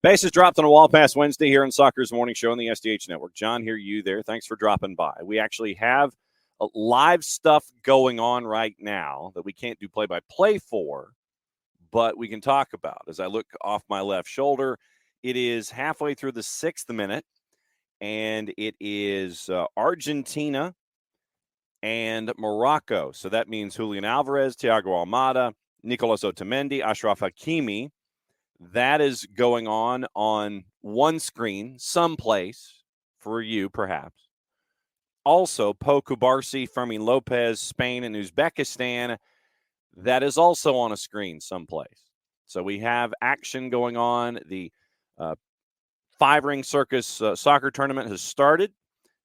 Bases dropped on a wall past Wednesday here in Soccer's Morning Show on the SDH Network. John, here, you there. Thanks for dropping by. We actually have live stuff going on right now that we can't do play-by-play for, but we can talk about. As I look off my left shoulder, it is halfway through the 6th minute, and it is Argentina and Morocco. So that means Julian Alvarez, Thiago Almada, Nicolas Otamendi, Achraf Hakimi. That is going on one screen, someplace for you, perhaps. Also, Po Kubarsi, Fermin Lopez, Spain and Uzbekistan. That is also on a screen someplace. So we have action going on. The Five-Ring Circus soccer tournament has started.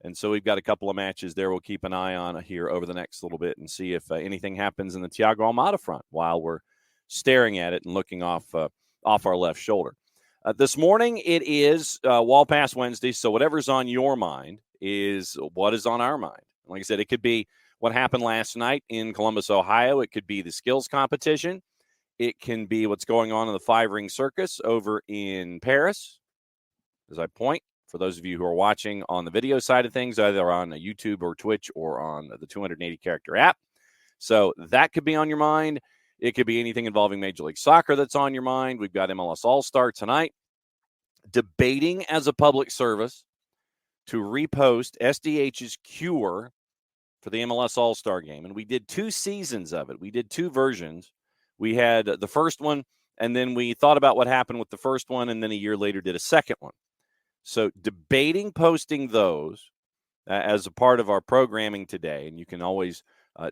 And so we've got a couple of matches there we'll keep an eye on here over the next little bit and see if anything happens in the Thiago Almada front while we're staring at it and looking off our left shoulder. This morning, it is Wall Pass Wednesday, so whatever's on your mind is what is on our mind. Like I said, it could be what happened last night in Columbus, Ohio. It could be the skills competition. It can be what's going on in the Five-Ring Circus over in Paris. As I point, for those of you who are watching on the video side of things, either on YouTube or Twitch or on the 280-character app. So that could be on your mind. It could be anything involving Major League Soccer that's on your mind. We've got MLS All-Star tonight. Debating as a public service to repost SDH's cure for the MLS All-Star game. And we did 2 seasons of it. We did 2 versions. We had the first one, and then we thought about what happened with the first one, and then a year later did a second one. So debating posting those as a part of our programming today. And you can always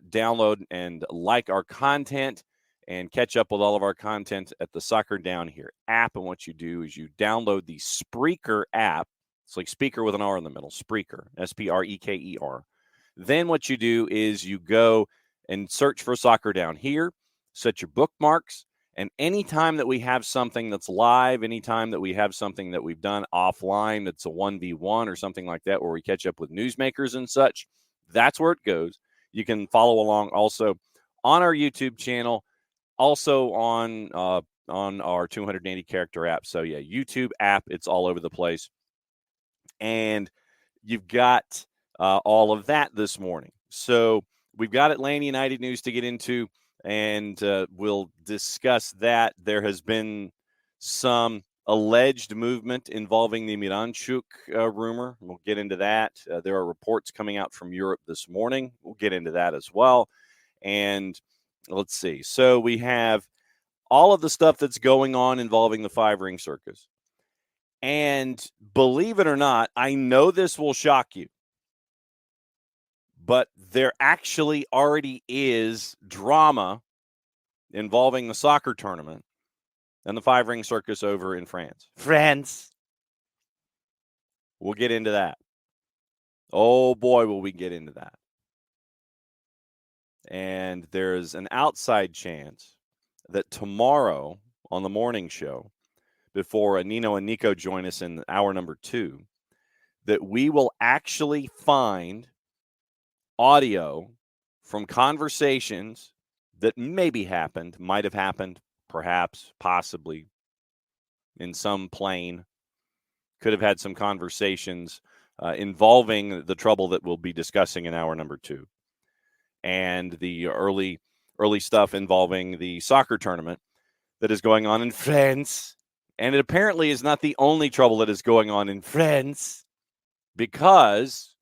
download and like our content and catch up with all of our content at the Soccer Down Here app. And what you do is you download the Spreaker app. It's like speaker with an R in the middle, Spreaker, Spreker. Then what you do is you go and search for Soccer Down Here, set your bookmarks, and anytime that we have something that's live, anytime that we have something that we've done offline that's a 1v1 or something like that where we catch up with newsmakers and such, that's where it goes. You can follow along also on our YouTube channel, also on our 280-character app. So, yeah, YouTube app, it's all over the place. And you've got all of that this morning. So we've got Atlanta United news to get into, and we'll discuss that. There has been some alleged movement involving the Miranchuk rumor. We'll get into that. There are reports coming out from Europe this morning. We'll get into that as well. And let's see. So we have all of the stuff that's going on involving the Five-Ring Circus. And believe it or not, I know this will shock you, but there actually already is drama involving the soccer tournament and the Five-Ring Circus over in France. France. We'll get into that. Oh, boy, will we get into that. And there's an outside chance that tomorrow on the morning show, before Nino and Nico join us in hour number 2, that we will actually find audio from conversations that maybe happened, might have happened, perhaps, possibly, in some plane, could have had some conversations involving the trouble that we'll be discussing in hour number 2. And the early stuff involving the soccer tournament that is going on in France. And it apparently is not the only trouble that is going on in France, because,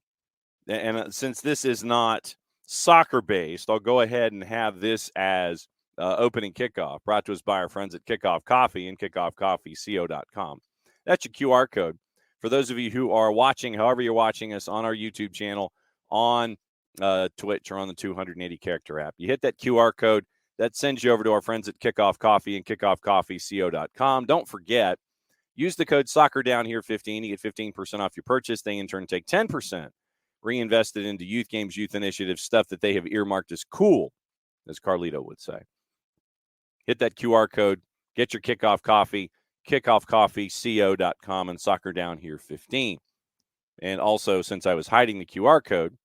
and since this is not soccer-based, I'll go ahead and have this as opening kickoff, brought to us by our friends at Kickoff Coffee and kickoffcoffeeco.com. That's your QR code. For those of you who are watching, however you're watching us on our YouTube channel, on Twitch, or on the 280-character app, you hit that QR code. That sends you over to our friends at Kickoff Coffee and kickoffcoffeeco.com. Don't forget, use the code SoccerDownHere15 to get 15% off your purchase. They, in turn, take 10%, reinvested into youth games, youth initiatives, stuff that they have earmarked as cool, as Carlito would say. Hit that QR code, get your Kickoff Coffee, kickoffcoffeeco.com, and SoccerDownHere15. And also, since I was hiding the QR code,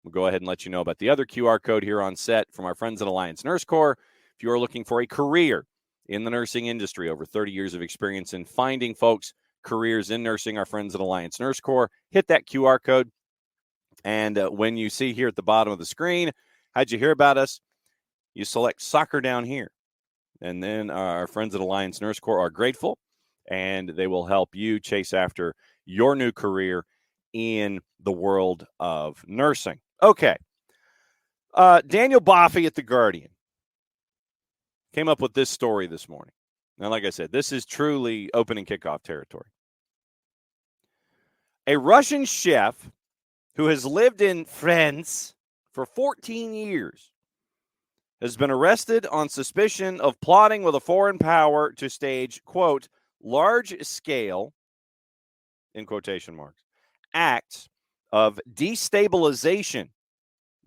we'll go ahead and let you know about the other QR code here on set from our friends at Alliance Nurse Corps. If you are looking for a career in the nursing industry, over 30 years of experience in finding folks careers in nursing, our friends at Alliance Nurse Corps. Hit that QR code. And when you see here at the bottom of the screen, how'd you hear about us? You select soccer down here. And then our friends at Alliance Nurse Corps are grateful, and they will help you chase after your new career in the world of nursing. Okay. Daniel Boffey at The Guardian came up with this story this morning. Now, like I said, this is truly opening kickoff territory. A Russian chef who has lived in France for 14 years has been arrested on suspicion of plotting with a foreign power to stage, quote, large-scale, in quotation marks, acts of destabilization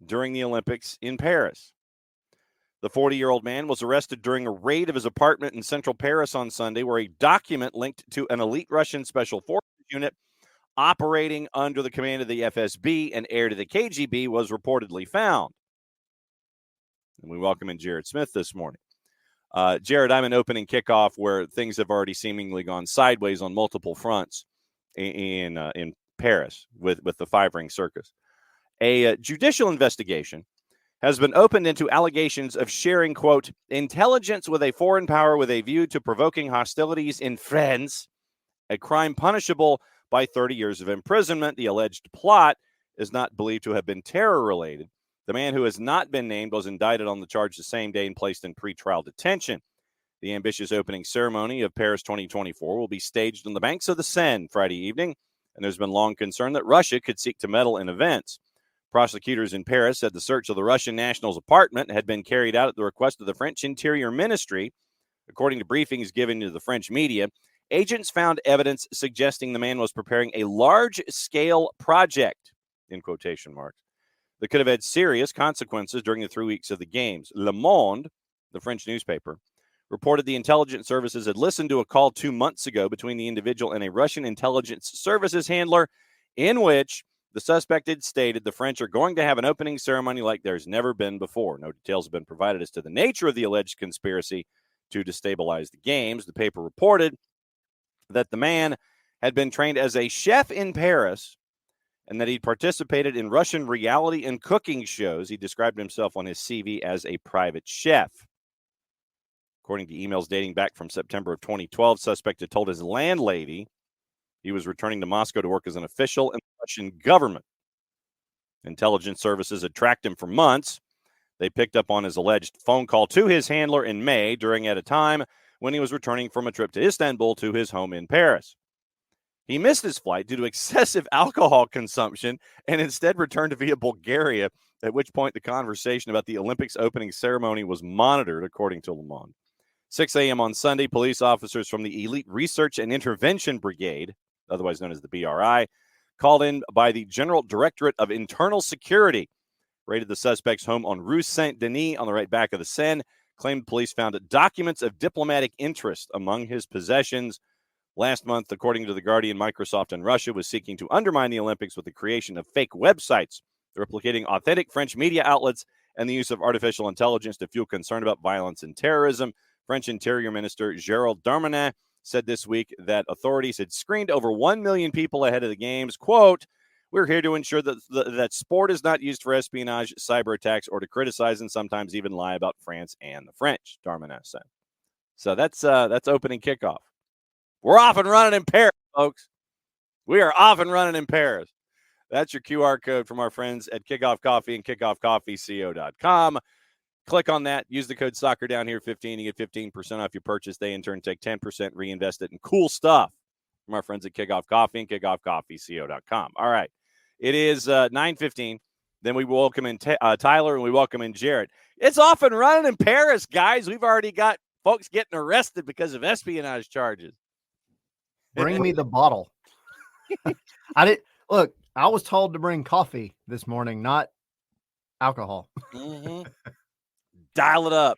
during the Olympics in Paris. The 40-year-old man was arrested during a raid of his apartment in central Paris on Sunday, where a document linked to an elite Russian special forces unit operating under the command of the FSB and heir to the KGB was reportedly found. And we welcome in Jared Smith this morning. Jared, I'm in opening kickoff where things have already seemingly gone sideways on multiple fronts in Paris with the five-ring circus. A judicial investigation has been opened into allegations of sharing, quote, intelligence with a foreign power with a view to provoking hostilities in France, a crime punishable by 30 years of imprisonment. The alleged plot is not believed to have been terror-related. The man, who has not been named, was indicted on the charge the same day and placed in pretrial detention. The ambitious opening ceremony of Paris 2024 will be staged on the banks of the Seine Friday evening, and there's been long concern that Russia could seek to meddle in events. Prosecutors in Paris said the search of the Russian national's apartment had been carried out at the request of the French Interior Ministry. According to briefings given to the French media, agents found evidence suggesting the man was preparing a large-scale project, in quotation marks, that could have had serious consequences during the 3 weeks of the games. Le Monde, the French newspaper, reported the intelligence services had listened to a call 2 months ago between the individual and a Russian intelligence services handler, in which the suspect had stated the French are going to have an opening ceremony like there's never been before. No details have been provided as to the nature of the alleged conspiracy to destabilize the games. The paper reported that the man had been trained as a chef in Paris and that he'd participated in Russian reality and cooking shows. He described himself on his CV as a private chef. According to emails dating back from September of 2012, suspect had told his landlady he was returning to Moscow to work as an official in the Russian government. Intelligence services had tracked him for months. They picked up on his alleged phone call to his handler in May, at a time when he was returning from a trip to Istanbul to his home in Paris. He missed his flight due to excessive alcohol consumption and instead returned via Bulgaria, at which point the conversation about the Olympics opening ceremony was monitored, according to Le Monde. 6 a.m. on Sunday, police officers from the Elite Research and Intervention Brigade, otherwise known as the BRI, called in by the General Directorate of Internal Security, raided the suspect's home on Rue Saint-Denis on the right back of the Seine, claimed police found documents of diplomatic interest among his possessions. Last month, according to The Guardian, Microsoft and Russia was seeking to undermine the Olympics with the creation of fake websites, replicating authentic French media outlets and the use of artificial intelligence to fuel concern about violence and terrorism. French Interior Minister Gérald Darmanin said this week that authorities had screened over 1 million people ahead of the games. Quote, we're here to ensure that sport is not used for espionage, cyber attacks, or to criticize and sometimes even lie about France and the French, Darmanin said. So that's opening kickoff. We're off and running in Paris, folks. We are off and running in Paris. That's your QR code from our friends at Kickoff Coffee and kickoffcoffeeco.com. Click on that. Use the code soccer down here 15. You get 15% off your purchase. They in turn take 10%, reinvest it in cool stuff from our friends at Kickoff Coffee and kickoffcoffeeco.com. All right. It is 9:15. Then we welcome in Tyler and we welcome in Jared. It's off and running in Paris, guys. We've already got folks getting arrested because of espionage charges. Bring me the bottle. I was told to bring coffee this morning, not alcohol. Mm-hmm. Dial it up.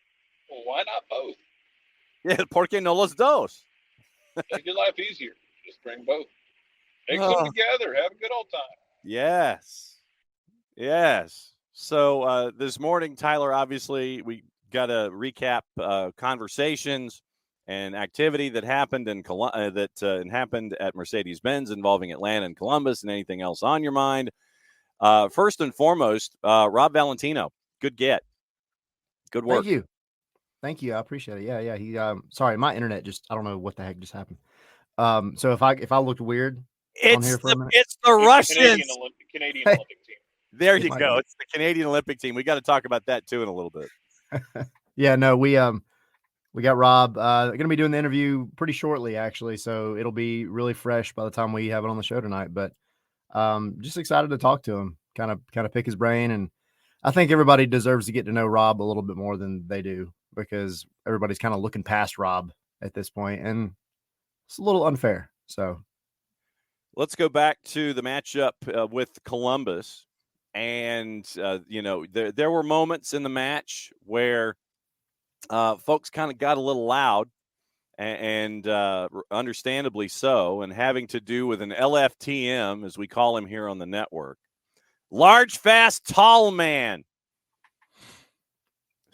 Well, why not both? Yeah, porque no los dos. Make your life easier. Just bring both. Mix them together. Have a good old time. Yes. So this morning, Tyler, obviously, we got to recap conversations and activity that happened happened at Mercedes-Benz involving Atlanta and Columbus, and anything else on your mind. First and foremost, Rob Valentino, good get. Good work. Thank you. I appreciate it. Yeah. He sorry, my internet I don't know what the heck just happened. So if I looked weird on here for a minute. It's the Russians. Canadian Olympic team. There you go. It's the Canadian Olympic team. We got to talk about that too in a little bit. Yeah, no, we got Rob going to be doing the interview pretty shortly, actually. So it'll be really fresh by the time we have it on the show tonight. But just excited to talk to him, kind of pick his brain. And I think everybody deserves to get to know Rob a little bit more than they do, because everybody's kind of looking past Rob at this point, and it's a little unfair. So let's go back to the matchup with Columbus. And, there were moments in the match where folks kind of got a little loud, and understandably so, and having to do with an LFTM, as we call him here on the network. Large, fast, tall man.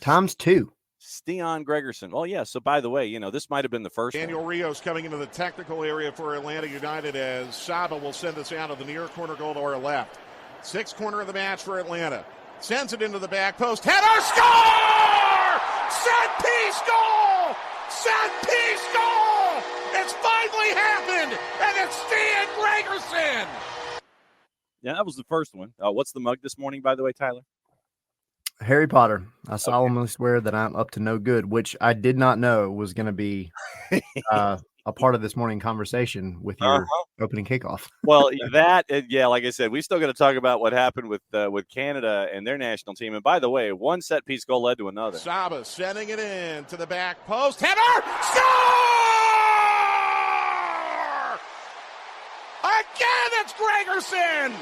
Times 2. Stian Gregerson. Well, yeah, so by the way, this might have been the first Daniel one. Rios coming into the technical area for Atlanta United as Saba will send this out of the near corner goal to our left. Sixth corner of the match for Atlanta. Sends it into the back post. Header, score! Set piece goal! Set piece goal! It's finally happened, and it's Stian Gregerson! Yeah, that was the first one. What's the mug this morning, by the way, Tyler? Harry Potter. I solemnly swear that I'm up to no good, which I did not know was going to be a part of this morning conversation with your opening kickoff. Well, like I said, we still got to talk about what happened with Canada and their national team. And by the way, one set piece goal led to another. Saba sending it in to the back post. Header, score! Again, it's Gregerson!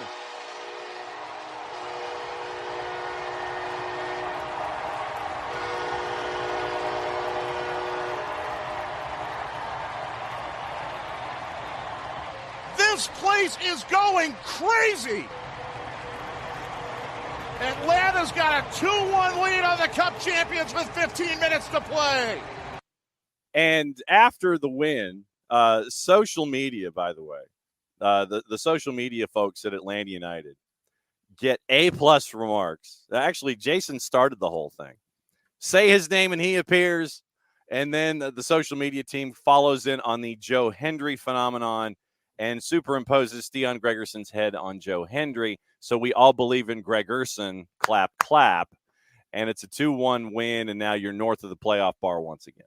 This place is going crazy. Atlanta's got a 2-1 lead on the Cup champions with 15 minutes to play. And after the win, social media, by the way, the social media folks at Atlanta United get A+ remarks. Actually, Jason started the whole thing. Say his name and he appears. And then the social media team follows in on the Joe Hendry phenomenon and superimposes Stian Gregerson's head on Joe Hendry. So we all believe in Gregerson, clap, clap. And it's a 2-1 win, and now you're north of the playoff bar once again.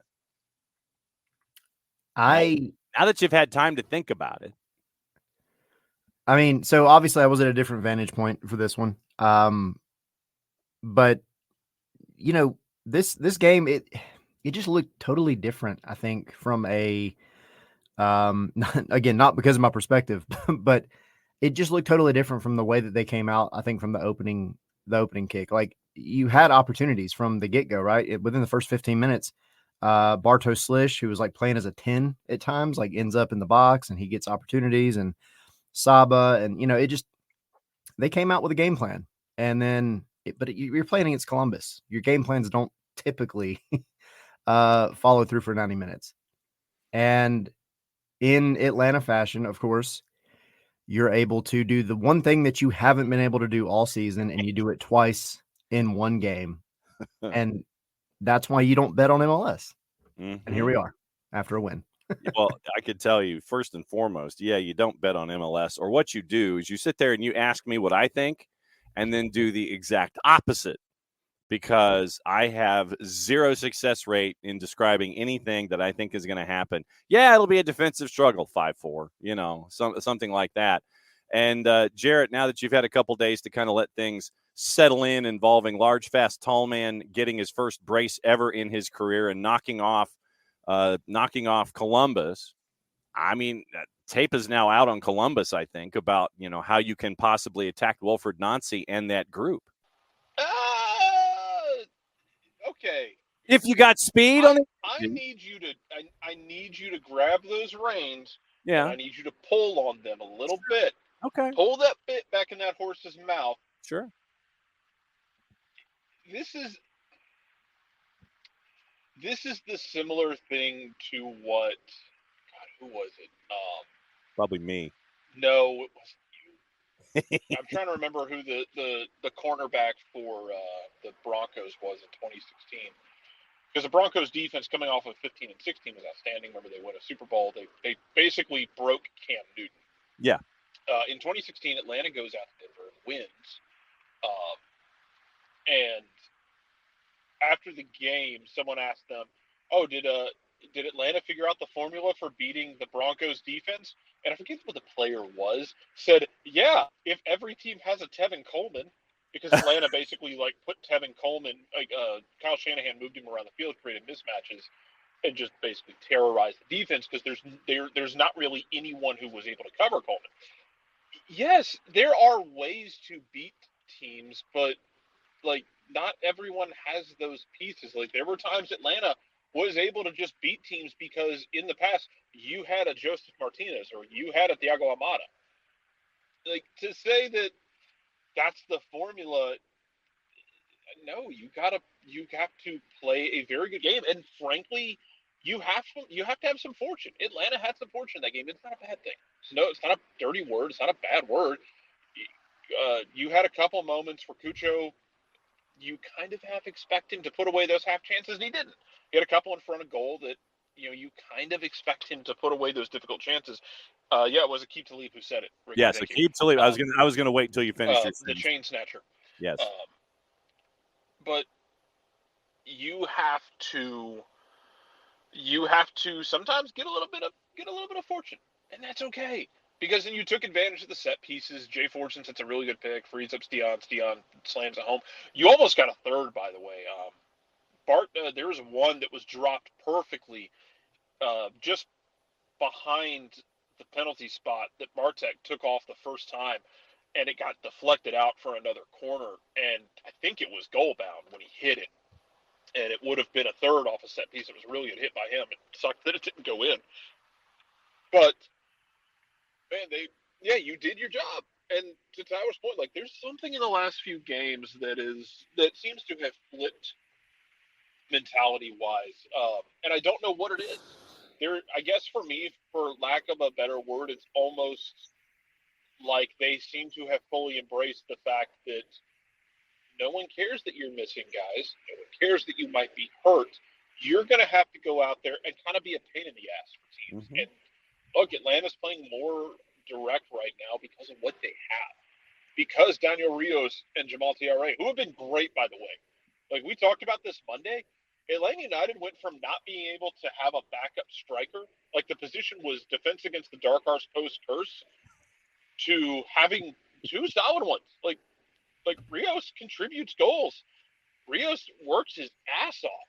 Now that you've had time to think about it. I mean, so obviously I was at a different vantage point for this one. But, this game, it just looked totally different, I think, from a again, not because of my perspective, but it just looked totally different from the way that they came out. I think from the opening kick, like you had opportunities from the get go, right? Within the first 15 minutes, Bartosz Slish, who was like playing as a 10 at times, like ends up in the box and he gets opportunities, and Saba, and they came out with a game plan, and then, you're playing against Columbus. Your game plans don't typically follow through for 90 minutes. And in Atlanta fashion, of course, you're able to do the one thing that you haven't been able to do all season, and you do it twice in one game. And that's why you don't bet on MLS. Mm-hmm. And here we are after a win. Well, I could tell you, first and foremost, you don't bet on MLS. Or what you do is you sit there and you ask me what I think and then do the exact opposite, because I have zero success rate in describing anything that I think is going to happen. Yeah, it'll be a defensive struggle, 5-4, something like that. And Jarrett, now that you've had a couple days to kind of let things settle in, involving large, fast, tall man getting his first brace ever in his career and knocking off Columbus. I mean, tape is now out on Columbus, I think, about, how you can possibly attack Wilfred Nancy and that group. Okay. If you got speed on it, I need you to grab those reins. Yeah. And I need you to pull on them a little bit. Okay. Pull that bit back in that horse's mouth. Sure. this is the similar thing to what, God, who was it? Probably me. No, it wasn't you. I'm trying to remember who the cornerback for the Broncos was in 2016. Because the Broncos defense coming off of 15 and 16 was outstanding. Remember, they won a Super Bowl. They basically broke Cam Newton. Yeah. In 2016, Atlanta goes out to Denver and wins. And after the game, someone asked them, "Oh, did Atlanta figure out the formula for beating the Broncos defense?" And I forget what the player was. Said, "Yeah, if every team has a Tevin Coleman." Because Atlanta basically put Tevin Coleman, Kyle Shanahan moved him around the field, created mismatches, and just basically terrorized the defense because there's not really anyone who was able to cover Coleman. Yes, there are ways to beat teams, but not everyone has those pieces. There were times Atlanta was able to just beat teams because in the past you had a Joseph Martinez or you had a Thiago Almada. To say that that's the formula, no, you have to play a very good game, and frankly, you have to have some fortune. Atlanta had some fortune in that game. It's not a bad thing. It's not a dirty word. It's not a bad word. You had a couple moments where Cucho, you kind of half expect him to put away those half chances, and he didn't. He had a couple in front of goal that you kind of expect him to put away those difficult chances. It was Aqib Talib who said it. Ricky, Yes, Aqib Talib. I was gonna wait until you finished your the chain snatcher. Yes. But you have to sometimes get a little bit of fortune, and that's okay. Because then you took advantage of the set pieces. Jay Fortune sets a really good pick, frees up Steon slams it home. You almost got a third, by the way. Bart, there was one that was dropped perfectly just behind the penalty spot that Bartek took off the first time, and it got deflected out for another corner, and I think it was goal bound when he hit it. And it would have been a third off a set piece. It was really good hit by him. It sucked that it didn't go in. But, man, you did your job. And to Tyler's point, there's something in the last few games that seems to have flipped mentality-wise. And I don't know what it is. I guess for me, for lack of a better word, it's almost like they seem to have fully embraced the fact that no one cares that you're missing guys. No one cares that you might be hurt. You're going to have to go out there and kind of be a pain in the ass for teams. Mm-hmm. And look, Atlanta's playing more direct right now because of what they have. Because Daniel Rios and Jamal Tiare, who have been great, by the way. We talked about this Monday. Atlanta United went from not being able to have a backup striker, the position was defense against the dark arts post curse, to having two solid ones. Rios contributes goals. Rios works his ass off.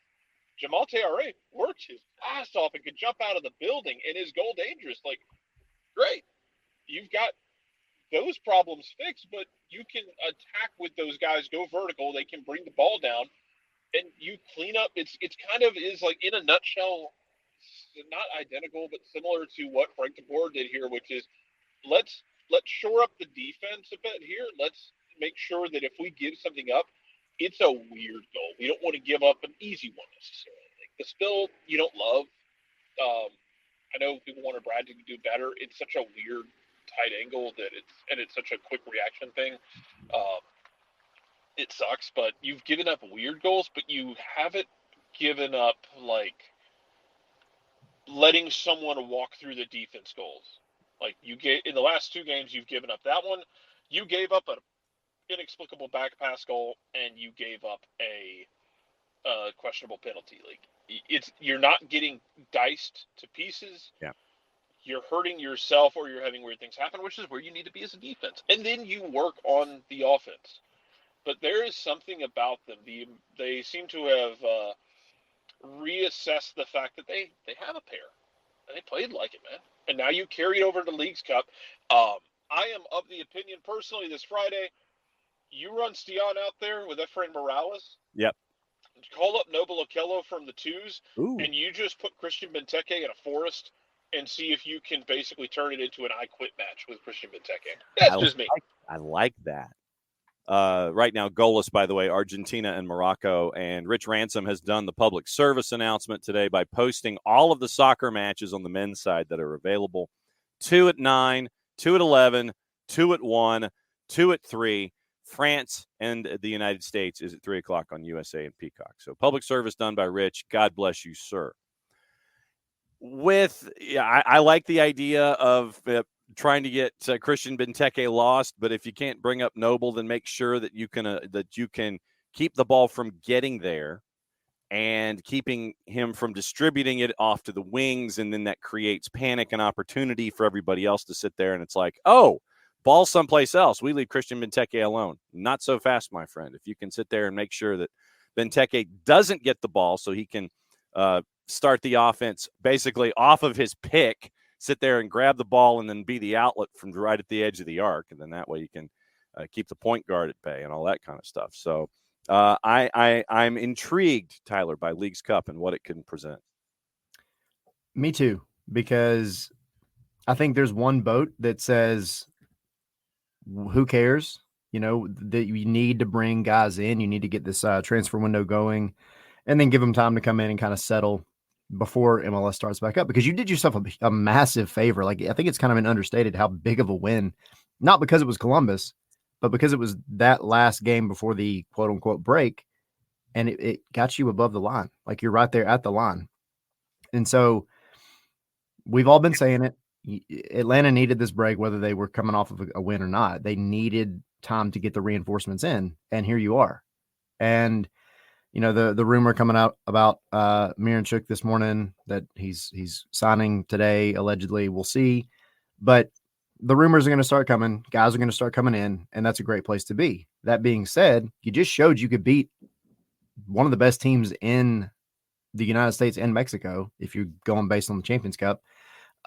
Jamal Tiare works his ass off and can jump out of the building and is goal dangerous. Great. You've got those problems fixed, but you can attack with those guys, go vertical. They can bring the ball down, and you clean up. It's kind of is in a nutshell, not identical, but similar to what Frank DeBoer did here, which is let's shore up the defense a bit here. Let's make sure that if we give something up, it's a weird goal. We don't want to give up an easy one necessarily. The spill you don't love. I know people wanted Brad to do better. It's such a weird tight angle that it's such a quick reaction thing. It sucks, but you've given up weird goals, but you haven't given up letting someone walk through the defense goals. You gave in the last two games, you've given up that one. You gave up an inexplicable back pass goal, and you gave up a questionable penalty. You're not getting diced to pieces. Yeah. You're hurting yourself, or you're having weird things happen, which is where you need to be as a defense. And then you work on the offense. But there is something about them. They seem to have reassessed the fact that they have a pair. And they played like it, man. And now you carry it over to Leagues Cup. I am of the opinion, personally, this Friday, you run Steon out there with Efrain Morales. Yep. Call up Noble Okello from the twos. Ooh. And you just put Christian Benteke in a Forest and see if you can basically turn it into an I Quit match with Christian Benteke. That's just me. I like that. Right now, goalless, by the way, Argentina and Morocco. And Rich Ransom has done the public service announcement today by posting all of the soccer matches on the men's side that are available. 2 at 9, 2 at 11, 2 at 1, 2 at 3. France and the United States is at 3 o'clock on USA and Peacock. So public service done by Rich. God bless you, sir. I like the idea of trying to get Christian Benteke lost, but if you can't bring up Noble, then make sure that you can keep the ball from getting there and keeping him from distributing it off to the wings, and then that creates panic and opportunity for everybody else to sit there, and it's like, oh, ball someplace else. We leave Christian Benteke alone. Not so fast, my friend. If you can sit there and make sure that Benteke doesn't get the ball so he can start the offense basically off of his pick, sit there and grab the ball and then be the outlet from right at the edge of the arc. And then that way you can keep the point guard at bay and all that kind of stuff. So I'm intrigued, Tyler, by Leagues Cup and what it can present. Me too, because I think there's one boat that says, who cares? You know, that you need to bring guys in. You need to get this transfer window going and then give them time to come in and kind of settle before MLS starts back up, because you did yourself a massive favor. Like, I think it's kind of been understated how big of a win, not because it was Columbus, but because it was that last game before the quote unquote break, and it got you above the line. Like, you're right there at the line. And so we've all been saying it. Atlanta needed this break, whether they were coming off of a win or not. They needed time to get the reinforcements in, and here you are. And you know, the rumor coming out about Miranchuk this morning that he's signing today, allegedly. We'll see. But the rumors are going to start coming. Guys are going to start coming in, and that's a great place to be. That being said, you just showed you could beat one of the best teams in the United States and Mexico, if you're going based on the Champions Cup.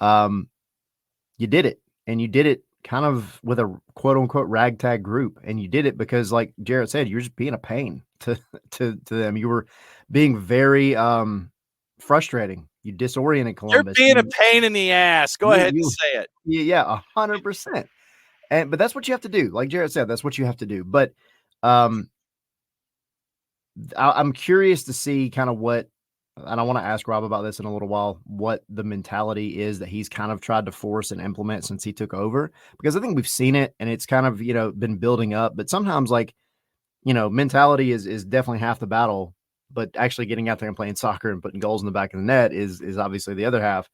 You did it, and you did it kind of with a quote unquote ragtag group. And you did it because, like Jared said, you're just being a pain to them. You were being very frustrating. You disoriented Columbus. You're being a pain in the ass. Go ahead and say it. Yeah, 100%. But that's what you have to do. Like Jared said, that's what you have to do. But I'm curious to see kind of what, and I want to ask Rob about this in a little while, what the mentality is that he's kind of tried to force and implement since he took over, because I think we've seen it and it's kind of, you know, been building up, but sometimes, like, you know, mentality is definitely half the battle, but actually getting out there and playing soccer and putting goals in the back of the net is obviously the other half.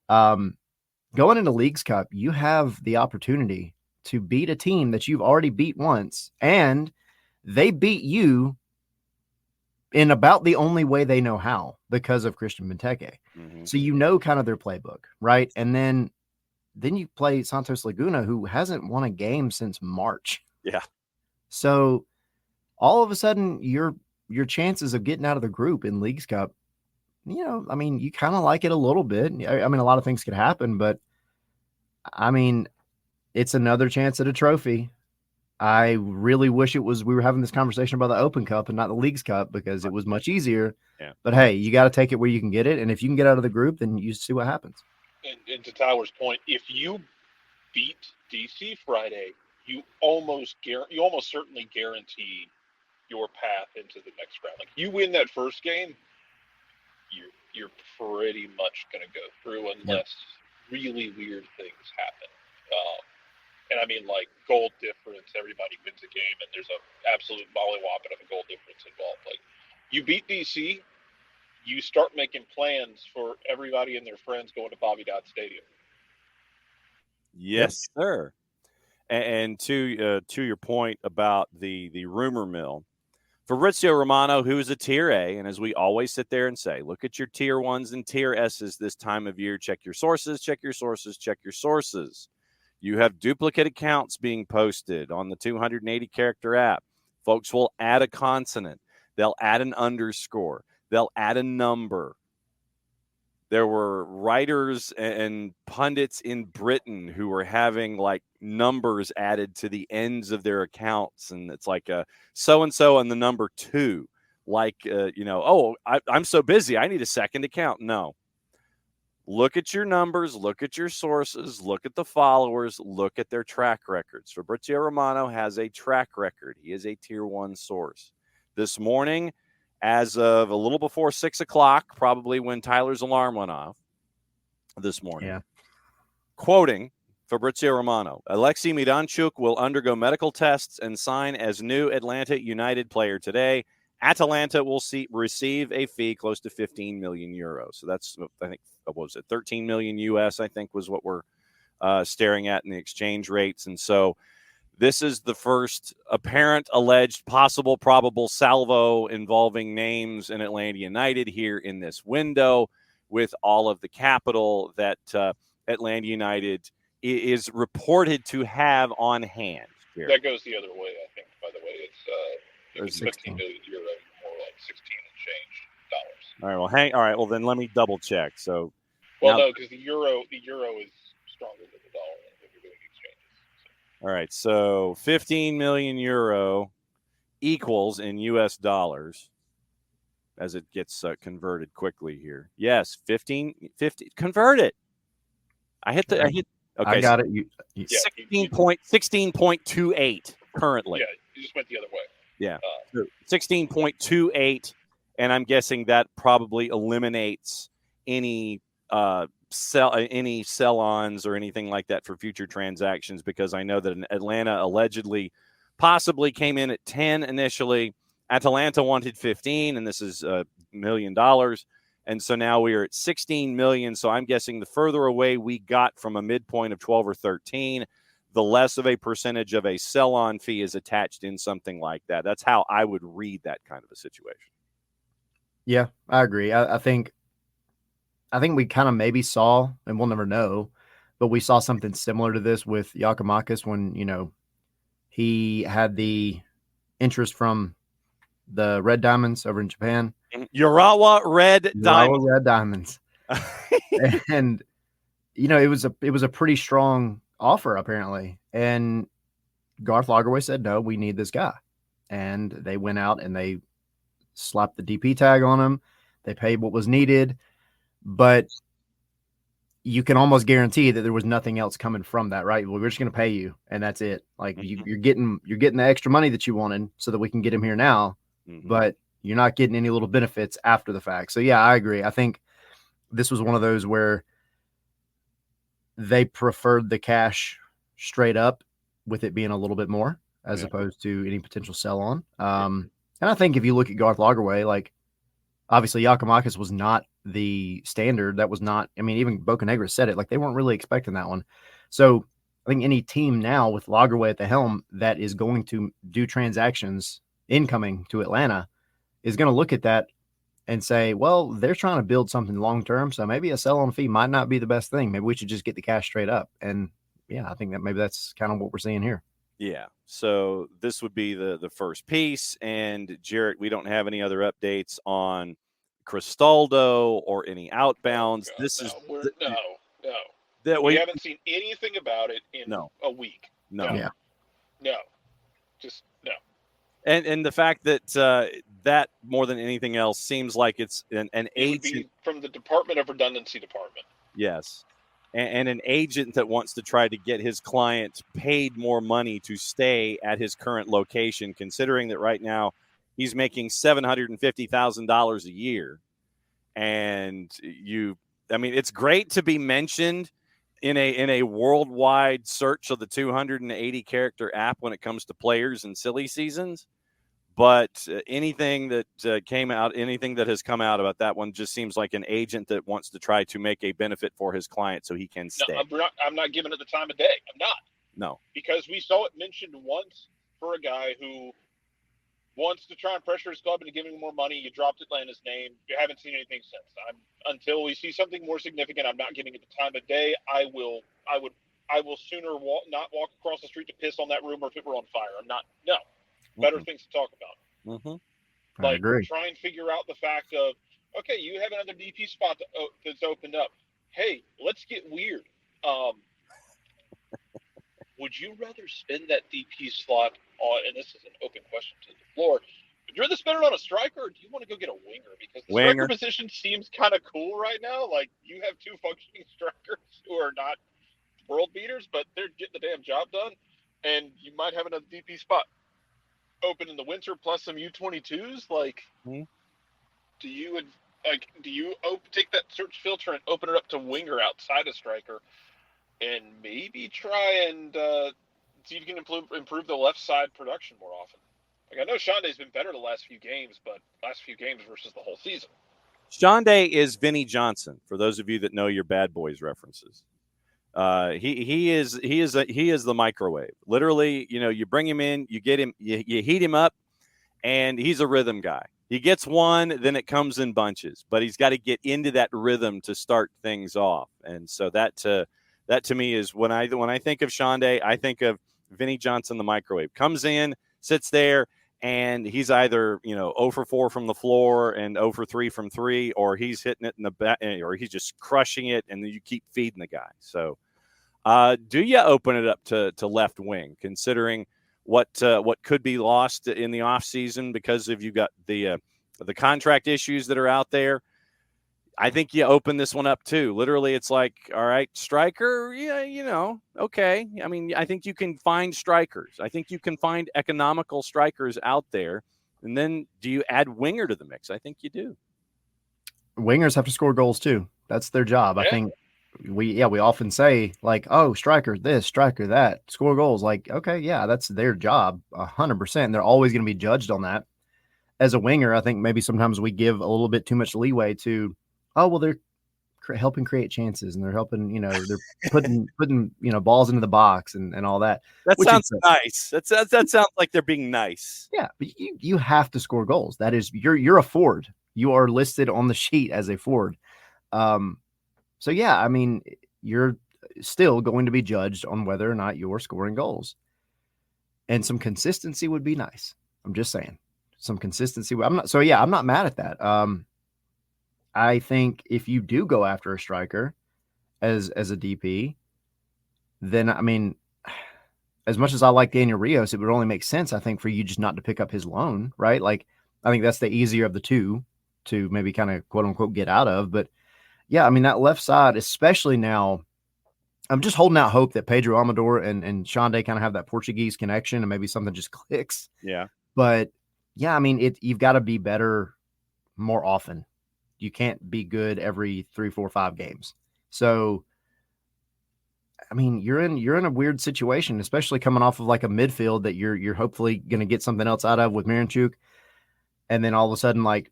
Going into Leagues Cup, you have the opportunity to beat a team that you've already beat once, and they beat you in about the only way they know how, because of Christian Benteke. Mm-hmm. So you know kind of their playbook, right? And then you play Santos Laguna, who hasn't won a game since March. Yeah. So all of a sudden, your chances of getting out of the group in Leagues Cup, you know, I mean, you kind of like it a little bit. I mean, a lot of things could happen, but I mean, it's another chance at a trophy. I really wish we were having this conversation about the Open Cup and not the Leagues Cup, because it was much easier. Yeah. But hey, you got to take it where you can get it. And if you can get out of the group, then you see what happens. And to Tyler's point, if you beat DC Friday, you almost certainly guarantee your path into the next round. Like, you win that first game, you're pretty much going to go through, unless really weird things happen. And I mean, like, goal difference, everybody wins a game, and there's an absolute mollywhopping of a goal difference involved. Like, you beat DC, you start making plans for everybody and their friends going to Bobby Dodd Stadium. Yes, sir. And to your point about the rumor mill, Fabrizio Romano, who is a tier A, and as we always sit there and say, look at your tier 1s and tier S's this time of year. Check your sources, check your sources, check your sources. You have duplicate accounts being posted on the 280-character app. Folks will add a consonant. They'll add an underscore. They'll add a number. There were writers and pundits in Britain who were having, like, numbers added to the ends of their accounts. And it's like so-and-so and the number 2. Like, I'm so busy, I need a second account. No. Look at your numbers, look at your sources, look at the followers, look at their track records. Fabrizio Romano has a track record. He is a tier 1 source. This morning, as of a little before 6 o'clock, probably when Tyler's alarm went off this morning, quoting Fabrizio Romano, Alexei Miranchuk will undergo medical tests and sign as new Atlanta United player today. Atalanta will receive a fee close to 15 million euros. So that's, I think, what was it, 13 million US, I think was what we're staring at in the exchange rates. And so this is the first apparent, alleged, possible, probable salvo involving names in Atlanta United here in this window, with all of the capital that Atlanta United is reported to have on hand. Here. That goes the other way, I think, by the way. It's 16 million euro, more like 16 and change dollars. All right, well, then let me double check. So, no, because the euro is stronger than the dollar when you're doing exchanges. All right, so 15 million euro equals in US dollars as it gets converted quickly here. Yes, 50, convert it. I hit. Okay, I got it. 16.28 currently. Yeah, you just went the other way. Yeah, 16.28, and I'm guessing that probably eliminates any sell-ons or anything like that for future transactions, because I know that Atlanta allegedly possibly came in at 10 initially. Atalanta wanted 15, and this is $1 million. And so now we are at 16 million. So I'm guessing the further away we got from a midpoint of 12 or 13, the less of a percentage of a sell-on fee is attached in something like that. That's how I would read that kind of a situation. Yeah, I agree. I think we kind of maybe saw, and we'll never know, but we saw something similar to this with Giakoumakis when, he had the interest from the Red Diamonds over in Japan. Urawa Red Diamonds. And, it was a pretty strong offer apparently. And Garth Lagerwey said, no, we need this guy. And they went out and they slapped the DP tag on him. They paid what was needed, but you can almost guarantee that there was nothing else coming from that, right? Well, we're just going to pay you, and that's it. Like you're getting the extra money that you wanted so that we can get him here now, but you're not getting any little benefits after the fact. So yeah, I agree. I think this was one of those where they preferred the cash straight up with it being a little bit more as opposed to any potential sell on. And I think if you look at Garth Lagerwey, like obviously Giakoumakis was not the standard. That was not, even Bocanegra said it, like they weren't really expecting that one. So I think any team now with Lagerwey at the helm that is going to do transactions incoming to Atlanta is going to look at that and say, well, they're trying to build something long-term. So maybe a sell-on fee might not be the best thing. Maybe we should just get the cash straight up. And yeah, I think that maybe that's kind of what we're seeing here. Yeah. So this would be the first piece. And Jarrett, we don't have any other updates on Cristaldo or any outbounds. We haven't seen anything about it in a week. No. Just no. And the fact that that more than anything else seems like it's an agent from the Department of Redundancy Department. Yes. And an agent that wants to try to get his client paid more money to stay at his current location, considering that right now he's making $750,000 a year. And it's great to be mentioned in a worldwide search of the 280 character app when it comes to players and silly seasons. But anything that has come out about that one just seems like an agent that wants to try to make a benefit for his client so he can stay. No, I'm not giving it the time of day. I'm not. No. Because we saw it mentioned once for a guy who wants to try and pressure his club into giving him more money. You dropped Atlanta's name. You haven't seen anything since. Until we see something more significant, I'm not giving it the time of day. I will sooner not walk across the street to piss on that room or if it were on fire. I'm not. No. Better things to talk about. I agree. Try and figure out the fact of, okay, you have another DP spot that's opened up. Hey, let's get weird. Would you rather spend that DP slot on, and this is an open question to the floor, Would you rather spend it on a striker, or do you want to go get a winger? Because the Winger. striker position seems kind of cool right now. Like, you have two functioning strikers who are not world beaters, but they're getting the damn job done. And you might have another DP spot open in the winter, plus some U22s. Like, do you take that search filter and open it up to winger outside of striker, and maybe try and see if you can improve the left side production more often? Like, I know Shonda's been better the last few games, but last few games versus the whole season. Shonda is Vinny Johnson, for those of you that know your Bad Boys references. He is the microwave. Literally, you bring him in, you get him, you heat him up, and he's a rhythm guy. He gets one, then it comes in bunches, but he's got to get into that rhythm to start things off. And so that to me is when I think of Shonda, I think of Vinny Johnson, the microwave. Comes in, sits there, and he's either 0 for 4 from the floor and 0 for 3 from 3, or he's hitting it in the back, or he's just crushing it, and then you keep feeding the guy. So, do you open it up to left wing, considering what could be lost in the offseason because of you got the contract issues that are out there? I think you open this one up too. Literally, it's like, all right, striker, yeah, okay. I mean, I think you can find strikers. I think you can find economical strikers out there. And then do you add winger to the mix? I think you do. Wingers have to score goals too. That's their job. Yeah. I think we often say, like, oh, striker this, striker that, score goals. Like, okay, yeah, that's their job 100%. They're always going to be judged on that. As a winger, I think maybe sometimes we give a little bit too much leeway to, oh, well, they're helping create chances and they're helping, they're putting balls into the box and all that. That sounds nice. That sounds like they're being nice. Yeah, but you have to score goals. That is, you're a forward. You are listed on the sheet as a forward. So yeah, I mean, you're still going to be judged on whether or not you're scoring goals. And some consistency would be nice. I'm just saying. Some consistency. I'm not mad at that. I think if you do go after a striker as a DP, then, I mean, as much as I like Daniel Rios, it would only make sense, I think, for you just not to pick up his loan, right? Like, I think that's the easier of the two to maybe kind of quote unquote get out of. But yeah, I mean, that left side, especially now, I'm just holding out hope that Pedro Amador and Shonda kind of have that Portuguese connection and maybe something just clicks. Yeah. But yeah, I mean, you've got to be better more often. You can't be good every 3, 4, 5 games. So, I mean, you're in a weird situation, especially coming off of like a midfield that you're hopefully going to get something else out of with Miranchuk. And then all of a sudden, like,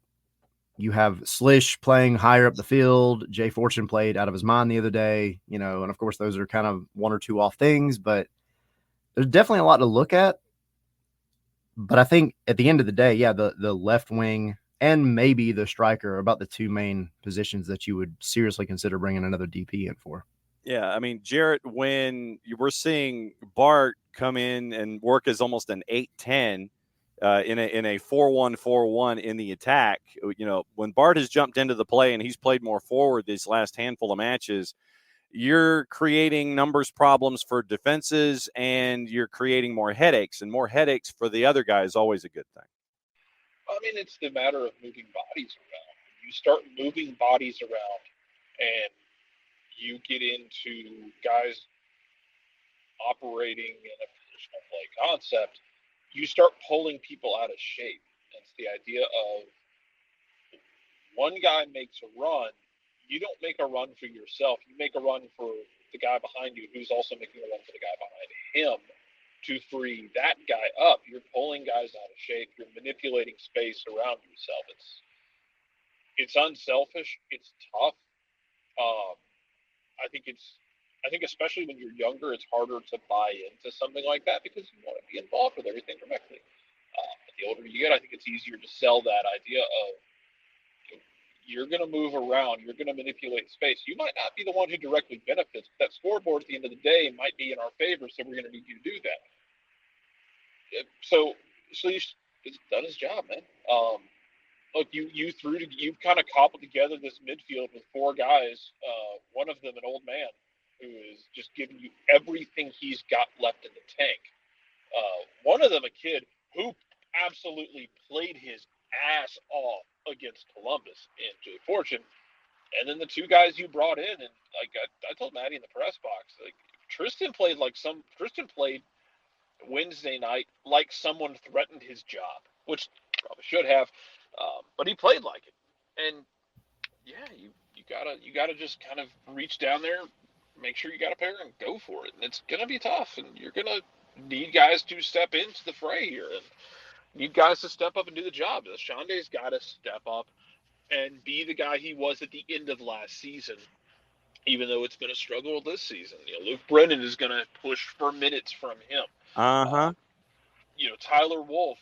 you have Slish playing higher up the field. Jay Fortune played out of his mind the other day, and of course those are kind of 1 or 2 off things, but there's definitely a lot to look at. But I think at the end of the day, yeah, the left wing and maybe the striker are about the 2 main positions that you would seriously consider bringing another DP in for. Yeah, I mean, Jarrett, when we're seeing Bart come in and work as almost an 8-10 in a 4-1-4-1 in the attack, when Bart has jumped into the play and he's played more forward these last handful of matches, you're creating numbers problems for defenses and you're creating more headaches, and more headaches for the other guy is always a good thing. I mean, it's the matter of moving bodies around. You start moving bodies around and you get into guys operating in a positional play concept, you start pulling people out of shape. It's the idea of one guy makes a run, you don't make a run for yourself. You make a run for the guy behind you who's also making a run for the guy behind him to free that guy up. You're pulling guys out of shape. You're manipulating space around yourself. It's unselfish. It's tough. I think especially when you're younger, it's harder to buy into something like that because you want to be involved with everything directly. But the older you get, I think it's easier to sell that idea of you're going to move around, you're going to manipulate space. You might not be the one who directly benefits, but that scoreboard at the end of the day might be in our favor, so we're going to need you to do that. So he's done his job, man. Look, you've kind of cobbled together this midfield with 4 guys, one of them an old man who is just giving you everything he's got left in the tank. One of them a kid who absolutely played his ass off against Columbus and Jay Fortune. And then the two guys you brought in, and like I told Maddie in the press box, like Tristan played Wednesday night like someone threatened his job, which probably should have, but he played like it. And yeah, you gotta just kind of reach down there, make sure you got a pair, and go for it. And it's gonna be tough, and you're gonna need guys to step into the fray here, and need guys to step up and do the job. Shonda's got to step up and be the guy he was at the end of last season, even though it's been a struggle this season. Luke Brennan is going to push for minutes from him. Tyler Wolf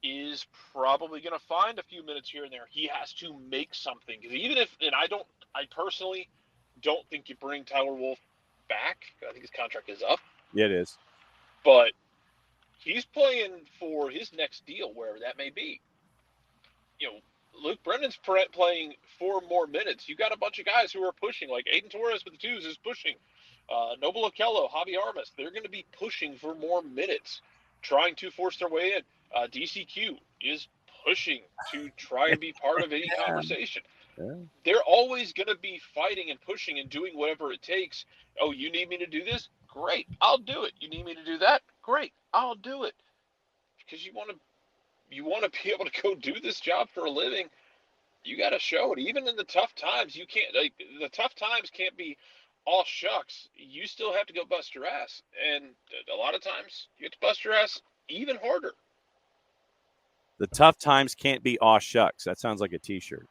is probably going to find a few minutes here and there. He has to make something, because I personally don't think you bring Tyler Wolf back. I think his contract is up. Yeah, it is. But he's playing for his next deal, wherever that may be. Luke Brennan's playing 4 more minutes. You got a bunch of guys who are pushing, like Aiden Torres with the 2s is pushing. Noble Okello, Javi Armas, they're going to be pushing for more minutes, trying to force their way in. DCQ is pushing to try and be part of any conversation. Yeah. They're always going to be fighting and pushing and doing whatever it takes. Oh, you need me to do this? Great, I'll do it. You need me to do that? Great, I'll do it. Because you want to be able to go do this job for a living. You got to show it. Even in the tough times, you can't. The tough times can't be all shucks. You still have to go bust your ass, and a lot of times you have to bust your ass even harder. The tough times can't be aw shucks. That sounds like a T-shirt.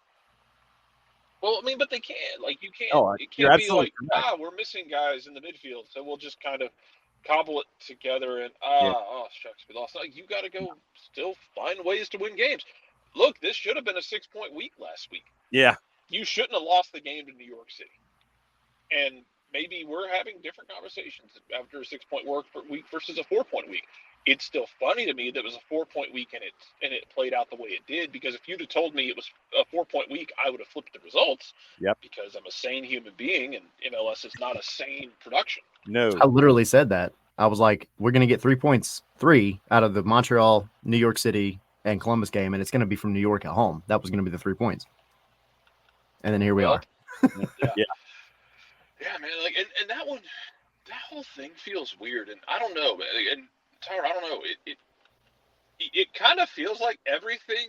Well, I mean, but they can't. Like, you can't. It you're can't be like, correct. We're missing guys in the midfield, so we'll just kind of cobble it together and shucks, we lost. Like, you got to go still find ways to win games. Look, this should have been a 6-point week last week. Yeah, you shouldn't have lost the game to New York City. And maybe we're having different conversations after a 6-point week versus a 4-point week. It's still funny to me that it was a 4-point week and it played out the way it did, because if you'd have told me it was a 4-point week, I would have flipped the results. Yep. Because I'm a sane human being, and MLS is not a sane production. No. I literally said that. I was like, we're going to get 3 points, 3 out of the Montreal, New York City, and Columbus game, and it's going to be from New York at home. That was going to be the 3 points. And then here we are. Yeah, man. Like, and that whole thing feels weird, and I don't know, man. And Tyler, I don't know. It kind of feels like everything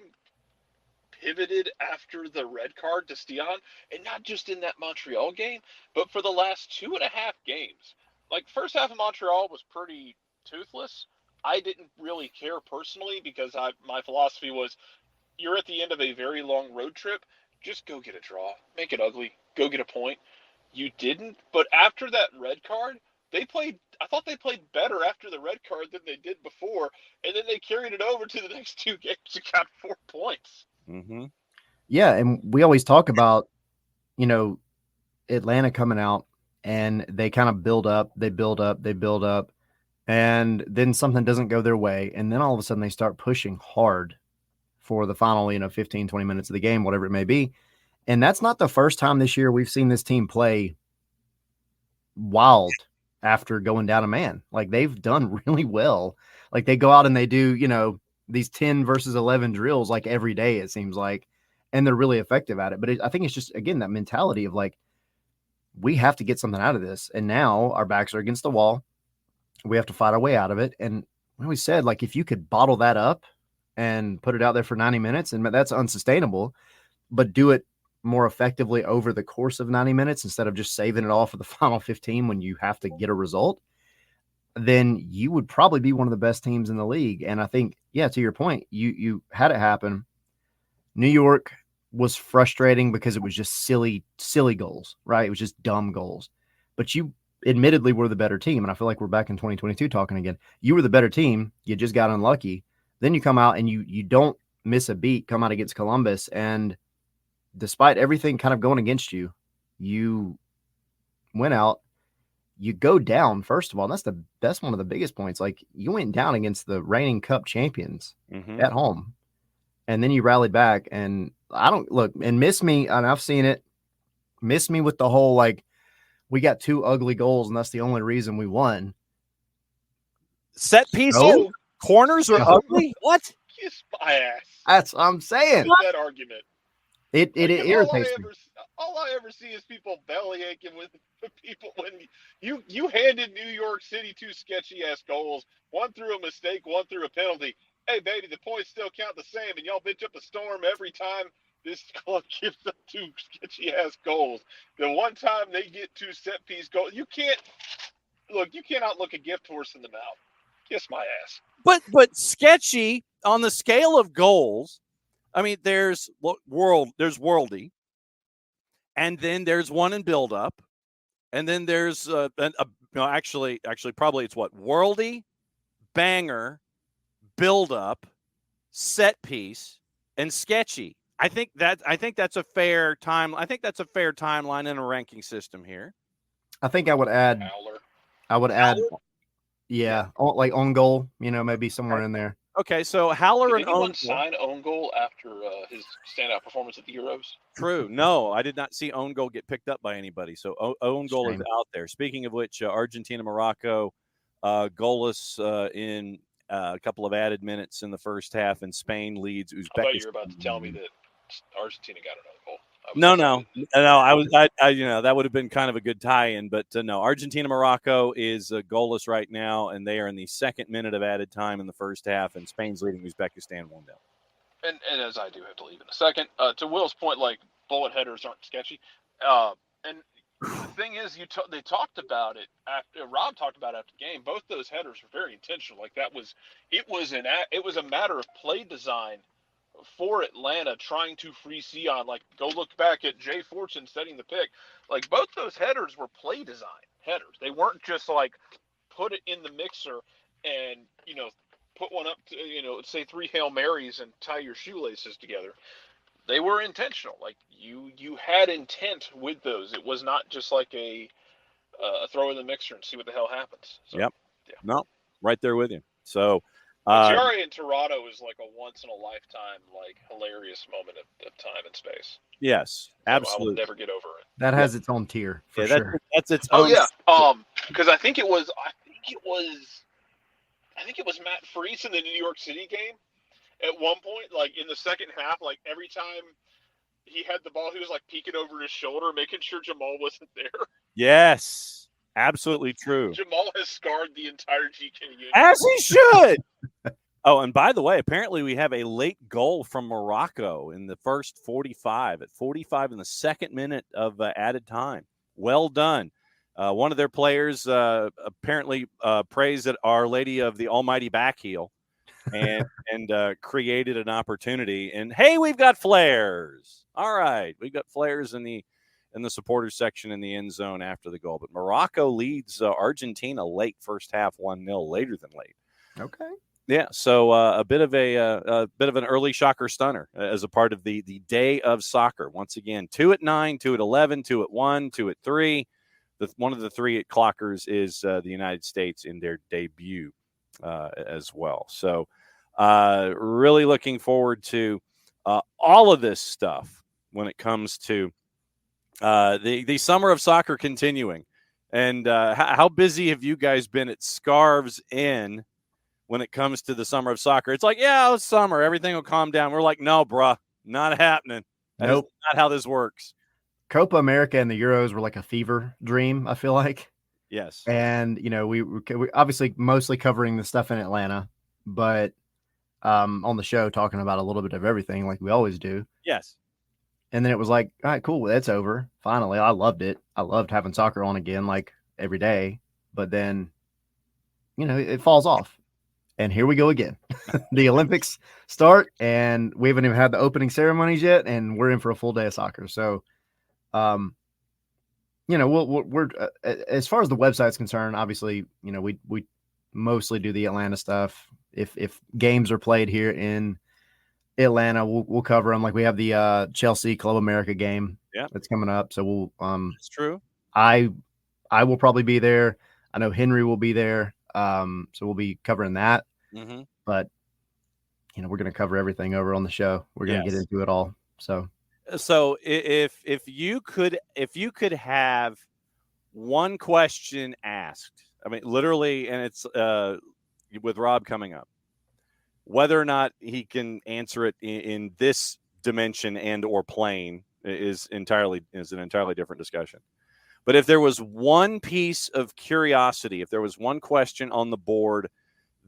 pivoted after the red card to Stian, and not just in that Montreal game, but for the last 2.5 games. Like, first half of Montreal was pretty toothless. I didn't really care personally, because my philosophy was, you're at the end of a very long road trip. Just go get a draw. Make it ugly. Go get a point. You didn't. But after that red card, I thought they played better after the red card than they did before. And then they carried it over to the next 2 games and got 4 points. Mm-hmm. Yeah, and we always talk about, Atlanta coming out, and they kind of build up, and then something doesn't go their way, and then all of a sudden they start pushing hard for the final, 15, 20 minutes of the game, whatever it may be. And that's not the first time this year we've seen this team play wild after going down a man. Like, they've done really well. Like, they go out and they do, these 10 versus 11 drills like every day, it seems like, and they're really effective at it. But I think it's just, again, that mentality of like, we have to get something out of this. And now our backs are against the wall. We have to fight our way out of it. And we always said, like, if you could bottle that up and put it out there for 90 minutes, and that's unsustainable, but do it more effectively over the course of 90 minutes instead of just saving it all for the final 15 when you have to get a result, then you would probably be one of the best teams in the league. And I think, to your point, you had it happen. New York was frustrating because it was just silly goals, right? It was just dumb goals. But you admittedly were the better team. And I feel like we're back in 2022 talking again. You were the better team. You just got unlucky. Then you come out and you don't miss a beat, come out against Columbus. And despite everything kind of going against you, you went out, you go down, first of all. That's one of the biggest points. Like, you went down against the reigning Cup champions at home. And then you rallied back, and miss me, and I've seen it, miss me with the whole, like, we got 2 ugly goals, and that's the only reason we won. Set pieces, corners are ugly? What? my ass. That's what I'm saying. With that argument. It Like, irritates me. all I ever see is people belly aching with people when you handed New York City 2 sketchy ass goals, one through a mistake, one through a penalty. Hey baby, the points still count the same, and y'all bitch up a storm every time this club gives up 2 sketchy ass goals. The one time they get 2 set piece goals, you cannot look a gift horse in the mouth. Kiss my ass. But sketchy on the scale of goals. I mean, there's worldy, and then there's one in build up, and then there's actually probably it's what worldy, banger, build up, set piece, and sketchy. I think that's a fair time. I think that's a fair timeline in a ranking system here. I think I would add. Howler? Yeah, like on goal. Maybe somewhere in there. Okay, so Howler Did and anyone own sign own goal after his standout performance at the Euros? True. No, I did not see own goal get picked up by anybody. So own goal is out there. Speaking of which, Argentina, Morocco, goalless in a couple of added minutes in the first half, and Spain leads Uzbekistan. I thought you were about to tell me that Argentina got an own goal. No. That would have been kind of a good tie-in, but no. Argentina, Morocco is goalless right now, and they are in the second minute of added time in the first half, and Spain's leading Uzbekistan 1-0. And as I do have to leave in a second, to Will's point, like bullet headers aren't sketchy. And the thing is, they talked about it after Rob talked about it after the game. Both those headers were very intentional. Like it was a matter of play design for Atlanta trying to free Sion. Like, go look back at Jay Fortune setting the pick. Like, both those headers were play design headers. They weren't just like put it in the mixer and put one up to say 3 Hail Marys and tie your shoelaces together. They were intentional. Like, you had intent with those. It was not just like a throw in the mixer and see what the hell happens. So, yep. Yeah. No, right there with you. So Thierry in Toronto is like a once in a lifetime, like hilarious moment of time and space. Yes, absolutely. I will never get over it. That has its own tier for sure. That's its Oh own. yeah. Because I think it was Matt Freese in the New York City game. At one point, like in the second half, like every time he had the ball, he was like peeking over his shoulder, making sure Jamal wasn't there. Yes, absolutely true. Jamal has scarred the entire GK unit. As he should. Oh, and by the way, apparently we have a late goal from Morocco in the first 45, at 45 in the second minute of added time. Well done. One of their players apparently praised at Our Lady of the Almighty Backheel and created an opportunity. And, hey, we've got flares. All right, we've got flares in the supporters section in the end zone after the goal. But Morocco leads Argentina late first half 1-0, later than late. Okay. Yeah, so a bit of an early shocker stunner as a part of the day of soccer. Once again, 2 at 9, 2 at 11, 2 at 1, 2 at 3. One of the 3 at clockers is the United States in their debut as well. So really looking forward to all of this stuff when it comes to the summer of soccer continuing. And how busy have you guys been at Scarves Inn when it comes to the summer of soccer? It's like, yeah, it's summer. Everything will calm down. We're like, no, bruh, not happening. Nope. That's not how this works. Copa America and the Euros were like a fever dream, I feel like. Yes. And, we obviously mostly covering the stuff in Atlanta, but on the show talking about a little bit of everything like we always do. Yes. And then it was like, all right, cool. That's over. Finally, I loved it. I loved having soccer on again, like every day. But then, it falls off. And here we go again. The Olympics start, and we haven't even had the opening ceremonies yet, and we're in for a full day of soccer. So, we're as far as the website's concerned, obviously, we mostly do the Atlanta stuff. If games are played here in Atlanta, we'll cover them. Like we have the Chelsea Club America game that's coming up. So we'll. It's true. I will probably be there. I know Henry will be there. So we'll be covering that. Mm-hmm. But we're going to cover everything over on the show. We're going to get into it all. So if you could have one question asked, I mean, literally, and it's with Rob coming up, Whether or not he can answer it in this dimension and or plane is an entirely different discussion. But if there was one piece of curiosity, if there was one question on the board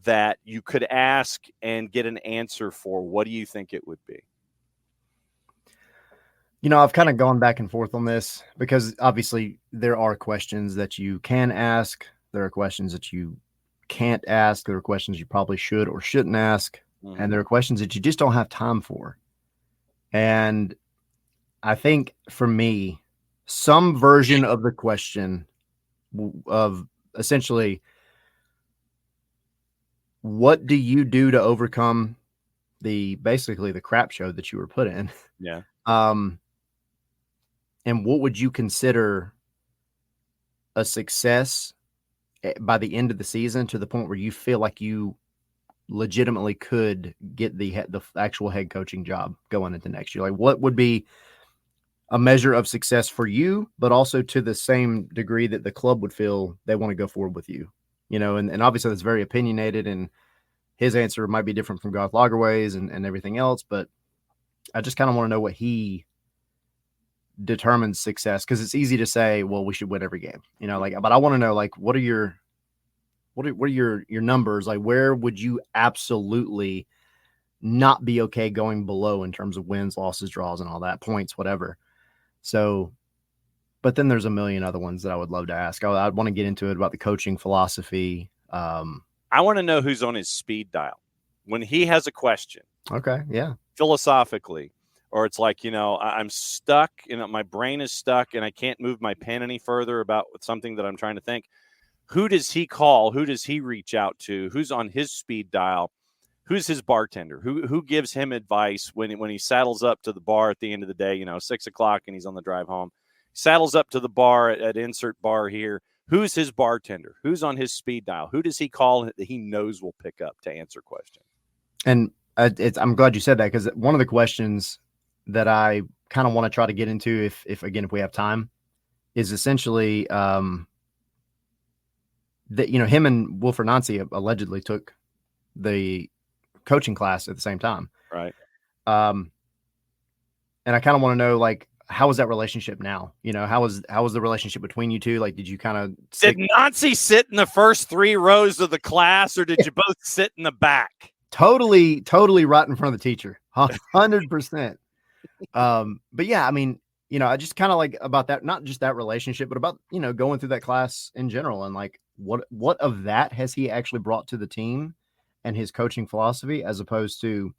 that you could ask and get an answer for, what do you think it would be? I've kind of gone back and forth on this because obviously there are questions that you can ask. There are questions that you can't ask. There are questions you probably should or shouldn't ask. Mm-hmm. And there are questions that you just don't have time for. And I think for me, some version of the question of essentially, what do you do to overcome basically the crap show that you were put in? Yeah. And what would you consider a success by the end of the season, to the point where you feel like you legitimately could get the actual head coaching job going into next year? Like, what would be a measure of success for you, but also to the same degree that the club would feel they want to go forward with you? And obviously that's very opinionated, and his answer might be different from Garth Lagerwey's and everything else, but I just kind of want to know what he determines success, because it's easy to say, well, we should win every game, but I want to know, like, what are your numbers? Like, where would you absolutely not be okay going below in terms of wins, losses, draws, and all that, points, whatever. So, but then there's a million other ones that I would love to ask. I'd want to get into it about the coaching philosophy. I want to know who's on his speed dial when he has a question. Okay. Yeah. Philosophically, or it's like, I'm stuck, my brain is stuck and I can't move my pen any further about something that I'm trying to think. Who does he call? Who does he reach out to? Who's on his speed dial? Who's his bartender? Who gives him advice when he saddles up to the bar at the end of the day, 6:00 and he's on the drive home, saddles up to the bar at insert bar here. Who's his bartender? Who's on his speed dial? Who does he call that he knows will pick up to answer questions? And I'm glad you said that, because one of the questions that I kind of want to try to get into, if we have time, is essentially that, him and Wilfred Nancy allegedly took the coaching class at the same time. Right. And I kind of want to know, like, how is that relationship now? How was the relationship between you two? Like, did you kind of did Nancy sit in the first 3 rows of the class, or did you both sit in the back? Totally right in front of the teacher. 100%. But yeah, I mean, I just kind of like about that, not just that relationship, but about, going through that class in general, and like, what of that has he actually brought to the team and his coaching philosophy, as opposed to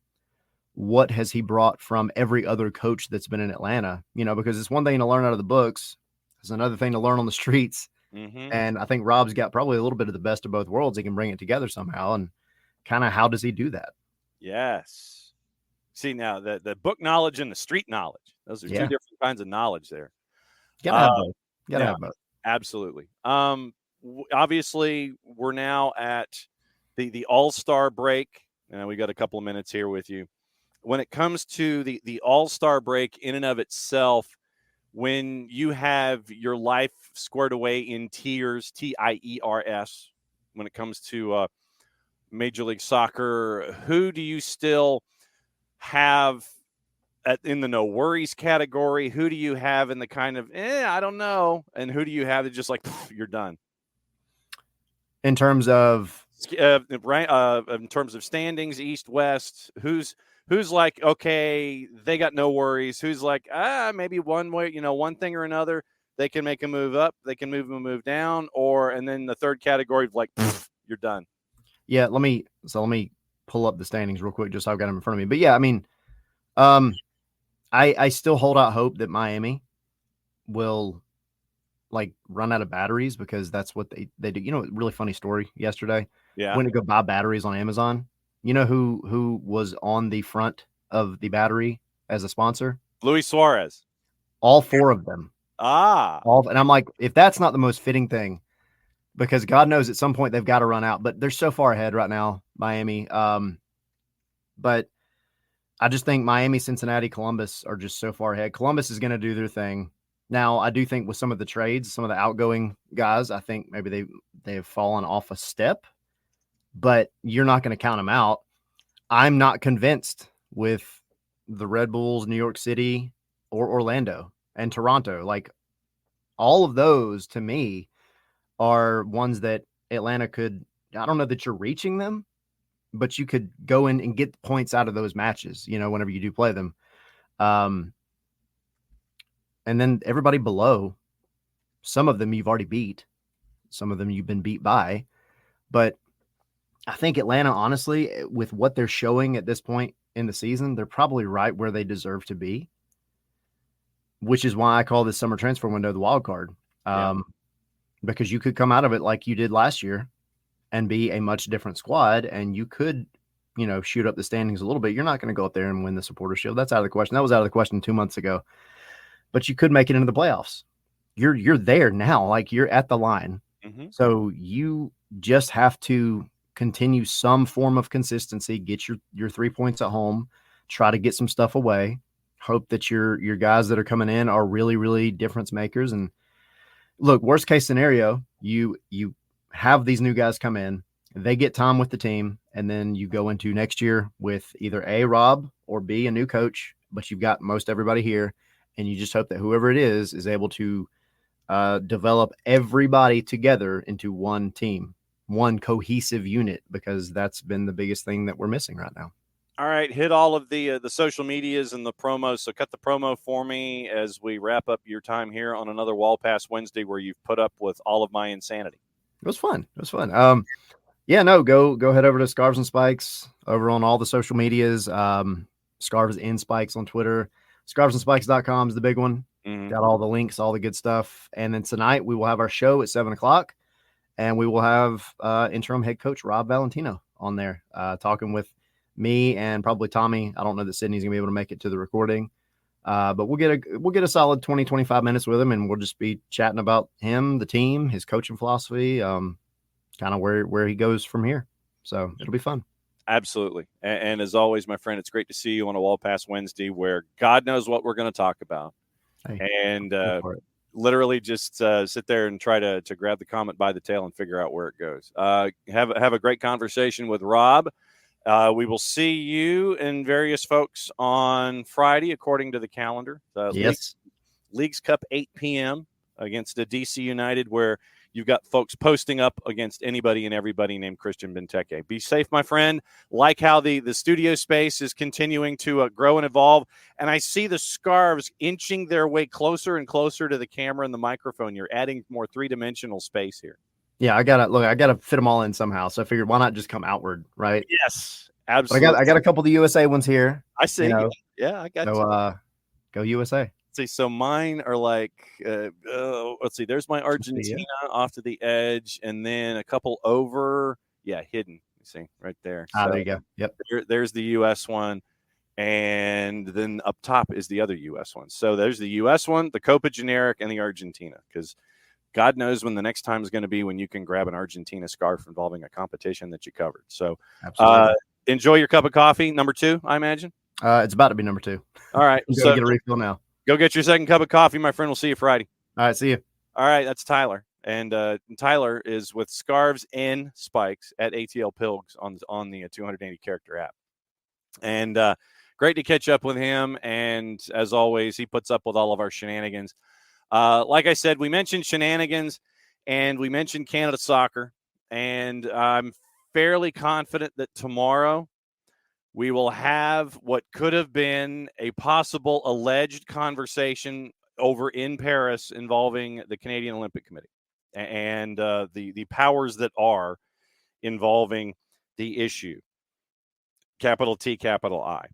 what has he brought from every other coach that's been in Atlanta? Because it's one thing to learn out of the books. It's another thing to learn on the streets. Mm-hmm. And I think Rob's got probably a little bit of the best of both worlds. He can bring it together somehow. And kind of, how does he do that? Yes. See, now the book knowledge and the street knowledge, those are 2 different kinds of knowledge there. Gotta have both. Gotta have both. Absolutely. Obviously, we're now at the All-Star break, and we got a couple of minutes here with you. When it comes to the All-Star break in and of itself, when you have your life squared away in tiers, TIERS, when it comes to Major League Soccer, who do you still have in the no worries category? Who do you have in the kind of, I don't know? And who do you have that just like, you're done? In terms of in terms of standings, East, West, who's like, okay, they got no worries. Who's like, maybe one way, one thing or another, they can make a move up, they can move down, and then the third category of like, you're done. Yeah, let me pull up the standings real quick, just so I've got them in front of me. But yeah, I mean, I still hold out hope that Miami will like run out of batteries, because that's what they do. Really funny story yesterday. Yeah. Went to go buy batteries on Amazon. You know who was on the front of the battery as a sponsor? Luis Suarez. All 4 of them. And I'm like, if that's not the most fitting thing, because God knows at some point they've got to run out, but they're so far ahead right now, Miami. But I just think Miami, Cincinnati, Columbus are just so far ahead. Columbus is going to do their thing. Now, I do think with some of the trades, some of the outgoing guys, I think maybe they have fallen off a step, but you're not going to count them out. I'm not convinced with the Red Bulls, New York City, or Orlando and Toronto. Like, all of those to me are ones that Atlanta could, I don't know that you're reaching them, but you could go in and get points out of those matches, whenever you do play them. And then everybody below, some of them you've already beat, some of them you've been beat by. But I think Atlanta, honestly, with what they're showing at this point in the season, they're probably right where they deserve to be, which is why I call this summer transfer window the wild card. Because you could come out of it like you did last year and be a much different squad, and you could, shoot up the standings a little bit. You're not going to go up there and win the Supporters Shield. That's out of the question. That was out of the question 2 months ago. But you could make it into the playoffs. You're there now. Like, you're at the line. Mm-hmm. So you just have to continue some form of consistency, get your 3 points at home, try to get some stuff away, hope that your guys that are coming in are really, really difference makers. And look, worst case scenario, you have these new guys come in, they get time with the team, and then you go into next year with either A, Rob, or B, a new coach, but you've got most everybody here, and you just hope that whoever it is able to develop everybody together into one team, one cohesive unit, because that's been the biggest thing that we're missing right now. All right, hit all of the social medias and the promos. So cut the promo for me as we wrap up your time here on another Wall Pass Wednesday, where you've put up with all of my insanity. It was fun. Go head over to Scarves and Spikes over on all the social medias. Scarves and Spikes on Twitter. Scarvesandspikes.com is the big one. Mm-hmm. Got all the links, all the good stuff. And then tonight we will have our show at 7:00, and we will have interim head coach Rob Valentino on there talking with me and probably Tommy. I don't know that Sydney's gonna be able to make it to the recording, but we'll get a solid 20-25 minutes with him, and we'll just be chatting about him, the team, his coaching philosophy, kind of where he goes from here. So it'll be fun. Absolutely. And as always, my friend, it's great to see you on a Wall Pass Wednesday, where God knows what we're going to talk about. Hey, and literally just sit there and try to grab the comet by the tail and figure out where it goes. Have a great conversation with Rob. We will see you and various folks on Friday, according to the calendar. Yes. Leagues Cup, 8 p.m. against the DC United, where you've got folks posting up against anybody and everybody named Christian Benteke. Be safe, my friend. Like how the studio space is continuing to grow and evolve. And I see the Scarves inching their way closer and closer to the camera and the microphone. You're adding more three-dimensional space here. Yeah, I gotta fit them all in somehow. So I figured, why not just come outward, right? Yes, absolutely. But I got a couple of the USA ones here. I see. Yeah, I got you. Go USA. See, so mine are like, let's see, there's my Argentina off to the edge, and then a couple over, hidden. You see, right there. There you go. Yep. There's the U.S. one, and then up top is the other U.S. one. So there's the U.S. one, the Copa Generic, and the Argentina, because God knows when the next time is going to be when you can grab an Argentina scarf involving a competition that you covered. So enjoy your cup of coffee. Number 2, I imagine. It's about to be number 2. All right. So get a refill now. Go get your second cup of coffee, my friend. We'll see you Friday. All right. See you. All right. That's Tyler. And Tyler is with Scarves and Spikes at ATL Pilgs on the 280 character app. And great to catch up with him. And as always, he puts up with all of our shenanigans. Like I said, we mentioned shenanigans and we mentioned Canada soccer. And I'm fairly confident that tomorrow we will have what could have been a possible alleged conversation over in Paris involving the Canadian Olympic Committee and the powers that are involving the issue. Capital T, capital I.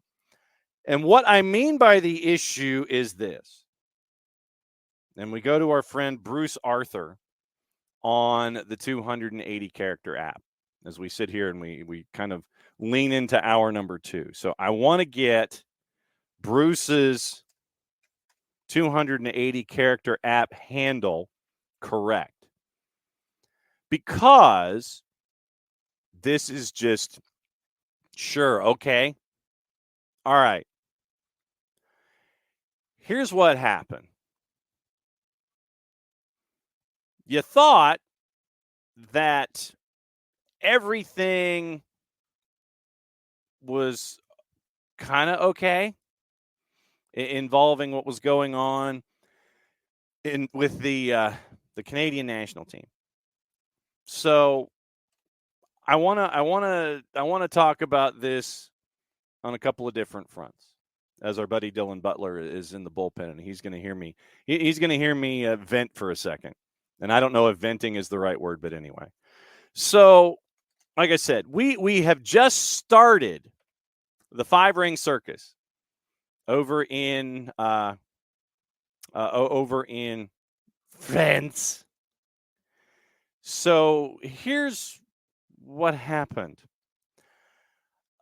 And what I mean by the issue is this. And we go to our friend Bruce Arthur on the 280 character app as we sit here and we kind of lean into hour number 2. So I want to get Bruce's 280 character app handle correct, because this is just sure. Okay. All right. Here's what happened. You thought that everything was kind of okay, involving what was going on with the Canadian national team. So I want to talk about this on a couple of different fronts, as our buddy Dylan Butler is in the bullpen, and he's going to hear me. He's going to hear me vent for a second, and I don't know if venting is the right word, but anyway. So, like I said, we have just started the 5-ring circus over in France. So here's what happened.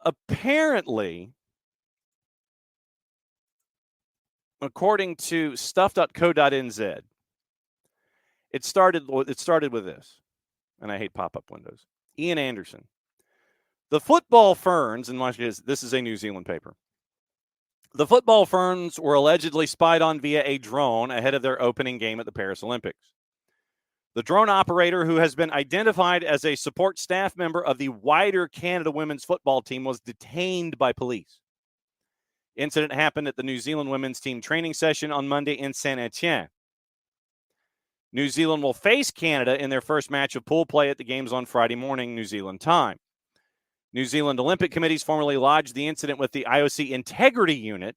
Apparently, according to stuff.co.nz, it started with this, and I hate pop-up windows. Ian Anderson. The football ferns, and this is a New Zealand paper. The football ferns were allegedly spied on via a drone ahead of their opening game at the Paris Olympics. The drone operator, who has been identified as a support staff member of the wider Canada women's football team, was detained by police. Incident happened at the New Zealand women's team training session on Monday in Saint-Etienne. New Zealand will face Canada in their first match of pool play at the games on Friday morning, New Zealand time. New Zealand Olympic Committee's formally lodged the incident with the IOC Integrity Unit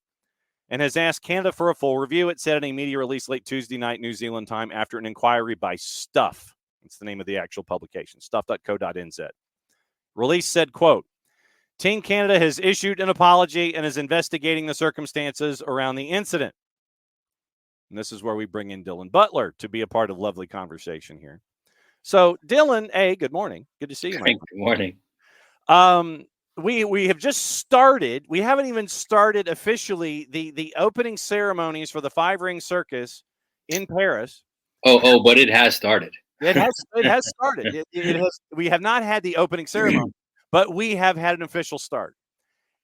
and has asked Canada for a full review. It said in a media release late Tuesday night, New Zealand time, after an inquiry by Stuff. It's the name of the actual publication, stuff.co.nz. Release said, quote, Team Canada has issued an apology and is investigating the circumstances around the incident. And this is where we bring in Dylan Butler to be a part of lovely conversation here. So, Dylan, good morning. Good to see you, Mike. Good morning. We have just started. We haven't even started officially the opening ceremonies for the 5-ring circus in Paris. Oh, but it has started. It has started. It has. We have not had the opening ceremony, but we have had an official start.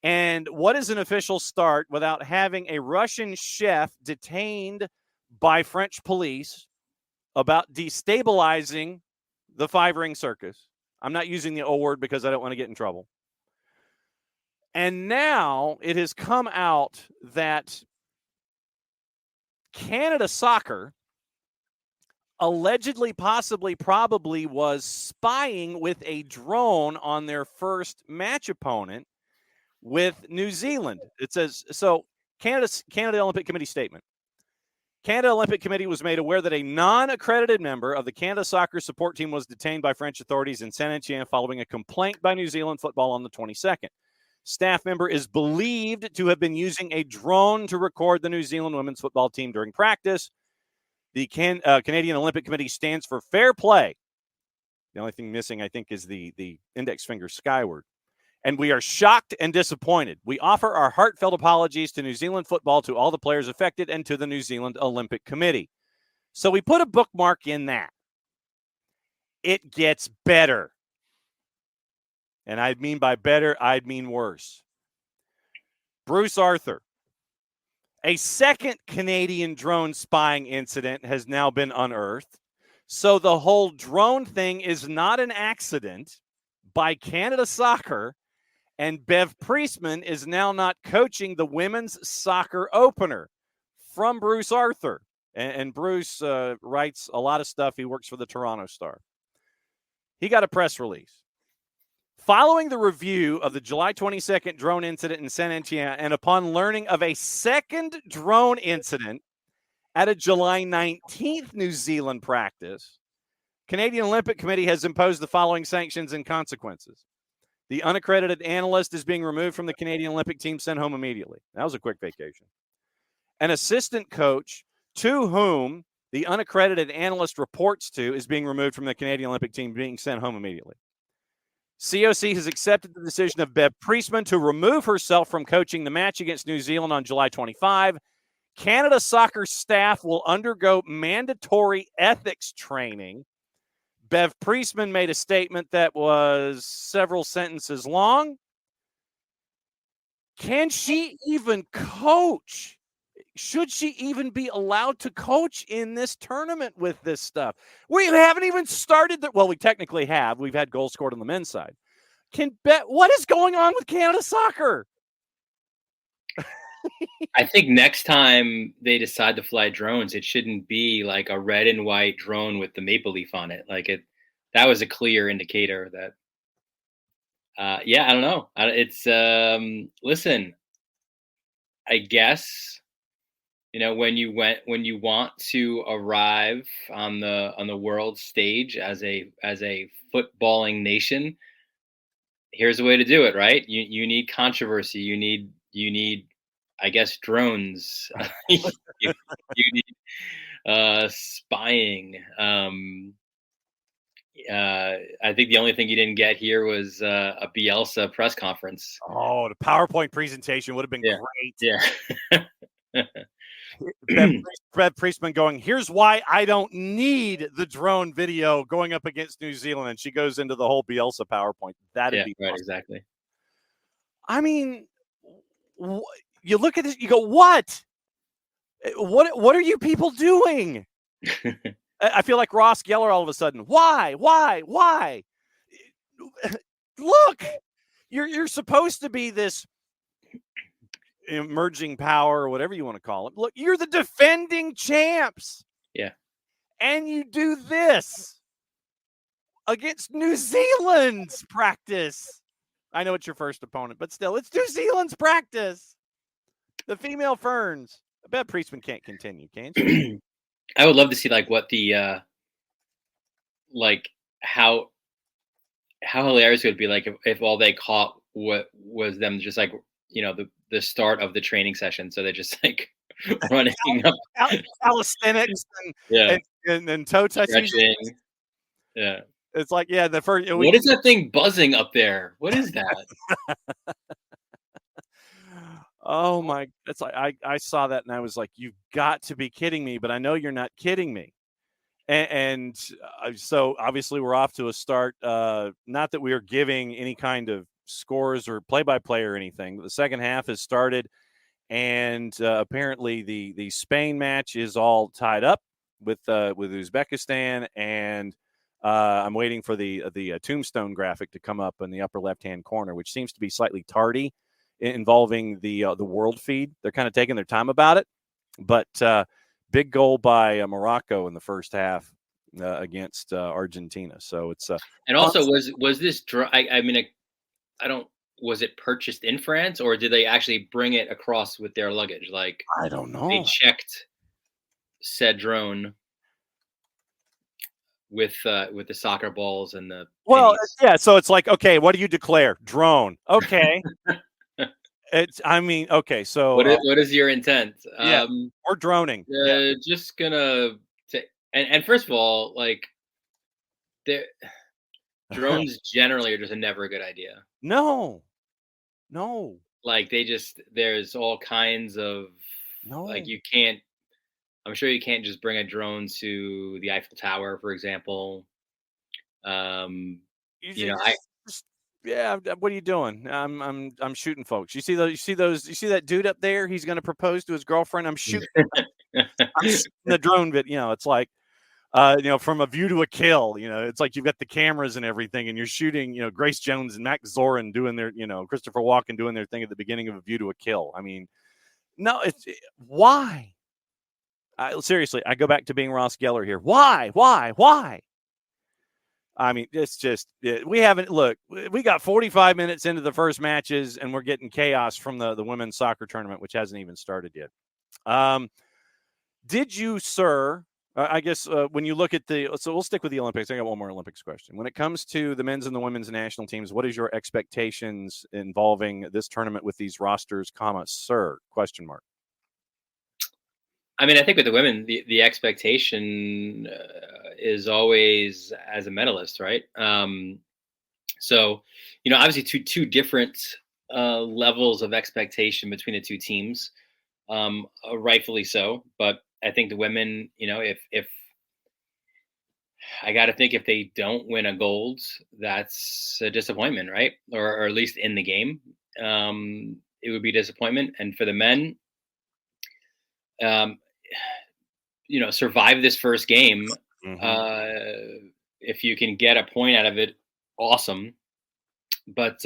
And what is an official start without having a Russian chef detained by French police about destabilizing the 5-ring circus? I'm not using the O word because I don't want to get in trouble. And now it has come out that Canada Soccer allegedly, possibly, probably was spying with a drone on their first match opponent with New Zealand. It says, so Canada Olympic Committee statement. Canada Olympic Committee was made aware that a non-accredited member of the Canada Soccer support team was detained by French authorities in Saint-Etienne following a complaint by New Zealand Football on the 22nd. Staff member is believed to have been using a drone to record the New Zealand women's football team during practice. The Canadian Olympic Committee stands for fair play. The only thing missing, I think, is the index finger skyward. And we are shocked and disappointed. We offer our heartfelt apologies to New Zealand football, to all the players affected, and to the New Zealand Olympic Committee. So we put a bookmark in that. It gets better. And I mean by better, I'd mean worse. Bruce Arthur. A second Canadian drone spying incident has now been unearthed. So the whole drone thing is not an accident by Canada Soccer. And Bev Priestman is now not coaching the women's soccer opener, from Bruce Arthur. And Bruce writes a lot of stuff. He works for the Toronto Star. He got a press release. Following the review of the July 22nd drone incident in Saint-Etienne, and upon learning of a second drone incident at a July 19th New Zealand practice, Canadian Olympic Committee has imposed the following sanctions and consequences. The unaccredited analyst is being removed from the Canadian Olympic team, sent home immediately. That was a quick vacation. An assistant coach to whom the unaccredited analyst reports to is being removed from the Canadian Olympic team, being sent home immediately. COC has accepted the decision of Bev Priestman to remove herself from coaching the match against New Zealand on July 25. Canada Soccer staff will undergo mandatory ethics training. Bev Priestman made a statement that was several sentences long. Can she even coach? Should she even be allowed to coach in this tournament with this stuff? We haven't even started. Well, we technically have. We've had goals scored on the men's side. can bet. What is going on with Canada soccer? I think next time they decide to fly drones, it shouldn't be like a red and white drone with the maple leaf on it. That was a clear indicator that. Yeah, I don't know. It's listen. I guess when you want to arrive on the world stage as a footballing nation, here's a way to do it, right? You need controversy. You need I guess drones. you need spying. I think the only thing you didn't get here was a Bielsa press conference. Oh, the PowerPoint presentation would have been great. Yeah. Bev Priestman going, here's why I don't need the drone video going up against New Zealand. And she goes into the whole Bielsa PowerPoint. That'd be right, awesome. exactly. I mean, you look at this, you go, what? What are you people doing? I feel like Ross Geller all of a sudden. Why? Look, you're supposed to be this emerging power or whatever you want to call it. Look, you're the defending champs. Yeah. And you do this against New Zealand's practice. I know it's your first opponent, but still, it's New Zealand's practice. The female Ferns. I bet Priestman can't continue, can she? I would love to see what the how hilarious it would be if all they caught was them just the start of the training session. So they're just running up calisthenics and toe touching. Yeah. It's the first. What is that thing buzzing up there? What is that? Oh my! It's I saw that and I was like, "You've got to be kidding me!" But I know you're not kidding me. And so obviously we're off to a start. Not that we are giving any kind of scores or play-by-play or anything. But the second half has started, and apparently the Spain match is all tied up with Uzbekistan, and I'm waiting for the tombstone graphic to come up in the upper left-hand corner, which seems to be slightly tardy, involving the world feed. They're kind of taking their time about it, but big goal by Morocco in the first half against Argentina. So it's and also was this I don't. Was it purchased in France, or did they actually bring it across with their luggage? I don't know. They checked said drone with the soccer balls and the yeah. So it's okay, what do you declare? Drone. Okay. Okay. So what is your intent? Yeah, we're droning. Just gonna and first of all, drones generally are just never a good idea. No. There's all kinds of you can't. I'm sure you can't just bring a drone to the Eiffel Tower, for example. Yeah, what are you doing? I'm shooting folks. You see that dude up there? He's going to propose to his girlfriend. I'm shooting. I'm shooting the drone, but it's from a view to a kill. It's you've got the cameras and everything, and you're shooting. Grace Jones and Max Zorin doing their, Christopher Walken doing their thing at the beginning of A View to a Kill. I mean, no, why? Seriously, I go back to being Ross Geller here. Why? I mean, it's just we haven't look. We got 45 minutes into the first matches, and we're getting chaos from the women's soccer tournament, which hasn't even started yet. Did you, sir? I guess when you look at so we'll stick with the Olympics. I got one more Olympics question. When it comes to the men's and the women's national teams, what is your expectations involving this tournament with these rosters, sir? ? I mean, I think with the women, the expectation is always as a medalist, right? So, obviously two different levels of expectation between the two teams, rightfully so. But I think the women, if I got to think if they don't win a gold, that's a disappointment, right? Or at least in the game, it would be disappointment. And for the men, survive this first game. Mm-hmm. If you can get a point out of it, awesome. But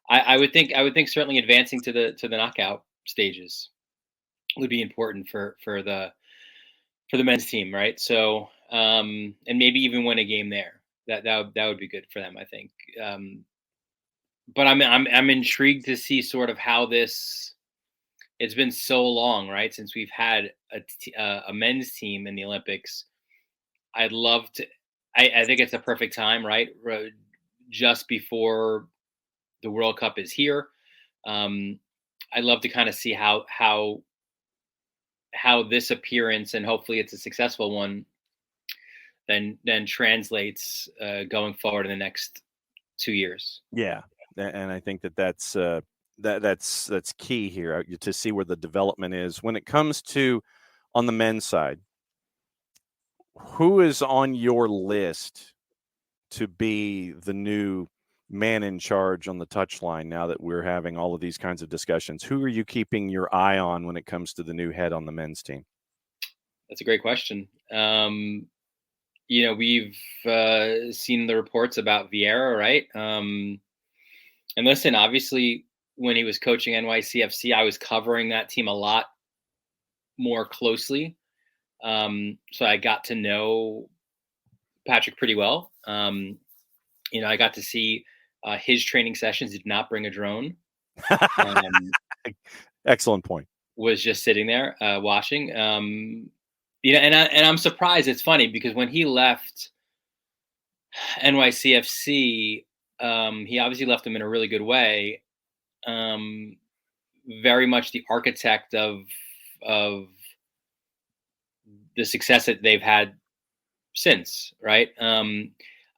I would think certainly advancing to the knockout stages would be important for the men's team, right? So and maybe even win a game there. That would be good for them, I think. But I'm intrigued to see sort of how this. It's been so long, right, since we've had a men's team in the Olympics. I'd love to. I think it's a perfect time, right? Just before the World Cup is here. I'd love to kind of see how this appearance, and hopefully it's a successful one, then translates going forward in the next 2 years. Yeah, and I think that's key here to see where the development is when it comes to on the men's side. Who is on your list to be the new man in charge on the touchline now that we're having all of these kinds of discussions? Who are you keeping your eye on when it comes to the new head on the men's team? That's a great question. We've seen the reports about Vieira, right? And listen, obviously, when he was coaching NYCFC, I was covering that team a lot more closely. So I got to know Patrick pretty well. I got to see his training sessions. Did not bring a drone. Excellent point. Was just sitting there watching. And I'm surprised. It's funny because when he left NYCFC, he obviously left them in a really good way. Very much the architect of the success that they've had since, right?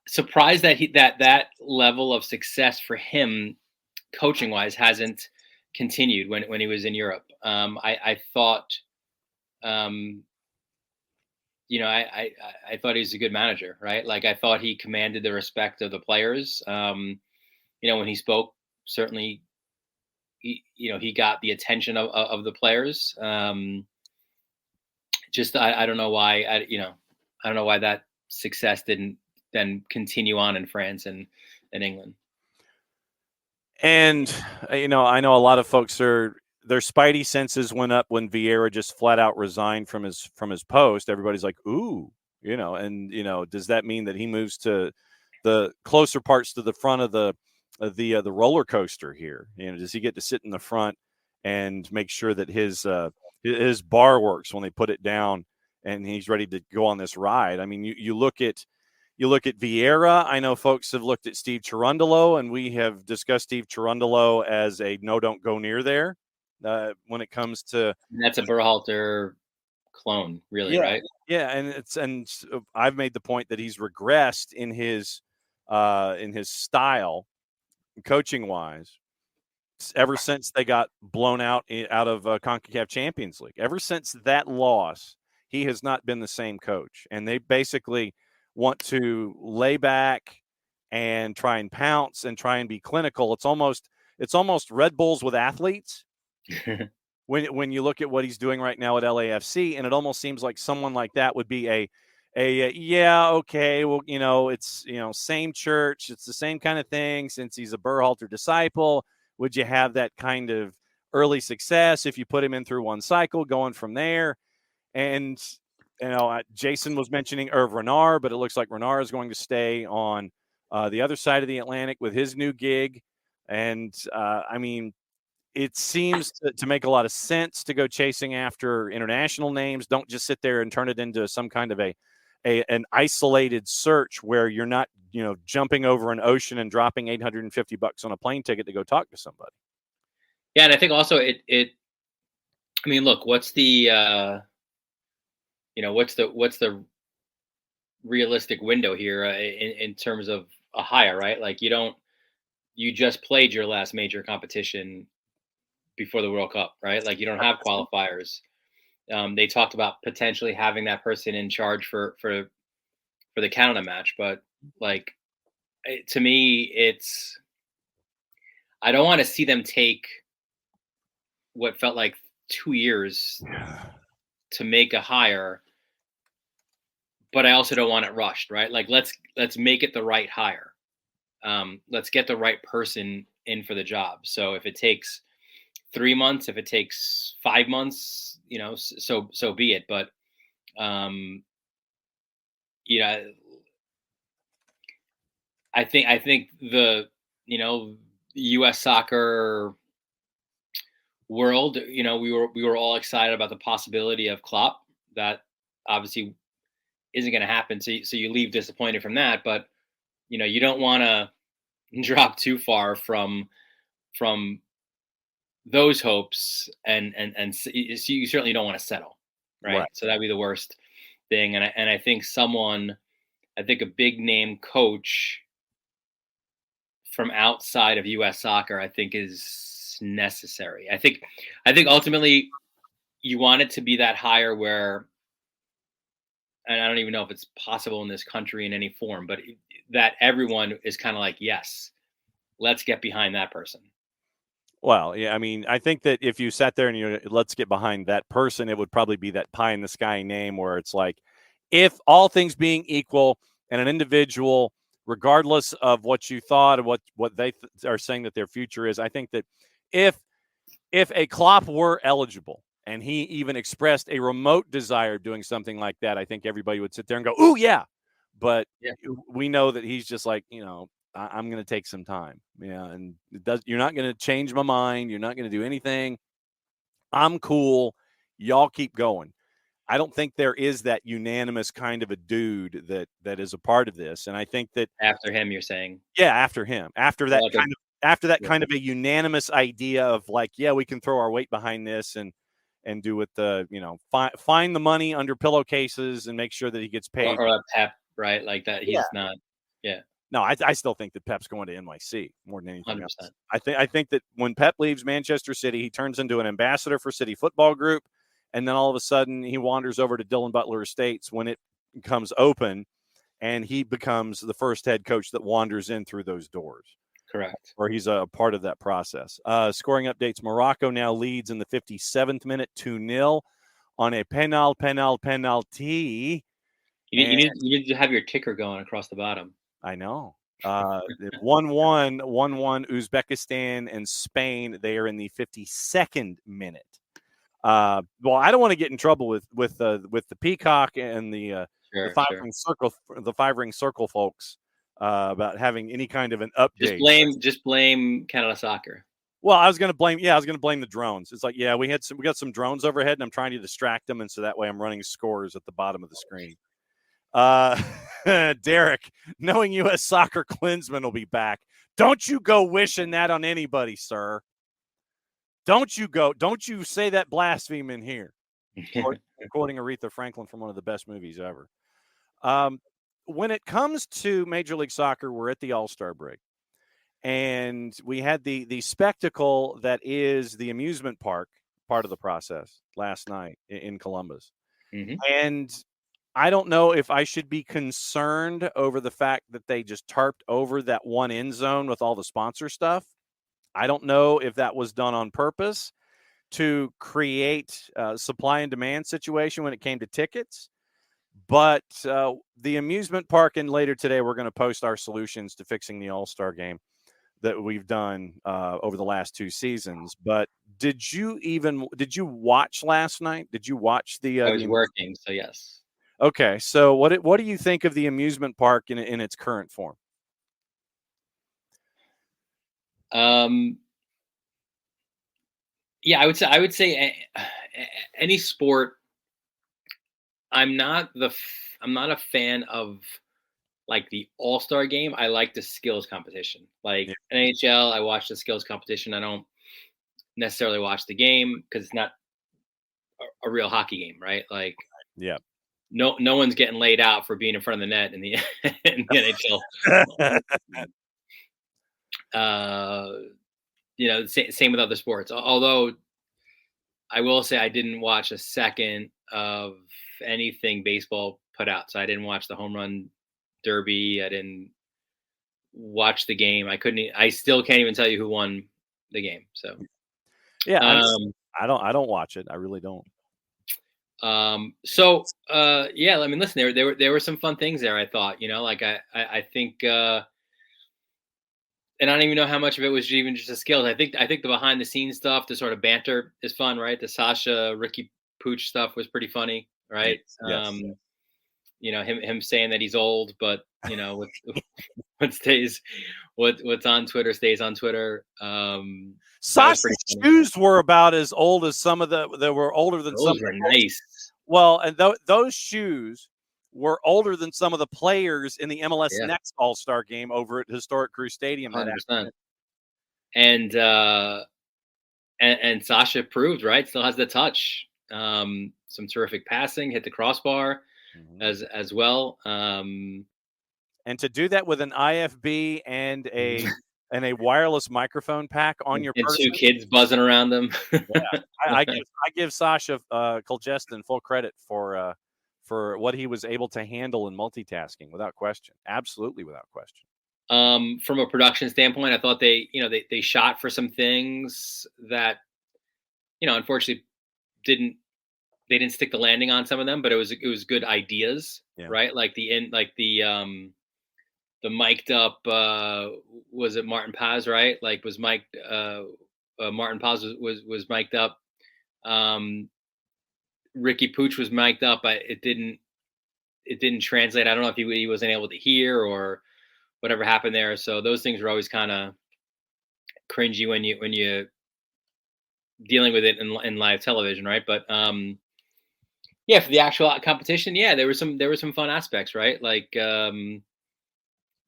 Surprised that that level of success for him, coaching wise, hasn't continued when he was in Europe. I thought, I thought he was a good manager, right? Like I thought he commanded the respect of the players. When he spoke, certainly, he got the attention of the players. I don't know why. I don't know why that success didn't then continue on in France and in England. And I know a lot of folks their spidey senses went up when Vieira just flat out resigned from his post. Everybody's like, ooh, does that mean that he moves to the closer parts to the front of the roller coaster here? Does he get to sit in the front and make sure that his bar works when they put it down and he's ready to go on this ride? I mean, you look at Vieira. I know folks have looked at Steve Cherundolo, and we have discussed Steve Cherundolo as a don't go near there when it comes to. That's a Berhalter clone, really, yeah, right? Yeah, and I've made the point that he's regressed in his style, coaching wise, ever since they got blown out of CONCACAF Champions League. Ever since that loss, he has not been the same coach, and they basically want to lay back and try and pounce and try and be clinical. It's almost Red Bulls with athletes. when you look at what he's doing right now at LAFC, and it almost seems like someone like that would be yeah, okay, well, it's same church, it's the same kind of thing. Since he's a Berhalter disciple, would you have that kind of early success if you put him in through one cycle, going from there? And Jason was mentioning Hervé Renard, but it looks like Renard is going to stay on the other side of the Atlantic with his new gig. And it seems to make a lot of sense to go chasing after international names. Don't just sit there and turn it into some kind of an isolated search where you're not, jumping over an ocean and dropping $850 on a plane ticket to go talk to somebody. Yeah, and I think also look, what's the what's the realistic window here in terms of a hire, right? Like you just played your last major competition before the World Cup, right? Like you don't have qualifiers. They talked about potentially having that person in charge for the Canada match, but like to me, I don't want to see them take what felt like 2 years to make a hire, but I also don't want it rushed, right? Like let's make it the right hire. Let's get the right person in for the job. So if it takes 3 months, if it takes 5 months, so be it. But I think the U.S. soccer world, we were all excited about the possibility of Klopp. That obviously isn't going to happen. So you leave disappointed from that. But you don't want to drop too far from those hopes, and so you certainly don't want to settle, right? So that'd be the worst thing. And I think a big name coach from outside of U.S. soccer, I think, is necessary. I think ultimately you want it to be that hire where, and I don't even know if it's possible in this country in any form, but that everyone is kind of like, yes, let's get behind that person. Well, yeah, I mean, I think that if you sat there and let's get behind that person, it would probably be that pie in the sky name where it's like, if all things being equal and an individual, regardless of what you thought of what they are saying that their future is, I think that if a Klopp were eligible and he even expressed a remote desire of doing something like that, I think everybody would sit there and go, "Ooh, yeah." But we know that he's just like, I'm going to take some time. Yeah. And you're not going to change my mind. You're not going to do anything. I'm cool. Y'all keep going. I don't think there is that unanimous kind of a dude that is a part of this. And I think that after him, you're saying, yeah, after him, after that kind of a unanimous idea of like, yeah, we can throw our weight behind this and do with the, find the money under pillowcases and make sure that he gets paid. Or a Pep, right? Like that. He's not. Yeah. No, I still think that Pep's going to NYC more than anything 100%. else. I think that when Pep leaves Manchester City, he turns into an ambassador for City Football Group, and then all of a sudden he wanders over to Dylan Butler Estates when it comes open, and he becomes the first head coach that wanders in through those doors. Correct. Or he's a part of that process. Scoring updates: Morocco now leads in the 57th minute 2-0 on a penalty. You need to have your ticker going across the bottom. I know. 1-1 Uzbekistan and Spain. They are in the 52nd minute. Well, I don't want to get in trouble with the Peacock and the five ring circle folks about having any kind of an update. Just blame Canada Soccer. Well, I was going to blame the drones. It's like, yeah, we got some drones overhead, and I'm trying to distract them, and so that way I'm running scores at the bottom of the screen. Derek, knowing U.S. Soccer Klinsman will be back. Don't you go wishing that on anybody, sir. Don't you say that blaspheme in here. Quoting Aretha Franklin from one of the best movies ever. When it comes to Major League Soccer, we're at the All-Star break. And we had the spectacle that is the amusement park part of the process last night in Columbus. Mm-hmm. And I don't know if I should be concerned over the fact that they just tarped over that one end zone with all the sponsor stuff. I don't know if that was done on purpose to create a supply and demand situation when it came to tickets. But the amusement park, and later today, we're going to post our solutions to fixing the All-Star game that we've done over the last 2 seasons. But did you watch last night? Did you watch the? I was working, so yes. Okay, so what do you think of the amusement park in its current form? Yeah, I would say any sport. I'm not a fan of like the All-Star game. I like the skills competition. Like NHL, I watch the skills competition. I don't necessarily watch the game because it's not a real hockey game, right? Like, yeah. No one's getting laid out for being in front of the net in the NHL. Same with other sports. Although I will say I didn't watch a second of anything baseball put out. So I didn't watch the home run derby. I didn't watch the game. I still can't even tell you who won the game. So yeah, I don't watch it. I really don't. I mean, listen, there were some fun things there. I thought, I think and I don't even know how much of it was even just the skills. I think the behind the scenes stuff, the sort of banter is fun, right? The Sasha Ricky Pooch stuff was pretty funny, right? Yes. You know, him saying that he's old, but you know what's on Twitter stays on Twitter. Sasha's shoes were about as old as some of they were older than some. Those were nice. Well, and those shoes were older than some of the players in the MLS Next All-Star game over at Historic Crew Stadium. 100%. And Sasha proved, right? Still has the touch. Some terrific passing, hit the crossbar as well. And to do that with an IFB and a wireless microphone pack on your person, 2 kids buzzing around them. I give Sasha Colgestin full credit for what he was able to handle in multitasking, without question. Absolutely without question. From a production standpoint, I thought they shot for some things that, unfortunately they didn't stick the landing on some of them, but it was good ideas, right? Like the mic'd up, was it Martin Paz, right? Like was mic'd, Martin Paz was mic'd up. Ricky Pooch was mic'd up. It didn't translate. I don't know if he wasn't able to hear or whatever happened there. So those things were always kind of cringy when you dealing with it in live television, right? But for the actual competition, there were some fun aspects, right? Like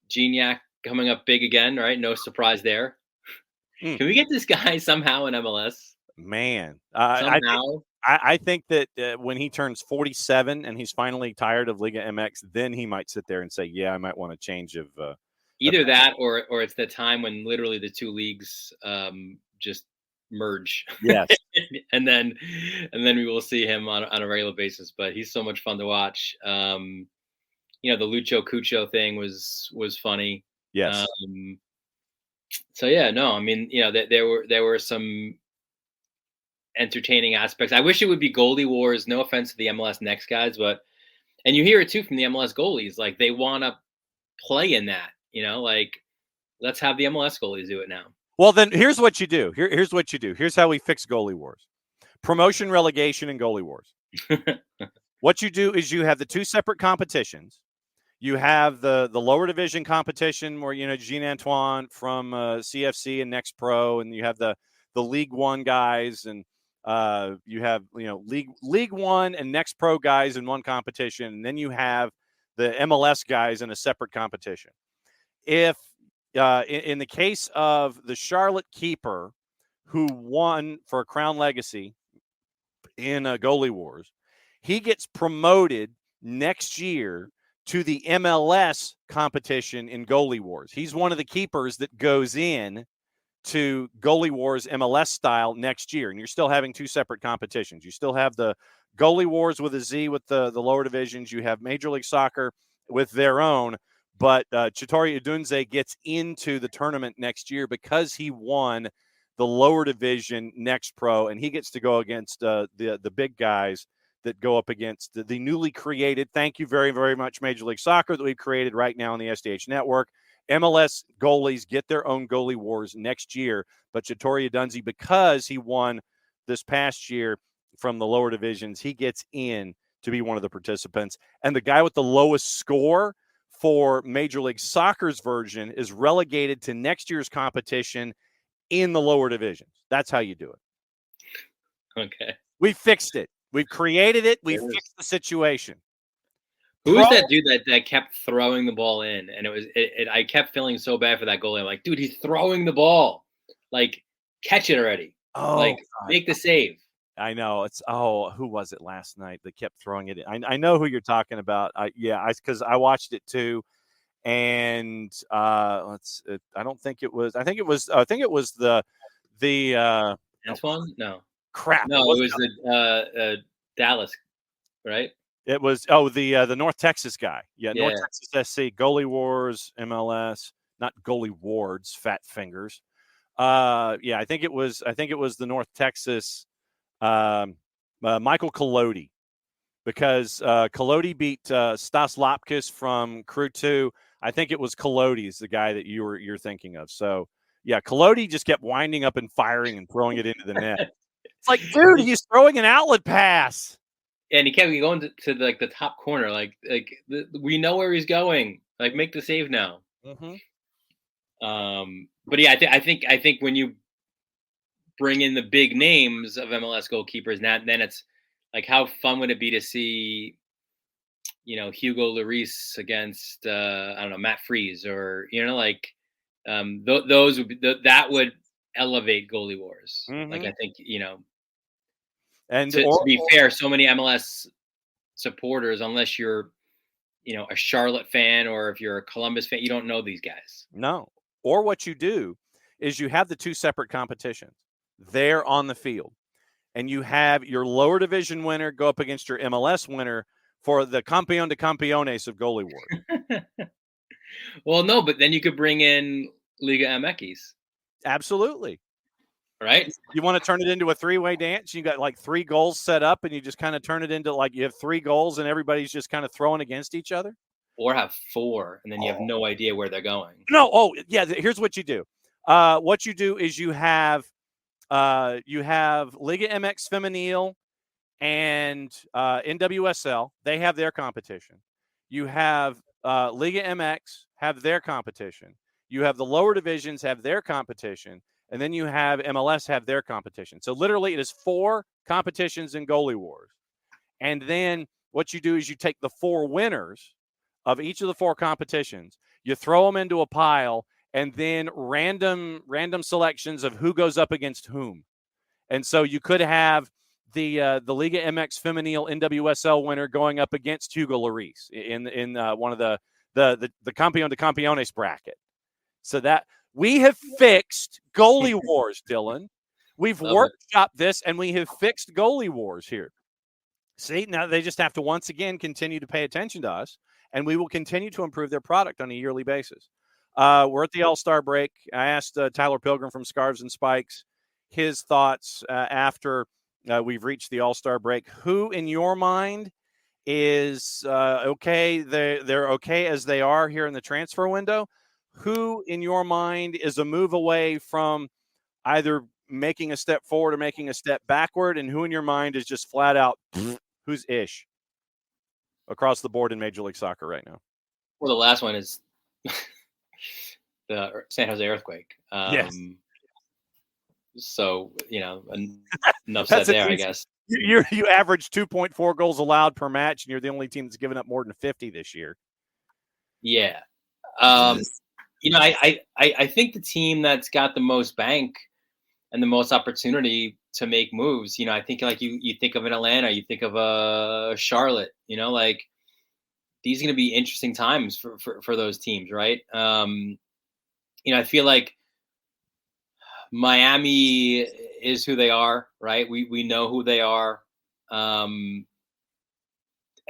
Gignac coming up big again, right? No surprise there. Can we get this guy somehow in MLS? Man, somehow. I think that when he turns 47 and he's finally tired of Liga MX, then he might sit there and say, "Yeah, I might want a change of." Either that, or it's the time when literally the 2 leagues just merge. Yes, and then we will see him on a regular basis. But he's so much fun to watch. The Lucho Cucho thing was funny. Yes. So no, I mean, there were some entertaining aspects. I wish it would be goalie wars. No offense to the MLS Next guys, and you hear it too from the MLS goalies. Like they want to play in that. Like let's have the MLS goalies do it now. Well, then here's what you do. Here's what you do. Here's how we fix goalie wars: promotion, relegation, and goalie wars. What you do is you have the 2 separate competitions. You have the lower division competition where Jean Antoine from CFC and Next Pro, and you have the League One guys, and you have League One and Next Pro guys in one competition, and then you have the MLS guys in a separate competition. If in the case of the Charlotte keeper who won for Crown Legacy in Goalie Wars, he gets promoted next year to the MLS competition in Goalie Wars. He's one of the keepers that goes in to Goalie Wars MLS style next year. And you're still having 2 separate competitions. You still have the Goalie Wars with a Z with the lower divisions. You have Major League Soccer with their own. But Chitori Idunze gets into the tournament next year because he won the lower division Next Pro, and he gets to go against the big guys that go up against the newly created, thank you very, very much, Major League Soccer that we've created right now on the SDH Network. MLS goalies get their own goalie wars next year, but Chitori Idunze, because he won this past year from the lower divisions, he gets in to be one of the participants. And the guy with the lowest score for Major League Soccer's version is relegated to next year's competition in the lower divisions. That's how you do it. Okay. We fixed it. We've created it. We fixed the situation. Who was that dude that kept throwing the ball in? And I kept feeling so bad for that goalie. I'm like, dude, he's throwing the ball. Like, catch it already. Oh, like, make the save. I know. Who was it last night that kept throwing it in? I know who you're talking about. Because I watched it too. And I don't think it was. I think it was the Antoine? No. Crap. No, it was the Dallas, right? It was the North Texas guy. Yeah, North Texas SC, Goalie Wars, MLS, not Goalie Wards, fat fingers. I think it was the North Texas Michael Collodi, because Collodi beat Stas Lapkus from Crew 2. I think it was Colodey's the guy that you're thinking of. So yeah, Colodey just kept winding up and firing and throwing it into the net. It's like, dude, he's throwing an outlet pass. And he kept going to the top corner. We know where he's going. Like, make the save now. Mm-hmm. But yeah, I think when you bring in the big names of MLS goalkeepers, then it's like, how fun would it be to see, Hugo Lloris against I don't know, Matt Freese, or those would be that would elevate goalie wars. Mm-hmm. Like, I think and to be fair, so many MLS supporters, unless you're a Charlotte fan, or if you're a Columbus fan, you don't know these guys. No. Or what you do is you have the two separate competitions there on the field, and you have your lower division winner go up against your MLS winner for the campeón de campeones of goalie wars. Well, no, but then you could bring in Liga MX. Absolutely. Right? You want to turn it into a three-way dance? You got like 3 goals set up, and you just kind of turn it into like you have 3 goals and everybody's just kind of throwing against each other? Or have 4, and then you have no idea where they're going. No. Oh, yeah. Here's what you do. What you do is you have Liga MX Femenil and NWSL. They have their competition. You have Liga MX have their competition. You have the lower divisions have their competition. And then you have MLS have their competition. So literally it is 4 competitions in goalie wars. And then what you do is you take the 4 winners of each of the 4 competitions, you throw them into a pile, and then random selections of who goes up against whom. And so you could have the Liga MX Femenil NWSL winner going up against Hugo Lloris in one of the Campeón de Campeones bracket. So that we have fixed goalie wars, Dylan. We've workshopped this, and we have fixed goalie wars here. See, now they just have to once again continue to pay attention to us, and we will continue to improve their product on a yearly basis. We're at the All-Star break. I asked Tyler Pilgrim from Scarves and Spikes his thoughts after we've reached the All-Star break. Who, in your mind, is okay? They're okay as they are here in the transfer window. Who, in your mind, is a move away from either making a step forward or making a step backward? And who, in your mind, is just flat out, who's ish across the board in Major League Soccer right now? Well, the last one is the San Jose Earthquake. Yes. So, enough said there, I guess. You average 2.4 goals allowed per match, and you're the only team that's given up more than 50 this year. Yeah. I think the team that's got the most bank and the most opportunity to make moves, I think like you think of an Atlanta, you think of a Charlotte, like these are going to be interesting times for those teams, right? I feel like Miami is who they are, right? We know who they are. And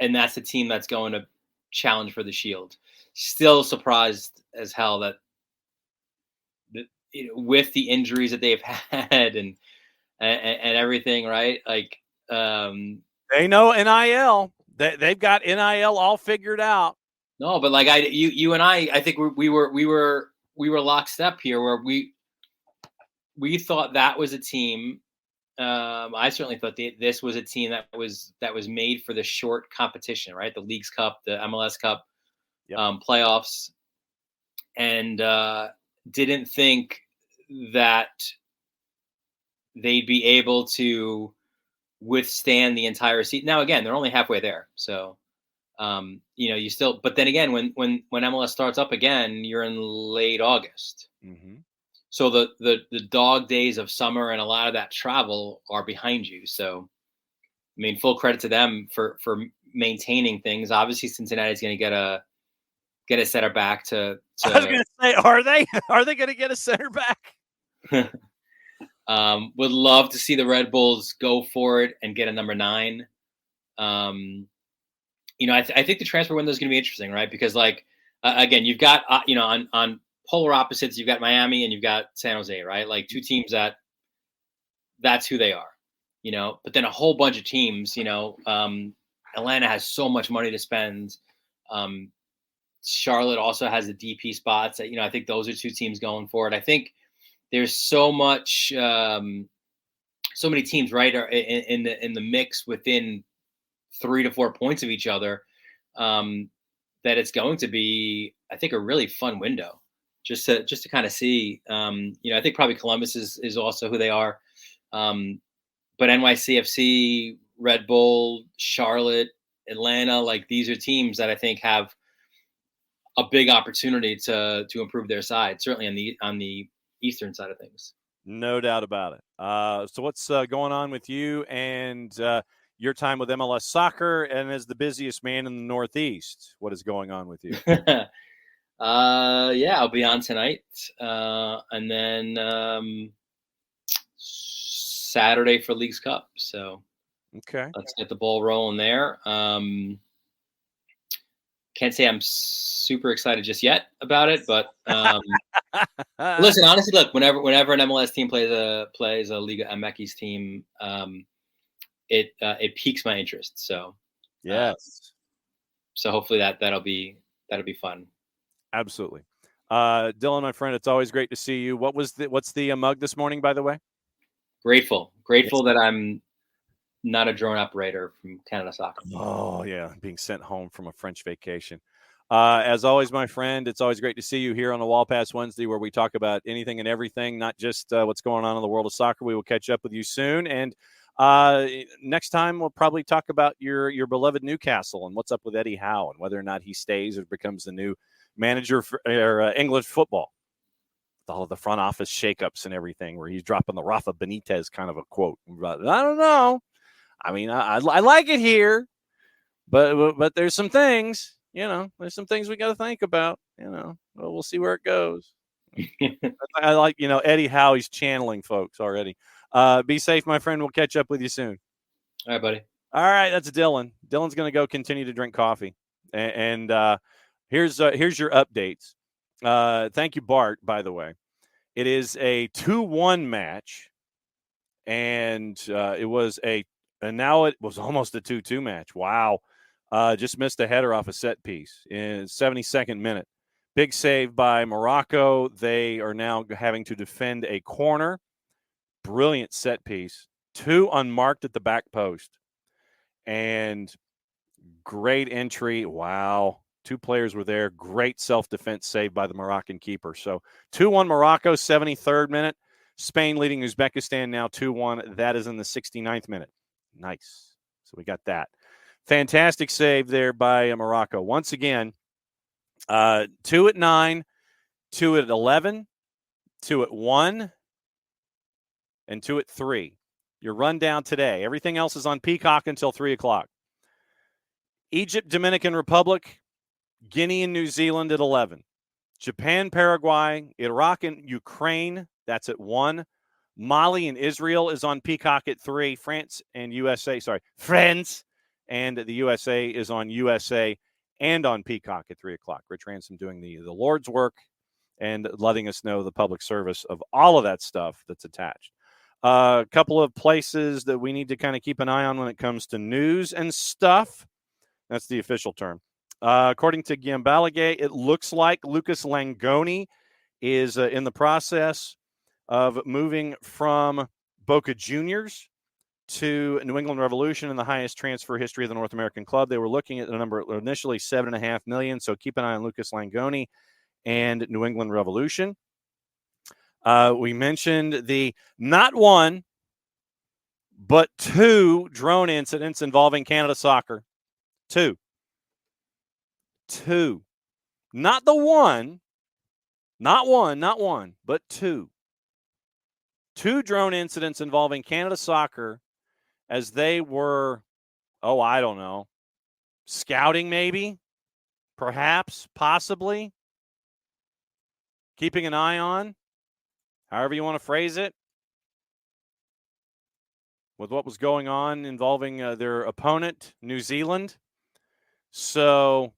that's the team that's going to challenge for the Shield. Still surprised as hell that with the injuries that they've had and everything, right? Like they know NIL. They've got NIL all figured out. No, but like you and I think we were lockstep here, where we thought that was a team. I certainly thought this was a team that was made for the short competition, right? The Leagues Cup, the MLS Cup, playoffs, and didn't think that they'd be able to withstand the entire season. Now, again, they're only halfway there, so you still. But then again, when MLS starts up again, you're in late August. Mm-hmm. So the dog days of summer and a lot of that travel are behind you. So, I mean, full credit to them for maintaining things. Obviously, Cincinnati's going to get a center back to. I was going to say, are they going to get a center back? Would love to see the Red Bulls go for it and get a number 9. I think the transfer window is going to be interesting, right? Because again, you've got on polar opposites, you've got Miami and you've got San Jose, right? Like two teams that's who they are, but then a whole bunch of teams, Atlanta has so much money to spend. Charlotte also has the DP spots. I think those are two teams going for it. I think there's so much, so many teams, right, are in the mix within 3 to 4 points of each other, that it's going to be, I think, a really fun window just to kind of see. I think probably Columbus is also who they are, but NYCFC, Red Bull, Charlotte, Atlanta, like these are teams that I think have a big opportunity to improve their side, certainly on the eastern side of things. No doubt about it. So what's going on with you and your time with MLS Soccer, and as the busiest man in the Northeast, what is going on with you? I'll be on tonight, and then Saturday for Leagues Cup. So okay, let's get the ball rolling there. Can't say I'm super excited just yet about it, but listen, honestly, look, whenever an MLS team plays a Liga MX team, it piques my interest. So yes, so hopefully that'll be fun. Absolutely. Dylan, my friend, it's always great to see you. What's the mug this morning, by the way? Grateful that I'm not a drone operator from Canada Soccer. Oh, yeah, being sent home from a French vacation. As always, my friend, it's always great to see you here on the Wall Pass Wednesday, where we talk about anything and everything, not just what's going on in the world of soccer. We will catch up with you soon. And next time, we'll probably talk about your beloved Newcastle and what's up with Eddie Howe and whether or not he stays or becomes the new manager for English football. All of the front office shakeups and everything, where he's dropping the Rafa Benitez kind of a quote. I don't know. I mean, I like it here, but there's some things, there's some things we got to think about, Well, we'll see where it goes. I like, Eddie Howe, he's channeling folks already. Be safe, my friend. We'll catch up with you soon. All right, buddy. All right, that's Dylan. Dylan's going to go continue to drink coffee. And here's your updates. Thank you, Bart, by the way. It is a 2-1 match, and now it was almost a 2-2 match. Wow. Just missed a header off a set piece in 72nd minute. Big save by Morocco. They are now having to defend a corner. Brilliant set piece. 2 unmarked at the back post. And great entry. Wow. 2 players were there. Great self-defense save by the Moroccan keeper. So 2-1 Morocco, 73rd minute. Spain leading Uzbekistan now 2-1. That is in the 69th minute. Nice. So we got that. Fantastic save there by Morocco. Once again, 2 at 9, 2 at 11, 2 at 1, and 2 at 3. Your rundown today. Everything else is on Peacock until 3 o'clock. Egypt, Dominican Republic, Guinea and New Zealand at 11. Japan, Paraguay, Iraq and Ukraine, that's at 1. Mali and Israel is on Peacock at 3. France and the USA is on USA and on Peacock at 3 o'clock. Rich Ransom doing the Lord's work and letting us know the public service of all of that stuff that's attached. A couple of places that we need to kind of keep an eye on when it comes to news and stuff. That's the official term. According to Giambalaghe, it looks like Lucas Langoni is in the process of moving from Boca Juniors to New England Revolution in the highest transfer history of the North American club. They were looking at the number initially $7.5 million. So keep an eye on Lucas Langoni and New England Revolution. We mentioned the not 1, but 2 drone incidents involving Canada Soccer. 2. Not the 1. Not one, but 2. 2 drone incidents involving Canada Soccer as they were, I don't know, scouting maybe, perhaps, possibly, keeping an eye on, however you want to phrase it, with what was going on involving their opponent, New Zealand. So,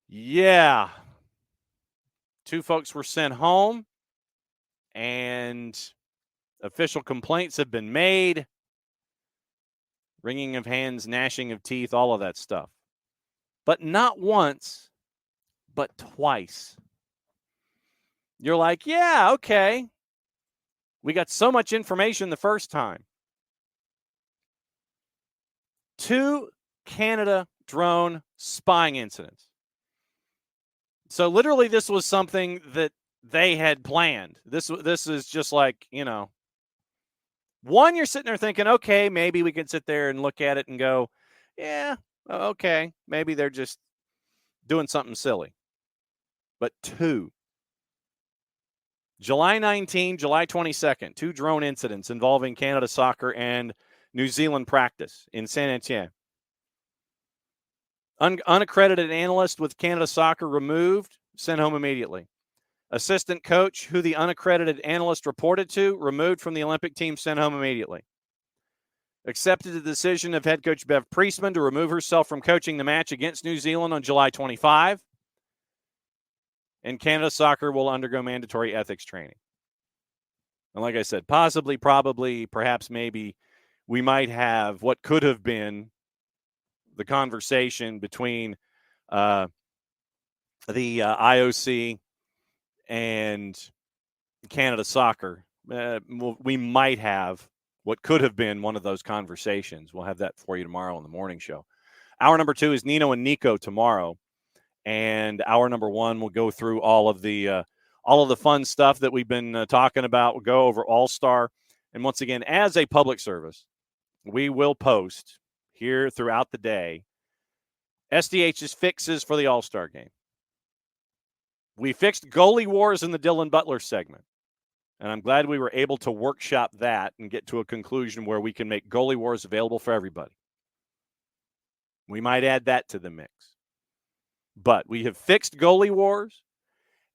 yeah, 2 folks were sent home, and official complaints have been made. Wringing of hands, gnashing of teeth, all of that stuff. but not once, but twice. You're like, yeah, okay. We got so much information the first time. 2 Canada drone spying incidents. So literally this was something that they had planned. This is just like, one, you're sitting there thinking, okay, maybe we can sit there and look at it and go, yeah, okay, maybe they're just doing something silly. But 2, July 19, July 22nd, 2 drone incidents involving Canada soccer and New Zealand practice in Saint Etienne. Unaccredited analyst with Canada soccer removed, sent home immediately. Assistant coach who the unaccredited analyst reported to, removed from the Olympic team, sent home immediately. Accepted the decision of head coach Bev Priestman to remove herself from coaching the match against New Zealand on July 25. And Canada soccer will undergo mandatory ethics training. And like I said, possibly, probably, perhaps, maybe, we might have what could have been the conversation between the IOC and Canada soccer. We might have what could have been one of those conversations. We'll have that for you tomorrow on the morning show. Hour number 2 is Nino and Nico tomorrow. And hour number 1 will go through all of the fun stuff that we've been talking about. We'll go over All-Star. And once again, as a public service, we will post here throughout the day SDH's fixes for the All-Star game. We fixed goalie wars in the Dylan Butler segment. And I'm glad we were able to workshop that and get to a conclusion where we can make goalie wars available for everybody. We might add that to the mix. But we have fixed goalie wars,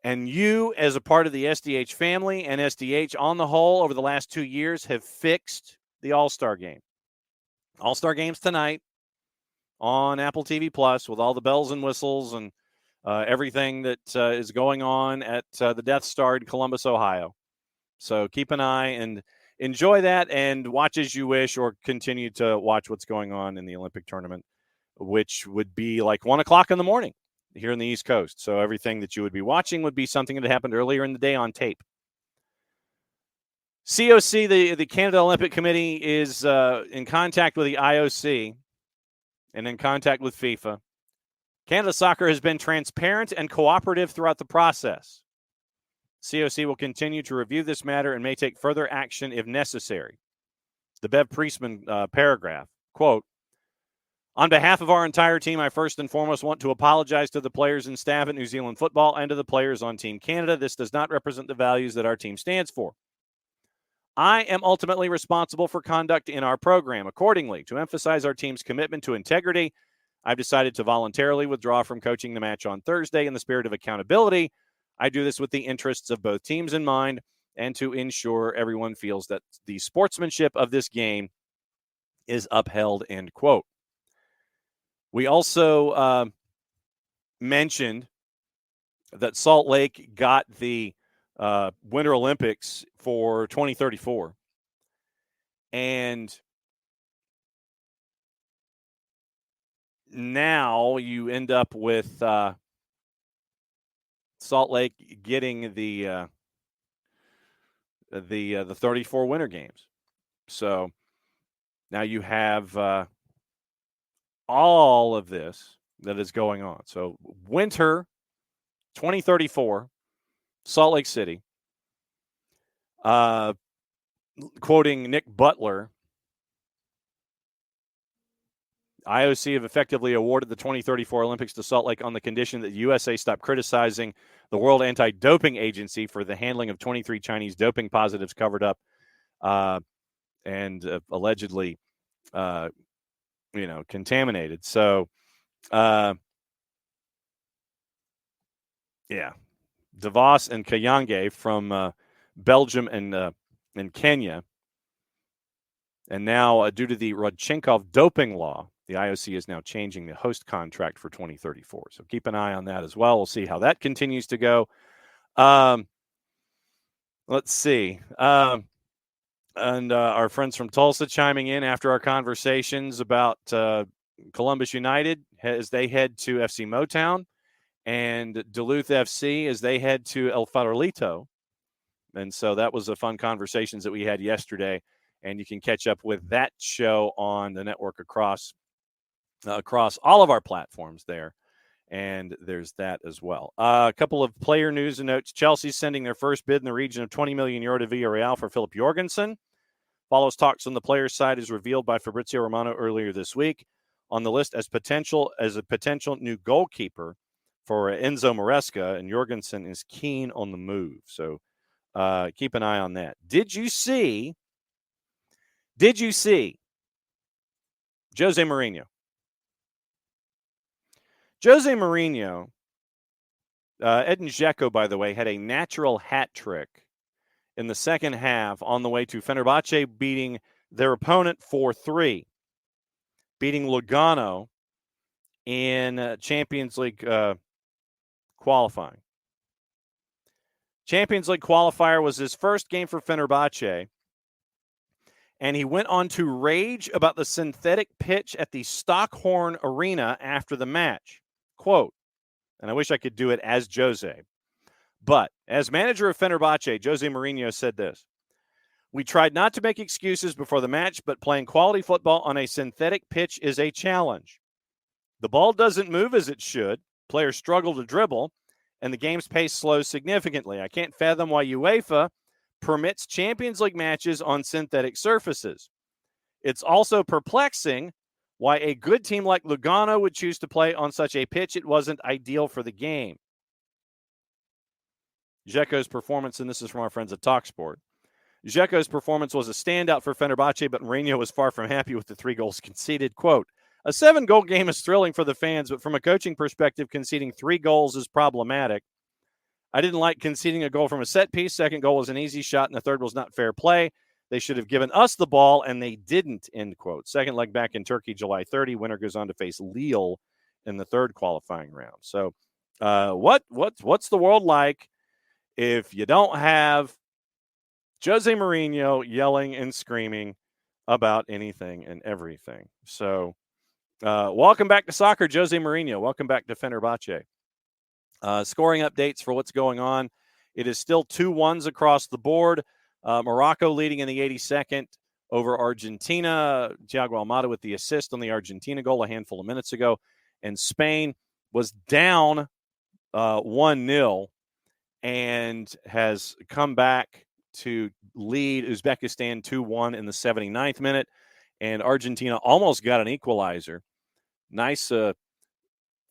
and you, as a part of the SDH family and SDH on the whole over the last 2 years, have fixed the All-Star game. All-Star games tonight on Apple TV Plus with all the bells and whistles and everything that is going on at the Death Star in Columbus, Ohio. So keep an eye and enjoy that and watch as you wish, or continue to watch what's going on in the Olympic tournament, which would be like 1 o'clock in the morning here in the East Coast. So everything that you would be watching would be something that happened earlier in the day on tape. COC, the Canada Olympic Committee, is in contact with the IOC and in contact with FIFA. Canada Soccer has been transparent and cooperative throughout the process. COC will continue to review this matter and may take further action if necessary. The Bev Priestman paragraph, quote, "On behalf of our entire team, I first and foremost want to apologize to the players and staff at New Zealand Football and to the players on Team Canada. This does not represent the values that our team stands for. I am ultimately responsible for conduct in our program. Accordingly, to emphasize our team's commitment to integrity, I've decided to voluntarily withdraw from coaching the match on Thursday in the spirit of accountability. I do this with the interests of both teams in mind and to ensure everyone feels that the sportsmanship of this game is upheld," end quote. We also mentioned that Salt Lake got the Winter Olympics for 2034. And now you end up with Salt Lake getting the 34 Winter Games. So now you have all of this that is going on. So winter 2034, Salt Lake City. Quoting Nick Butler, IOC have effectively awarded the 2034 Olympics to Salt Lake on the condition that the USA stop criticizing the World Anti-Doping Agency for the handling of 23 Chinese doping positives covered up and allegedly, contaminated. So, DeVos and Kayange from Belgium and Kenya. And now, due to the Rodchenkov doping law, the IOC is now changing the host contract for 2034. So keep an eye on that as well. We'll see how that continues to go. Let's see. And our friends from Tulsa chiming in after our conversations about, Columbus United as they head to FC Motown, and Duluth FC as they head to El Farolito. And so that was a fun conversations that we had yesterday, and you can catch up with that show on the network across all of our platforms there. And there's that as well. A couple of player news and notes. Chelsea's sending their first bid in the region of 20 million euro to Villarreal for Philip Jorgensen. Follows talks on the players' side is revealed by Fabrizio Romano earlier this week. On the list as a potential new goalkeeper for Enzo Maresca, and Jorgensen is keen on the move. So keep an eye on that. Did you see Jose Mourinho? Jose Mourinho, Edin Dzeko, by the way, had a natural hat trick in the second half on the way to Fenerbahce beating their opponent 4-3, beating Lugano in Champions League qualifying. Champions League qualifier was his first game for Fenerbahce, and he went on to rage about the synthetic pitch at the Stockhorn Arena after the match. Quote, and I wish I could do it as Jose, but as manager of Fenerbahce, Jose Mourinho said this: "We tried not to make excuses before the match, but playing quality football on a synthetic pitch is a challenge. The ball doesn't move as it should, players struggle to dribble, and the game's pace slows significantly. I can't fathom why UEFA permits Champions League matches on synthetic surfaces. It's also perplexing why a good team like Lugano would choose to play on such a pitch. It wasn't ideal for the game." Dzeko's performance, and this is from our friends at TalkSport, Dzeko's performance was a standout for Fenerbahce, but Mourinho was far from happy with the 3 goals conceded. Quote, "A 7-goal game is thrilling for the fans, but from a coaching perspective, conceding 3 goals is problematic. I didn't like conceding a goal from a set piece. Second goal was an easy shot, and the third was not fair play. They should have given us the ball, and they didn't," end quote. Second leg back in Turkey, July 30. Winner goes on to face Lille in the third qualifying round. So what's the world like if you don't have Jose Mourinho yelling and screaming about anything and everything? So welcome back to soccer, Jose Mourinho. Welcome back to Fenerbahce. Scoring updates for what's going on. It is still 2-1s across the board. Morocco leading in the 82nd over Argentina. Thiago Almada with the assist on the Argentina goal a handful of minutes ago. And Spain was down 1-0 and has come back to lead Uzbekistan 2-1 in the 79th minute. And Argentina almost got an equalizer. Nice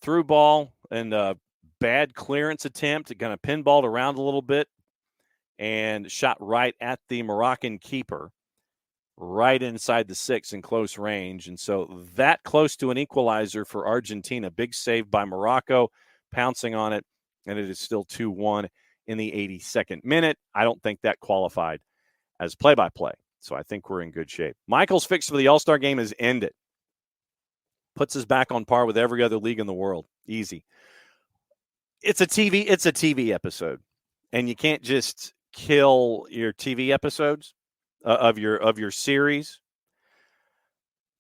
through ball and bad clearance attempt. It kind of pinballed around a little bit and shot right at the Moroccan keeper, right inside the 6 in close range. And so that close to an equalizer for Argentina. Big save by Morocco, pouncing on it, and it is still 2-1 in the 82nd minute. I don't think that qualified as play-by-play, so I think we're in good shape. Michael's fix for the All-Star game is ended. Puts us back on par with every other league in the world. Easy. It's a TV episode, and you can't just kill your TV episodes of your series.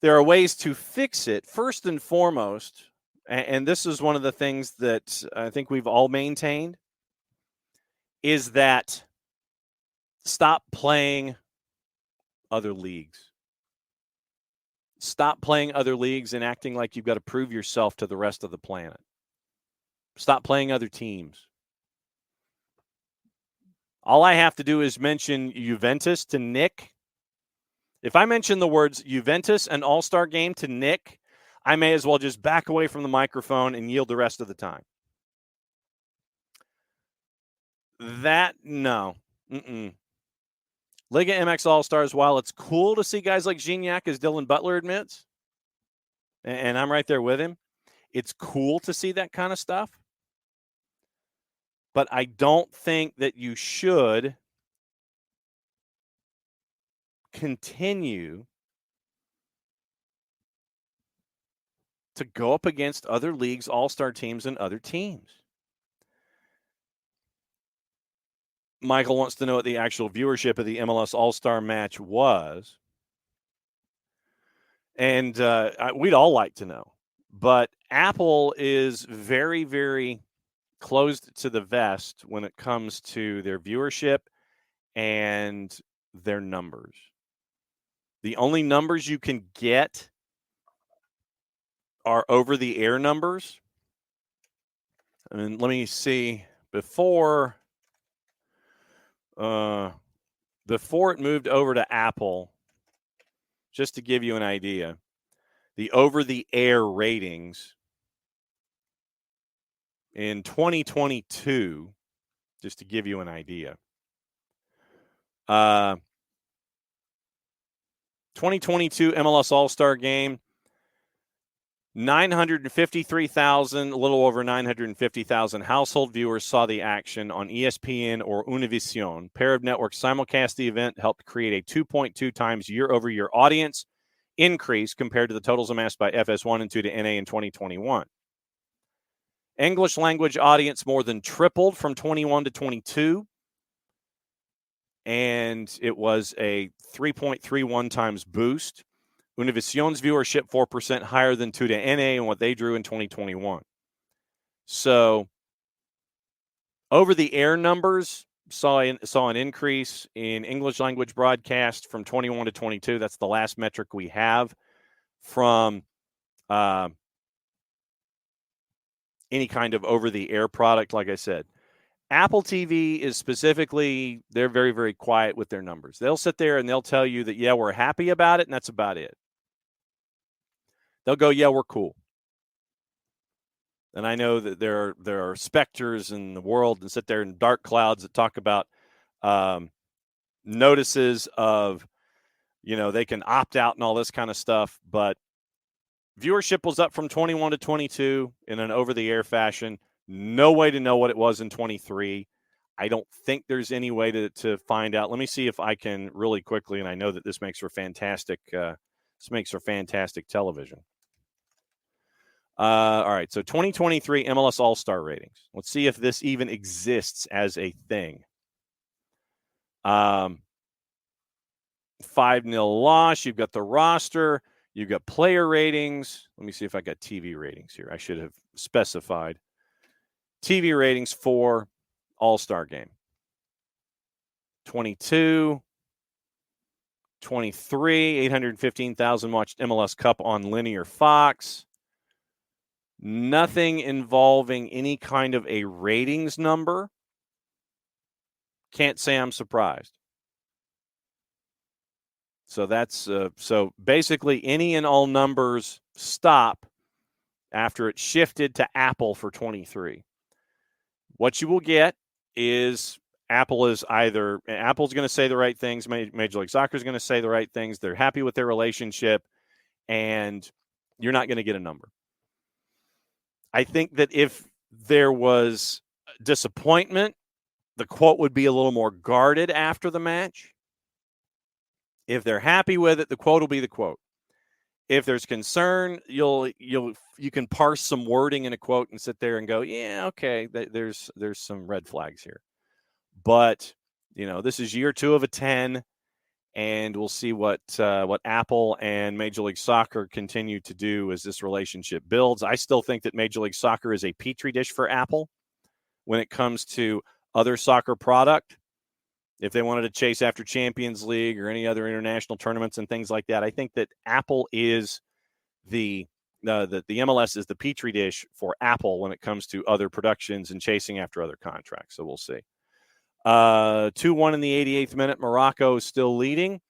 There are ways to fix it. First and foremost, and this is one of the things that I think we've all maintained, is that stop playing other leagues. Stop playing other leagues and acting like you've got to prove yourself to the rest of the planet. Stop playing other teams. All I have to do is mention Juventus to Nick. If I mention the words Juventus and All-Star game to Nick, I may as well just back away from the microphone and yield the rest of the time. No. Liga MX All-Stars, while it's cool to see guys like Gignac, as Dylan Butler admits, and I'm right there with him, it's cool to see that kind of stuff. But I don't think that you should continue to go up against other leagues, all-star teams, and other teams. Michael wants to know what the actual viewership of the MLS All-Star match was. And we'd all like to know. But Apple is very, very closed to the vest when it comes to their viewership and their numbers. The only numbers you can get are over-the-air numbers. And let me see. Before it moved over to Apple, just to give you an idea, the over-the-air ratings in 2022, just to give you an idea, 2022 MLS All-Star Game, 953,000, a little over 950,000 household viewers saw the action on ESPN or Univision. Pair of networks simulcast the event, helped create a 2.2 times year-over-year audience increase compared to the totals amassed by FS1 and 2 to NA in 2021. English language audience more than tripled from 21 to 22. And it was a 3.31 times boost. Univision's viewership 4% higher than 2 to NA and what they drew in 2021. So over-the-air numbers saw an increase in English language broadcast from 21 to 22. That's the last metric we have from any kind of over-the-air product, like I said. Apple TV is specifically, they're very, very quiet with their numbers. They'll sit there and they'll tell you that, yeah, we're happy about it, and that's about it. They'll go, yeah, we're cool. And I know that there are specters in the world that sit there in dark clouds that talk about notices of, they can opt out and all this kind of stuff. But viewership was up from 21 to 22 in an over-the-air fashion. No way to know what it was in 23. I don't think there's any way to find out. Let me see if I can really quickly, and I know that this makes for fantastic television. All right, so 2023 MLS All-Star ratings. Let's see if this even exists as a thing. 5-0 loss. You've got the roster. You've got player ratings. Let me see if I got TV ratings here. I should have specified. TV ratings for All-Star Game. 22, 23, 815,000 watched MLS Cup on linear Fox. Nothing involving any kind of a ratings number. Can't say I'm surprised. So that's so basically any and all numbers stop after it shifted to Apple for 23. What you will get is Apple's going to say the right things. Major League Soccer is going to say the right things. They're happy with their relationship, and you're not going to get a number. I think that if there was disappointment, the quote would be a little more guarded after the match. If they're happy with it, the quote will be the quote. If there's concern, you can parse some wording in a quote and sit there and go, yeah, okay, there's some red flags here. But, this is year 2 of a 10, and we'll see what Apple and Major League Soccer continue to do as this relationship builds. I still think that Major League Soccer is a petri dish for Apple when it comes to other soccer product. If they wanted to chase after Champions League or any other international tournaments and things like that, I think that Apple is the MLS is the petri dish for Apple when it comes to other productions and chasing after other contracts. So we'll see. 2-1 in the 88th minute. Morocco is still leading.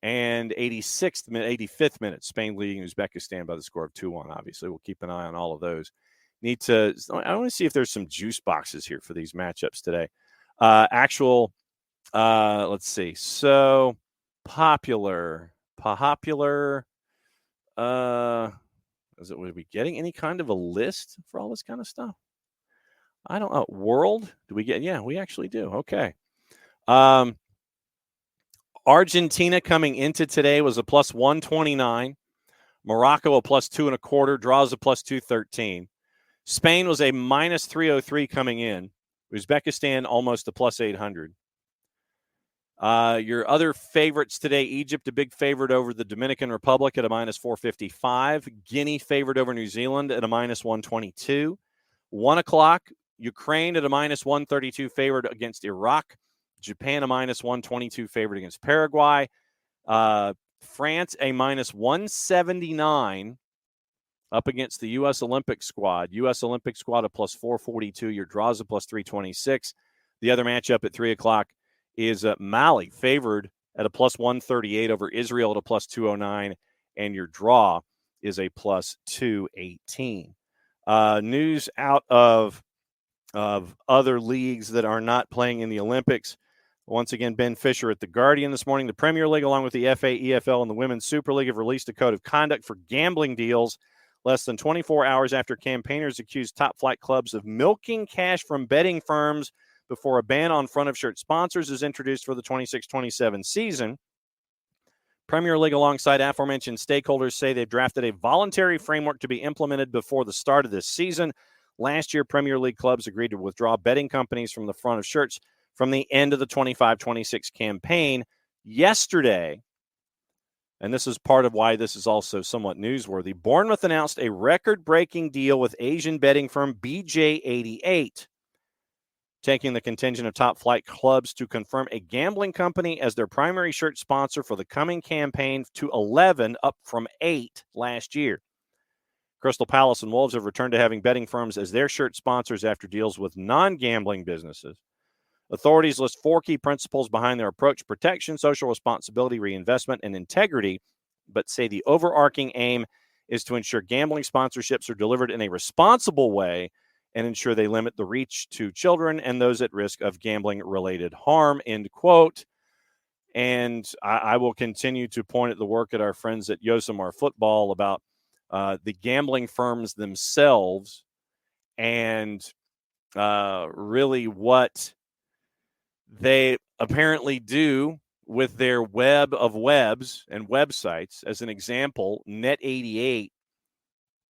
And 85th minute, Spain leading Uzbekistan by the score of 2-1. Obviously, we'll keep an eye on all of those. I want to see if there's some juice boxes here for these matchups today. Let's see. So popular. Would we getting any kind of a list for all this kind of stuff? I don't know. World? Do we get? Yeah, we actually do. Okay. Argentina coming into today was a plus 129. Morocco a plus 2.25. Draws a plus 213. Spain was a minus 303 coming in. Uzbekistan almost a plus 800. Your other favorites today, Egypt, a big favorite over the Dominican Republic at a minus 455. Guinea favored over New Zealand at a minus 122. 1 o'clock, Ukraine at a minus 132 favored against Iraq. Japan a minus 122 favored against Paraguay. France a minus 179 up against the U.S. Olympic squad. U.S. Olympic squad a plus 442. Your draws a plus 326. The other matchup at 3 o'clock is Mali favored at a plus 138 over Israel at a plus 209. And your draw is a plus 218. News out of other leagues that are not playing in the Olympics. Once again, Ben Fisher at The Guardian this morning. The Premier League, along with the FA, EFL, and the Women's Super League, have released a code of conduct for gambling deals less than 24 hours after campaigners accused top-flight clubs of milking cash from betting firms before a ban on front-of-shirt sponsors is introduced for the 26-27 season. Premier League, alongside aforementioned stakeholders, say they've drafted a voluntary framework to be implemented before the start of this season. Last year, Premier League clubs agreed to withdraw betting companies from the front of shirts from the end of the 25-26 campaign. Yesterday, and this is part of why this is also somewhat newsworthy, Bournemouth announced a record-breaking deal with Asian betting firm BJ88, taking the contingent of top-flight clubs to confirm a gambling company as their primary shirt sponsor for the coming campaign to 11, up from 8 last year. Crystal Palace and Wolves have returned to having betting firms as their shirt sponsors after deals with non-gambling businesses. Authorities list 4 key principles behind their approach: protection, social responsibility, reinvestment, and integrity, but say the overarching aim is to ensure gambling sponsorships are delivered in a responsible way and ensure they limit the reach to children and those at risk of gambling-related harm, end quote. And I will continue to point at the work at our friends at Yosemar Football about the gambling firms themselves and really what they apparently do with their web of webs and websites. As an example, Net88,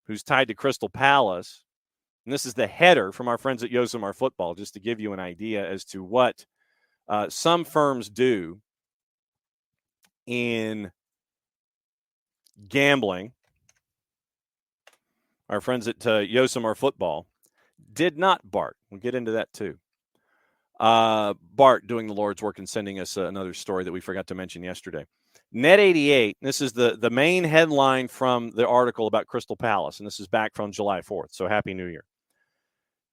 who's tied to Crystal Palace, and this is the header from our friends at Yosemar Football, just to give you an idea as to what some firms do in gambling. Our friends at Yosemar Football did not Bart. We'll get into that too. Bart doing the Lord's work and sending us another story that we forgot to mention yesterday. Net88, this is the main headline from the article about Crystal Palace, and this is back from July 4th, so Happy New Year.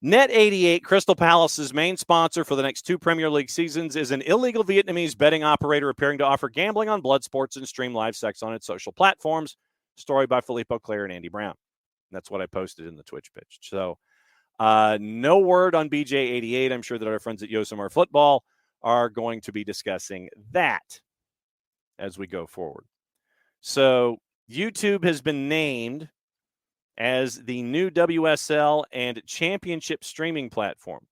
Net88, Crystal Palace's main sponsor for the next 2 Premier League seasons, is an illegal Vietnamese betting operator appearing to offer gambling on blood sports and stream live sex on its social platforms. Story by Filippo Clare and Andy Brown. That's what I posted in the Twitch pitch. So no word on BJ88. I'm sure that our friends at Yosemar Football are going to be discussing that as we go forward. So YouTube has been named as the new WSL and championship streaming platform.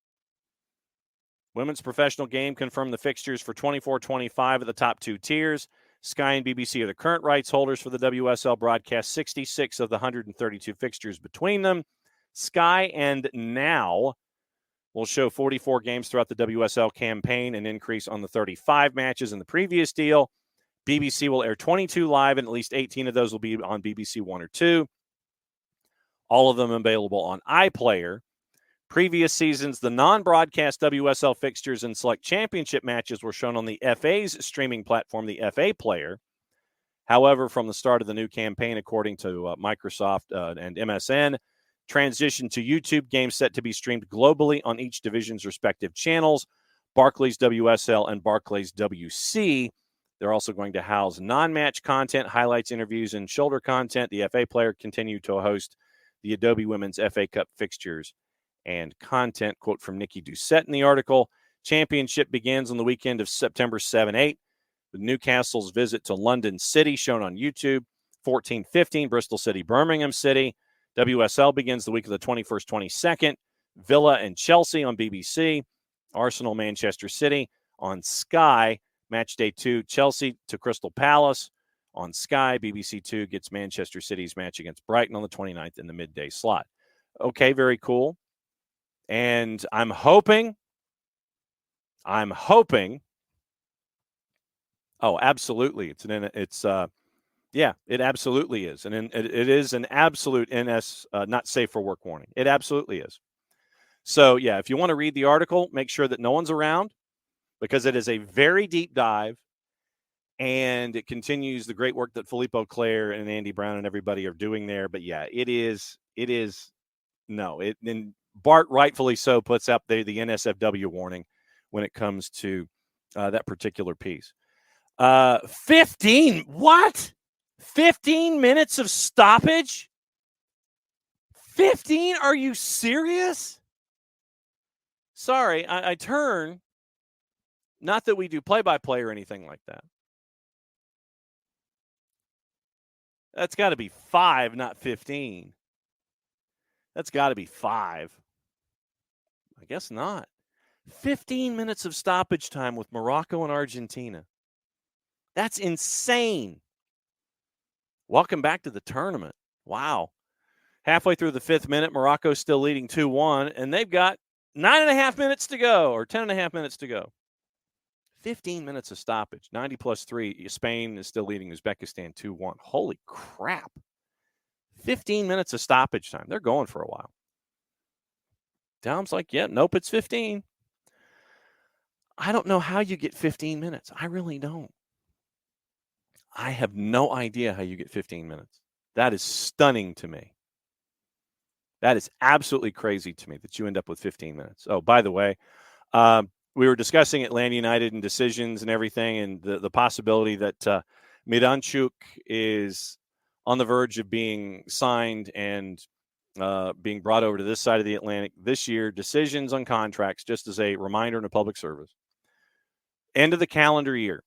Women's professional game confirmed the fixtures for 24-25 at the top 2 tiers. Sky and BBC are the current rights holders for the WSL broadcast, 66 of the 132 fixtures between them. Sky and Now will show 44 games throughout the WSL campaign, an increase on the 35 matches in the previous deal. BBC will air 22 live, and at least 18 of those will be on BBC 1 or 2. All of them available on iPlayer. Previous seasons, the non-broadcast WSL fixtures and select championship matches were shown on the FA's streaming platform, the FA Player. However, from the start of the new campaign, according to Microsoft and MSN, transition to YouTube, games set to be streamed globally on each division's respective channels, Barclays WSL and Barclays WC. They're also going to house non-match content, highlights, interviews, and shoulder content. The FA Player continued to host the Adobe Women's FA Cup fixtures and content. Quote from Nikki Doucette in the article: championship begins on the weekend of September 7-8, with Newcastle's visit to London City shown on YouTube, 14-15, Bristol City, Birmingham City. WSL begins the week of the 21st, 22nd, Villa and Chelsea on BBC, Arsenal, Manchester City on Sky. Match day 2, Chelsea to Crystal Palace on Sky. BBC 2 gets Manchester City's match against Brighton on the 29th in the midday slot. Okay, very cool. And I'm hoping Oh, absolutely. It absolutely is. And it is an absolute NS, not safe for work warning. It absolutely is. So, yeah, if you want to read the article, make sure that no one's around because it is a very deep dive and it continues the great work that Philippe Auclair and Andy Brown and everybody are doing there. But, yeah, and Bart rightfully so puts up the NSFW warning when it comes to that particular piece. 15 minutes of stoppage? 15? Are you serious? Sorry, I turn. Not that we do play-by-play or anything like that. That's got to be 5, not 15. That's got to be 5. I guess not. 15 minutes of stoppage time with Morocco and Argentina. That's insane. Welcome back to the tournament. Wow. Halfway through the 5th minute, Morocco's still leading 2-1, and they've got 9.5 minutes to go, or 10.5 minutes to go. 15 minutes of stoppage. 90 plus 3. Spain is still leading Uzbekistan 2-1. Holy crap. 15 minutes of stoppage time. They're going for a while. Dom's like, yeah, nope, it's 15. I don't know how you get 15 minutes. I really don't. I have no idea how you get 15 minutes. That is stunning to me. That is absolutely crazy to me that you end up with 15 minutes. Oh, by the way, we were discussing Atlanta United and decisions and everything, and the possibility that Miranchuk is on the verge of being signed and being brought over to this side of the Atlantic this year. Decisions on contracts, just as a reminder and a public service. End of the calendar year.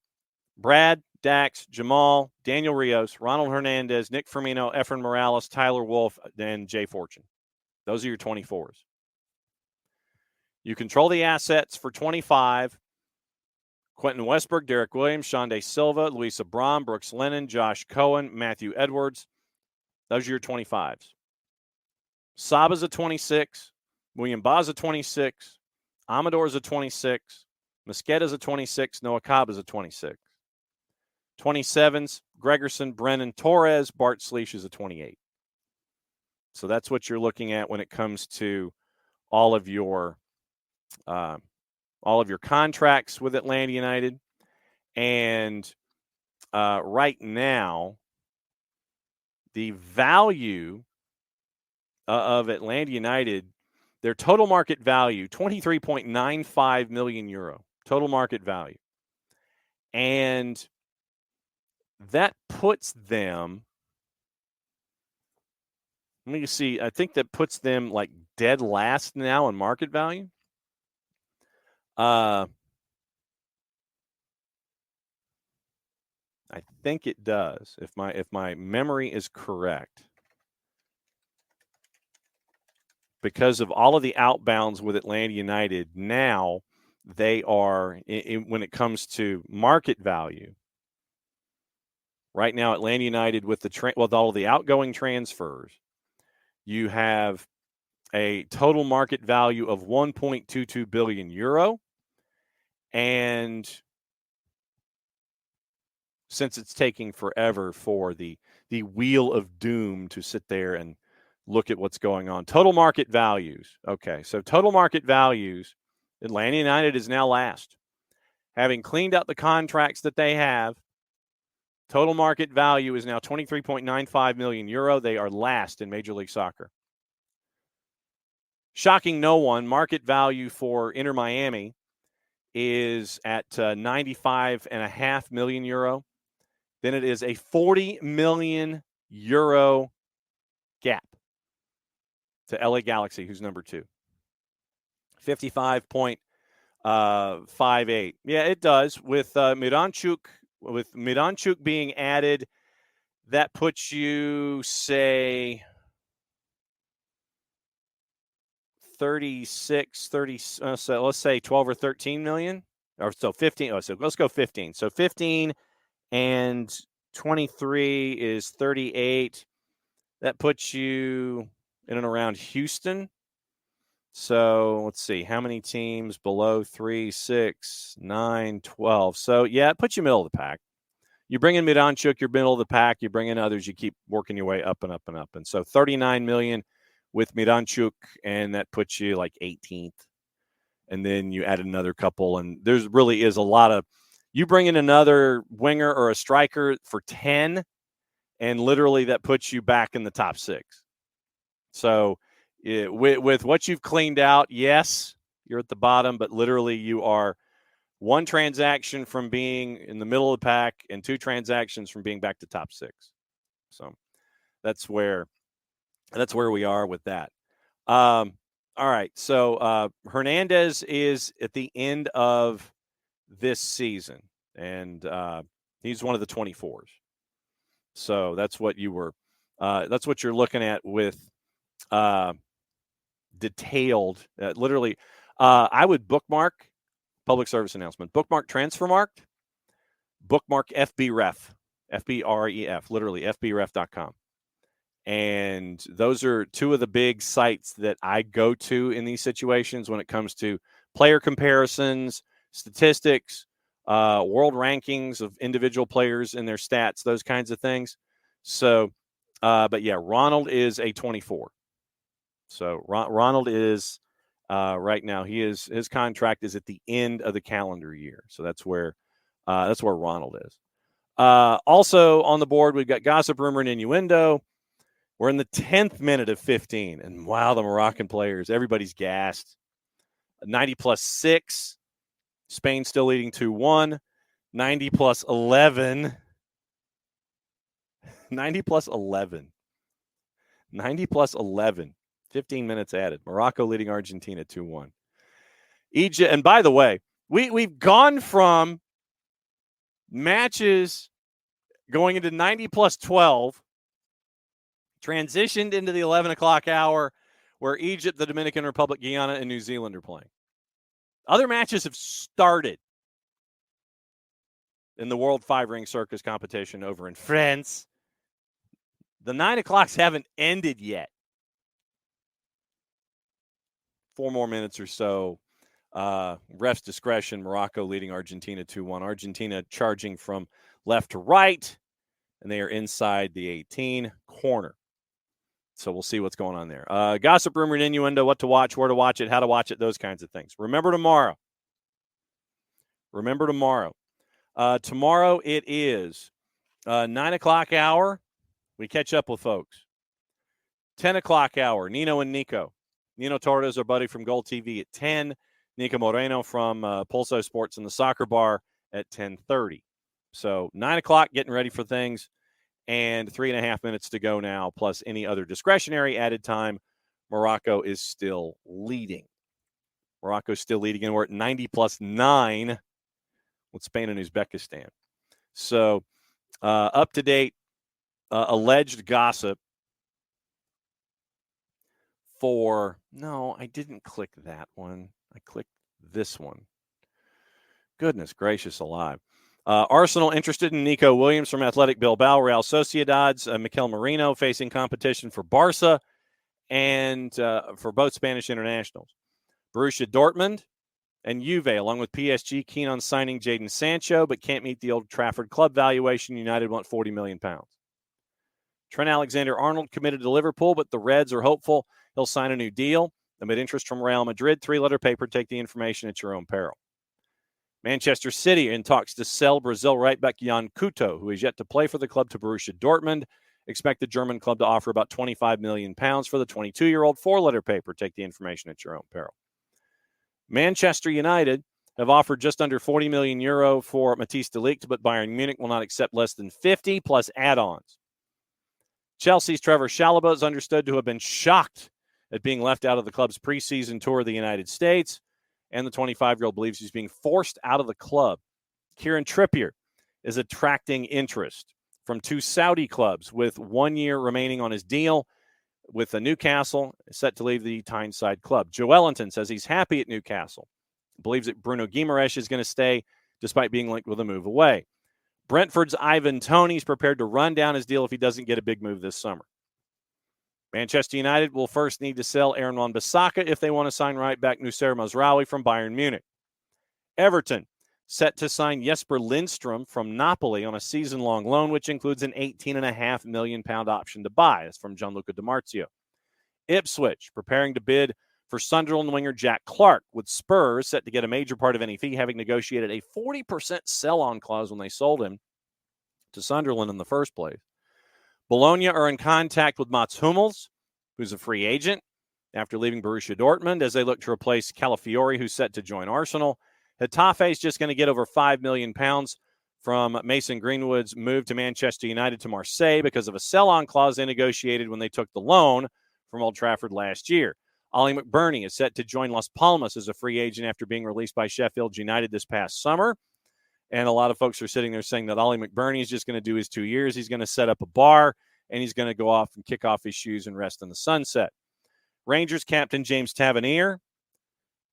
Brad, Dax, Jamal, Daniel Rios, Ronald Hernandez, Nick Firmino, Efren Morales, Tyler Wolf, and Jay Fortune. Those are your 24s. You control the assets for 25. Quentin Westberg, Derek Williams, Shonda Silva, Luis Abram, Brooks Lennon, Josh Cohen, Matthew Edwards. Those are your 25s. Saba's a 26. William Ba's a 26. Amador's a 26. Mosqueda's a 26. Noah Cobb is a 26. 27s, Gregerson, Brennan, Torres, Bart Sleesh is a 28. So that's what you're looking at when it comes to all of your contracts with Atlanta United. And right now, the value of Atlanta United, their total market value, 23.95 million euro, total market value. And that puts them, let me see, I think that puts them like dead last now in market value. I think it does, if my memory is correct. Because of all of the outbounds with Atlanta United, now they are, when it comes to market value, right now Atlanta United with with all of the outgoing transfers, you have a total market value of 1.22 billion euro. And since it's taking forever for the wheel of doom to sit there and look at what's going on. Total market values. Okay, so total market values, Atlanta United is now last. Having cleaned out the contracts that they have, total market value is now 23.95 million euro. They are last in Major League Soccer. Shocking no one, market value for Inter Miami is at 95.5 million euro. Then it is a 40 million euro gap to LA Galaxy, who's number 2. 55.58. Yeah, it does. With Miranchuk being added, that puts you, say, 36, 30, so let's say 12 or 13 million, or so 15. Oh, so let's go 15. So 15 and 23 is 38. That puts you in and around Houston. So let's see, how many teams below 3, 6, 9, 12. So yeah, it puts you middle of the pack. You bring in Miranchuk, you're middle of the pack. You bring in others, you keep working your way up and up and up. And so $39 million with Miranchuk, and that puts you like 18th. And then you add another couple, and there's really is a lot of – you bring in another winger or a striker for 10, and literally that puts you back in the top 6. So with what you've cleaned out, yes, you're at the bottom, but literally you are one transaction from being in the middle of the pack and 2 transactions from being back to top 6. So that's where we are with that. All right, so Hernandez is at the end of this season, and he's one of the 24s. So that's what you were. That's what you're looking at with detailed. Literally, I would bookmark public service announcement. Bookmark Transfermarkt. Bookmark FBref. FBREF. Literally FBref.com. And those are 2 of the big sites that I go to in these situations when it comes to player comparisons, statistics, world rankings of individual players and their stats, those kinds of things. So, but yeah, Ronald is a 24. So Ronald is right now. His contract is at the end of the calendar year. So that's where Ronald is. Also on the board, we've got gossip, rumor, and innuendo. We're in the 10th minute of 15. And wow, the Moroccan players, everybody's gassed. 90 plus 6. Spain still leading 2-1. 90 plus 11. 90 plus 11. 90 plus 11. 15 minutes added. Morocco leading Argentina 2-1. Egypt, and by the way, we've gone from matches going into 90 plus 12, transitioned into the 11 o'clock hour where Egypt, the Dominican Republic, Guyana, and New Zealand are playing. Other matches have started in the World 5-Ring Circus competition over in France. The 9 o'clocks haven't ended yet. 4 more minutes or so. Ref's discretion. Morocco leading Argentina 2-1. Argentina charging from left to right, and they are inside the 18 corner. So we'll see what's going on there. Gossip, rumor, and innuendo, what to watch, where to watch it, how to watch it, those kinds of things. Remember tomorrow. Tomorrow it is 9 o'clock hour. We catch up with folks. 10 o'clock hour, Nino and Nico. Nino Torres, our buddy from Gold TV at 10. Nico Moreno from Pulso Sports in the Soccer Bar at 10:30. So 9 o'clock, getting ready for things. And 3.5 minutes to go now, plus any other discretionary added time. Morocco is still leading. And we're at 90 plus 9 with Spain and Uzbekistan. So up to date, alleged gossip no, I didn't click that one. I clicked this one. Goodness gracious alive. Arsenal interested in Nico Williams from Athletic Bilbao. Real Sociedad's Mikel Merino facing competition for Barca and for both Spanish internationals. Borussia Dortmund and Juve, along with PSG, keen on signing Jadon Sancho, but can't meet the Old Trafford club valuation. United want £40 million. Trent Alexander-Arnold committed to Liverpool, but the Reds are hopeful he'll sign a new deal. Amid interest from Real Madrid, 3-letter paper, take the information at your own peril. Manchester City in talks to sell Brazil right back Jan Couto, who is yet to play for the club, to Borussia Dortmund. Expect the German club to offer about £25 million for the 22-year-old. 4-letter paper, take the information at your own peril. Manchester United have offered just under €40 million for Matthijs de Ligt, but Bayern Munich will not accept less than 50 plus add-ons. Chelsea's Trevor Chalobah is understood to have been shocked at being left out of the club's preseason tour of the United States, and the 25-year-old believes he's being forced out of the club. Kieran Trippier is attracting interest from 2 Saudi clubs with 1 year remaining on his deal with the Newcastle, set to leave the Tyneside club. Joe Ellington says he's happy at Newcastle, believes that Bruno Guimaraes is going to stay despite being linked with a move away. Brentford's Ivan Toney is prepared to run down his deal if he doesn't get a big move this summer. Manchester United will first need to sell Aaron Wan-Bissaka if they want to sign right back Nusayr Mazraoui from Bayern Munich. Everton set to sign Jesper Lindstrom from Napoli on a season-long loan, which includes an £18.5 million option to buy. That's from Gianluca Di Marzio. Ipswich preparing to bid for Sunderland winger Jack Clark, with Spurs set to get a major part of any fee, having negotiated a 40% sell-on clause when they sold him to Sunderland in the first place. Bologna are in contact with Mats Hummels, who's a free agent after leaving Borussia Dortmund, as they look to replace Calafiori, who's set to join Arsenal. Getafe is just going to get over £5 million from Mason Greenwood's move to Manchester United to Marseille because of a sell-on clause they negotiated when they took the loan from Old Trafford last year. Ollie McBurney is set to join Las Palmas as a free agent after being released by Sheffield United this past summer. And a lot of folks are sitting there saying that Ollie McBurney is just going to do his 2 years. He's going to set up a bar, and he's going to go off and kick off his shoes and rest in the sunset. Rangers captain James Tavernier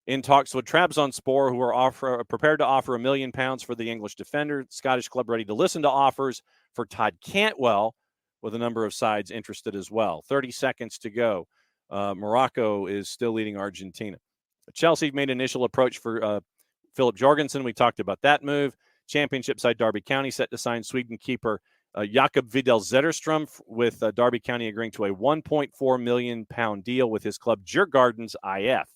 in talks with Trabzonspor, who are prepared to offer £1 million for the English defender. Scottish club ready to listen to offers for Todd Cantwell, with a number of sides interested as well. 30 seconds to go. Morocco is still leading Argentina. Chelsea made initial approach for Philip Jorgensen. We talked about that move. Championship side Derby County set to sign Sweden keeper Jakob Vidal Zetterstrom, with Derby County agreeing to a £1.4 million deal with his club Djurgårdens IF.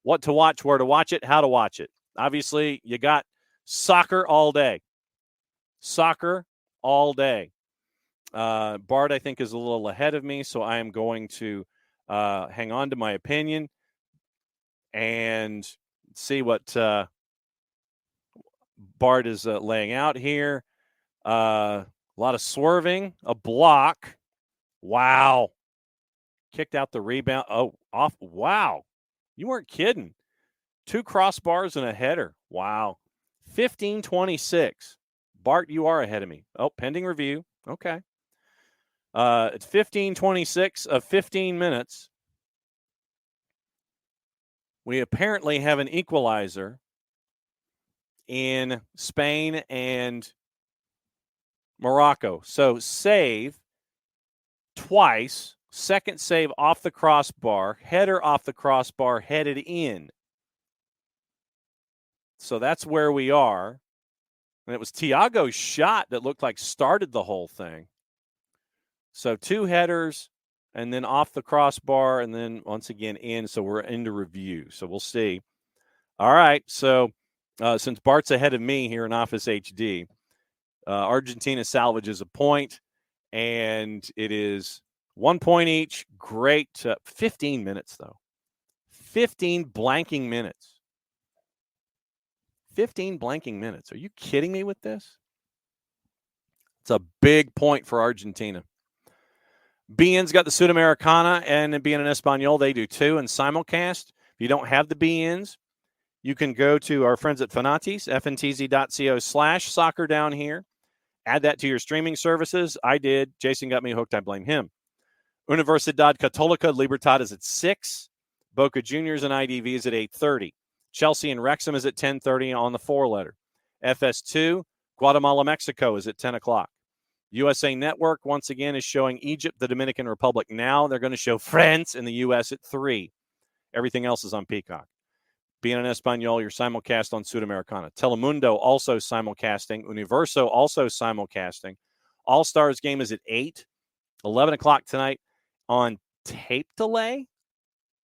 What to watch, where to watch it, how to watch it. Obviously, you got soccer all day. Soccer all day. Bart, I think, is a little ahead of me, so I am going to hang on to my opinion and see what Bart is laying out here. A lot of swerving, a block. Wow. Kicked out the rebound. Oh, off. Wow. You weren't kidding. 2 crossbars and a header. Wow. 15-26. Bart, you are ahead of me. Oh, pending review. Okay. It's 15-26 of 15 minutes. We apparently have an equalizer in Spain and Morocco. So save twice. Second save off the crossbar. Header off the crossbar, headed in. So that's where we are. And it was Thiago's shot that looked like started the whole thing. So 2 headers, and then off the crossbar, and then once again in. So we're into review. So we'll see. All right. So since Bart's ahead of me here in Office HD, Argentina salvages a point, and it is 1 point each. Great. 15 minutes, though. 15 blanking minutes. 15 blanking minutes. Are you kidding me with this? It's a big point for Argentina. BN's got the Sudamericana, and BN and Espanol, they do too, and simulcast. If you don't have the BNs, you can go to our friends at Fanatis, fntz.co/soccer down here. Add that to your streaming services. I did. Jason got me hooked. I blame him. Universidad Católica Libertad is at 6. Boca Juniors and IDV is at 8:30. Chelsea and Wrexham is at 10:30 on the 4-letter. FS2, Guatemala, Mexico is at 10 o'clock. USA Network, once again, is showing Egypt, the Dominican Republic now. They're going to show France in the U.S. at 3. Everything else is on Peacock. BN and Espanol, your simulcast on Sudamericana. Telemundo also simulcasting. Universo also simulcasting. All-Stars game is at 8. 11 o'clock tonight on tape delay.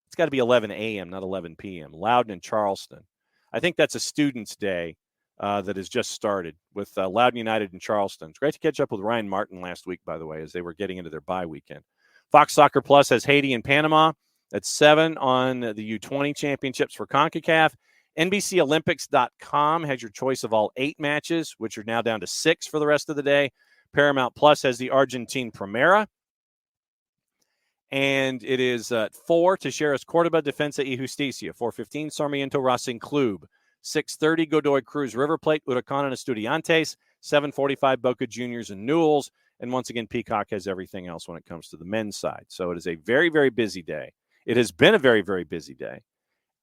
It's got to be 11 a.m., not 11 p.m. Loudon and Charleston. I think that's a Students' Day that has just started with Loudon United and Charleston. It's great to catch up with Ryan Martin last week, by the way, as they were getting into their bye weekend. Fox Soccer Plus has Haiti and Panama at 7 on the U20 championships for CONCACAF. NBCOlympics.com has your choice of all 8 matches, which are now down to 6 for the rest of the day. Paramount Plus has the Argentine Primera. And it is 4, Teixeira's Cordoba, Defensa y Justicia. 4:15, Sarmiento Racing Club. 6:30, Godoy Cruz River Plate, Huracan and Estudiantes. 7:45, Boca Juniors and Newells. And once again, Peacock has everything else when it comes to the men's side. So it is a very, very busy day. It has been a very, very busy day.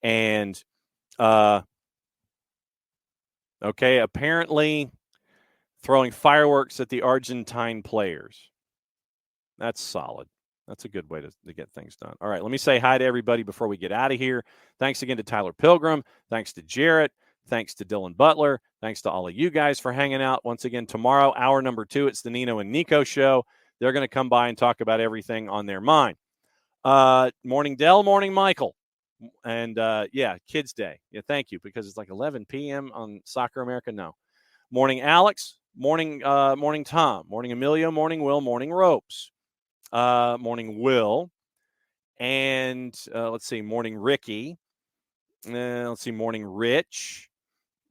And, apparently throwing fireworks at the Argentine players. That's solid. That's a good way to get things done. All right, let me say hi to everybody before we get out of here. Thanks again to Tyler Pilgrim. Thanks to Jarrett. Thanks to Dylan Butler. Thanks to all of you guys for hanging out. Once again, tomorrow, hour number 2, it's the Nino and Nico show. They're going to come by and talk about everything on their mind. Morning, Dell. Morning, Michael. And, Kids Day. Yeah, thank you, because it's like 11 p.m. on Soccer America. No. Morning, Alex. Morning, Tom. Morning, Emilio. Morning, Will. Morning, Ropes. Morning, Will. And let's see, morning, Ricky. Let's see, morning, Rich.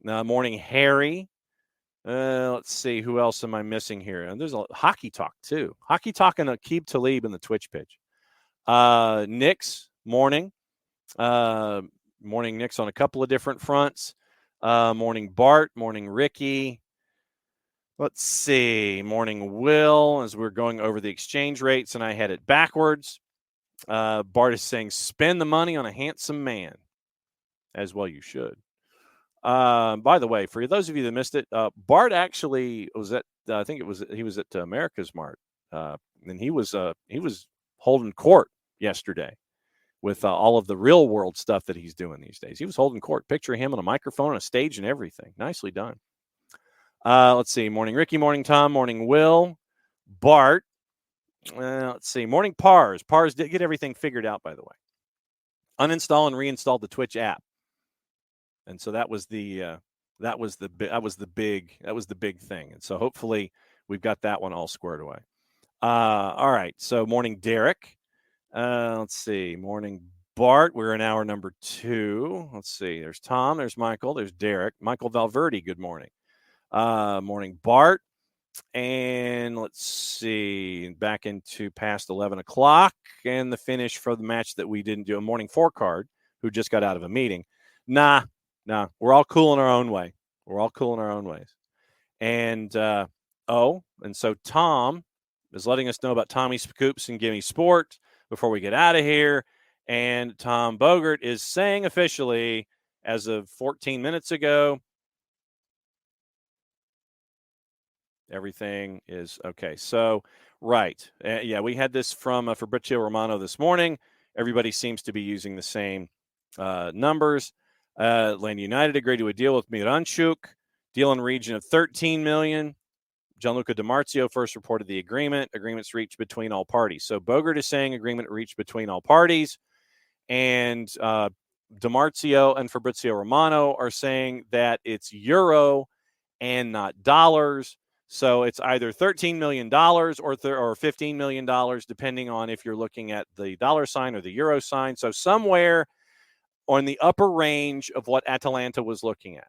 Morning, Harry. Let's see, who else am I missing here? And there's a hockey talk too. Hockey talk and Aqib Talib in the Twitch pitch. Nick's morning. Morning, Nick's on a couple of different fronts. Morning, Bart. Morning, Ricky. Let's see. Morning, Will, as we're going over the exchange rates, and I had it backwards. Bart is saying, spend the money on a handsome man. As well you should. By the way, for those of you that missed it, Bart actually was at, he was at America's Mart. And he was holding court yesterday with all of the real world stuff that he's doing these days. He was holding court. Picture him on a microphone, on a stage, and everything. Nicely done. Let's see. Morning, Ricky. Morning, Tom. Morning, Will. Bart. Let's see. Morning, Pars. Pars did get everything figured out, by the way. Uninstall and reinstall the Twitch app. And so that was the big thing. And so hopefully we've got that one all squared away. All right. So morning, Derek. Let's see. Morning, Bart. We're in hour number 2. Let's see. There's Tom. There's Michael. There's Derek. Michael Valverde. Good morning. Morning, Bart. And let's see. Back into past 11 o'clock and the finish for the match that we didn't do. A morning 4 card who just got out of a meeting. Nah, we're all cool in our own way. We're all cool in our own ways. And, and so Tom is letting us know about Tommy Scoops and Gimme Sport before we get out of here. And Tom Bogert is saying officially, as of 14 minutes ago, everything is okay. So, right. We had this from Fabrizio Romano this morning. Everybody seems to be using the same numbers. Land United agreed to a deal with Miranchuk, deal in region of $13 million. Gianluca DiMarzio first reported the agreement. Agreements reached between all parties. So Bogert is saying agreement reached between all parties. And DiMarzio and Fabrizio Romano are saying that it's euro and not dollars. So it's either $13 million or $15 million, depending on if you're looking at the dollar sign or the euro sign. So somewhere on the upper range of what Atalanta was looking at.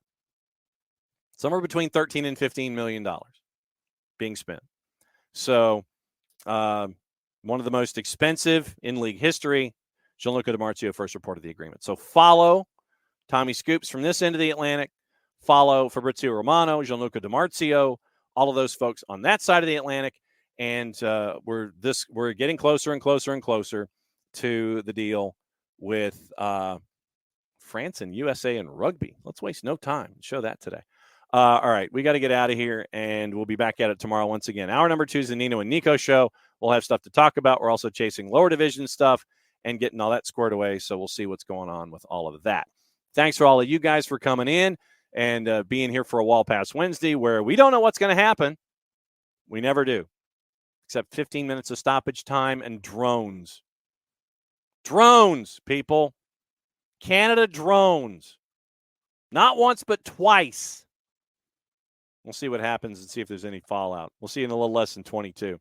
Somewhere between $13 and $15 million being spent. So one of the most expensive in league history. Gianluca DiMarzio first reported the agreement. So follow Tommy Scoops from this end of the Atlantic. Follow Fabrizio Romano, Gianluca DiMarzio, all of those folks on that side of the Atlantic. And we're getting closer and closer and closer to the deal with France and USA and rugby. Let's waste no time. Show that today. All right, we got to get out of here, and we'll be back at it tomorrow once again. Hour number 2 is the Nino and Nico show. We'll have stuff to talk about. We're also chasing lower division stuff and getting all that squared away, so we'll see what's going on with all of that. Thanks for all of you guys for coming in and being here for a Wall Pass Wednesday where we don't know what's going to happen. We never do, except 15 minutes of stoppage time and drones. Drones, people. Canada drones. Not once, but twice. We'll see what happens and see if there's any fallout. We'll see you in a little less than 22.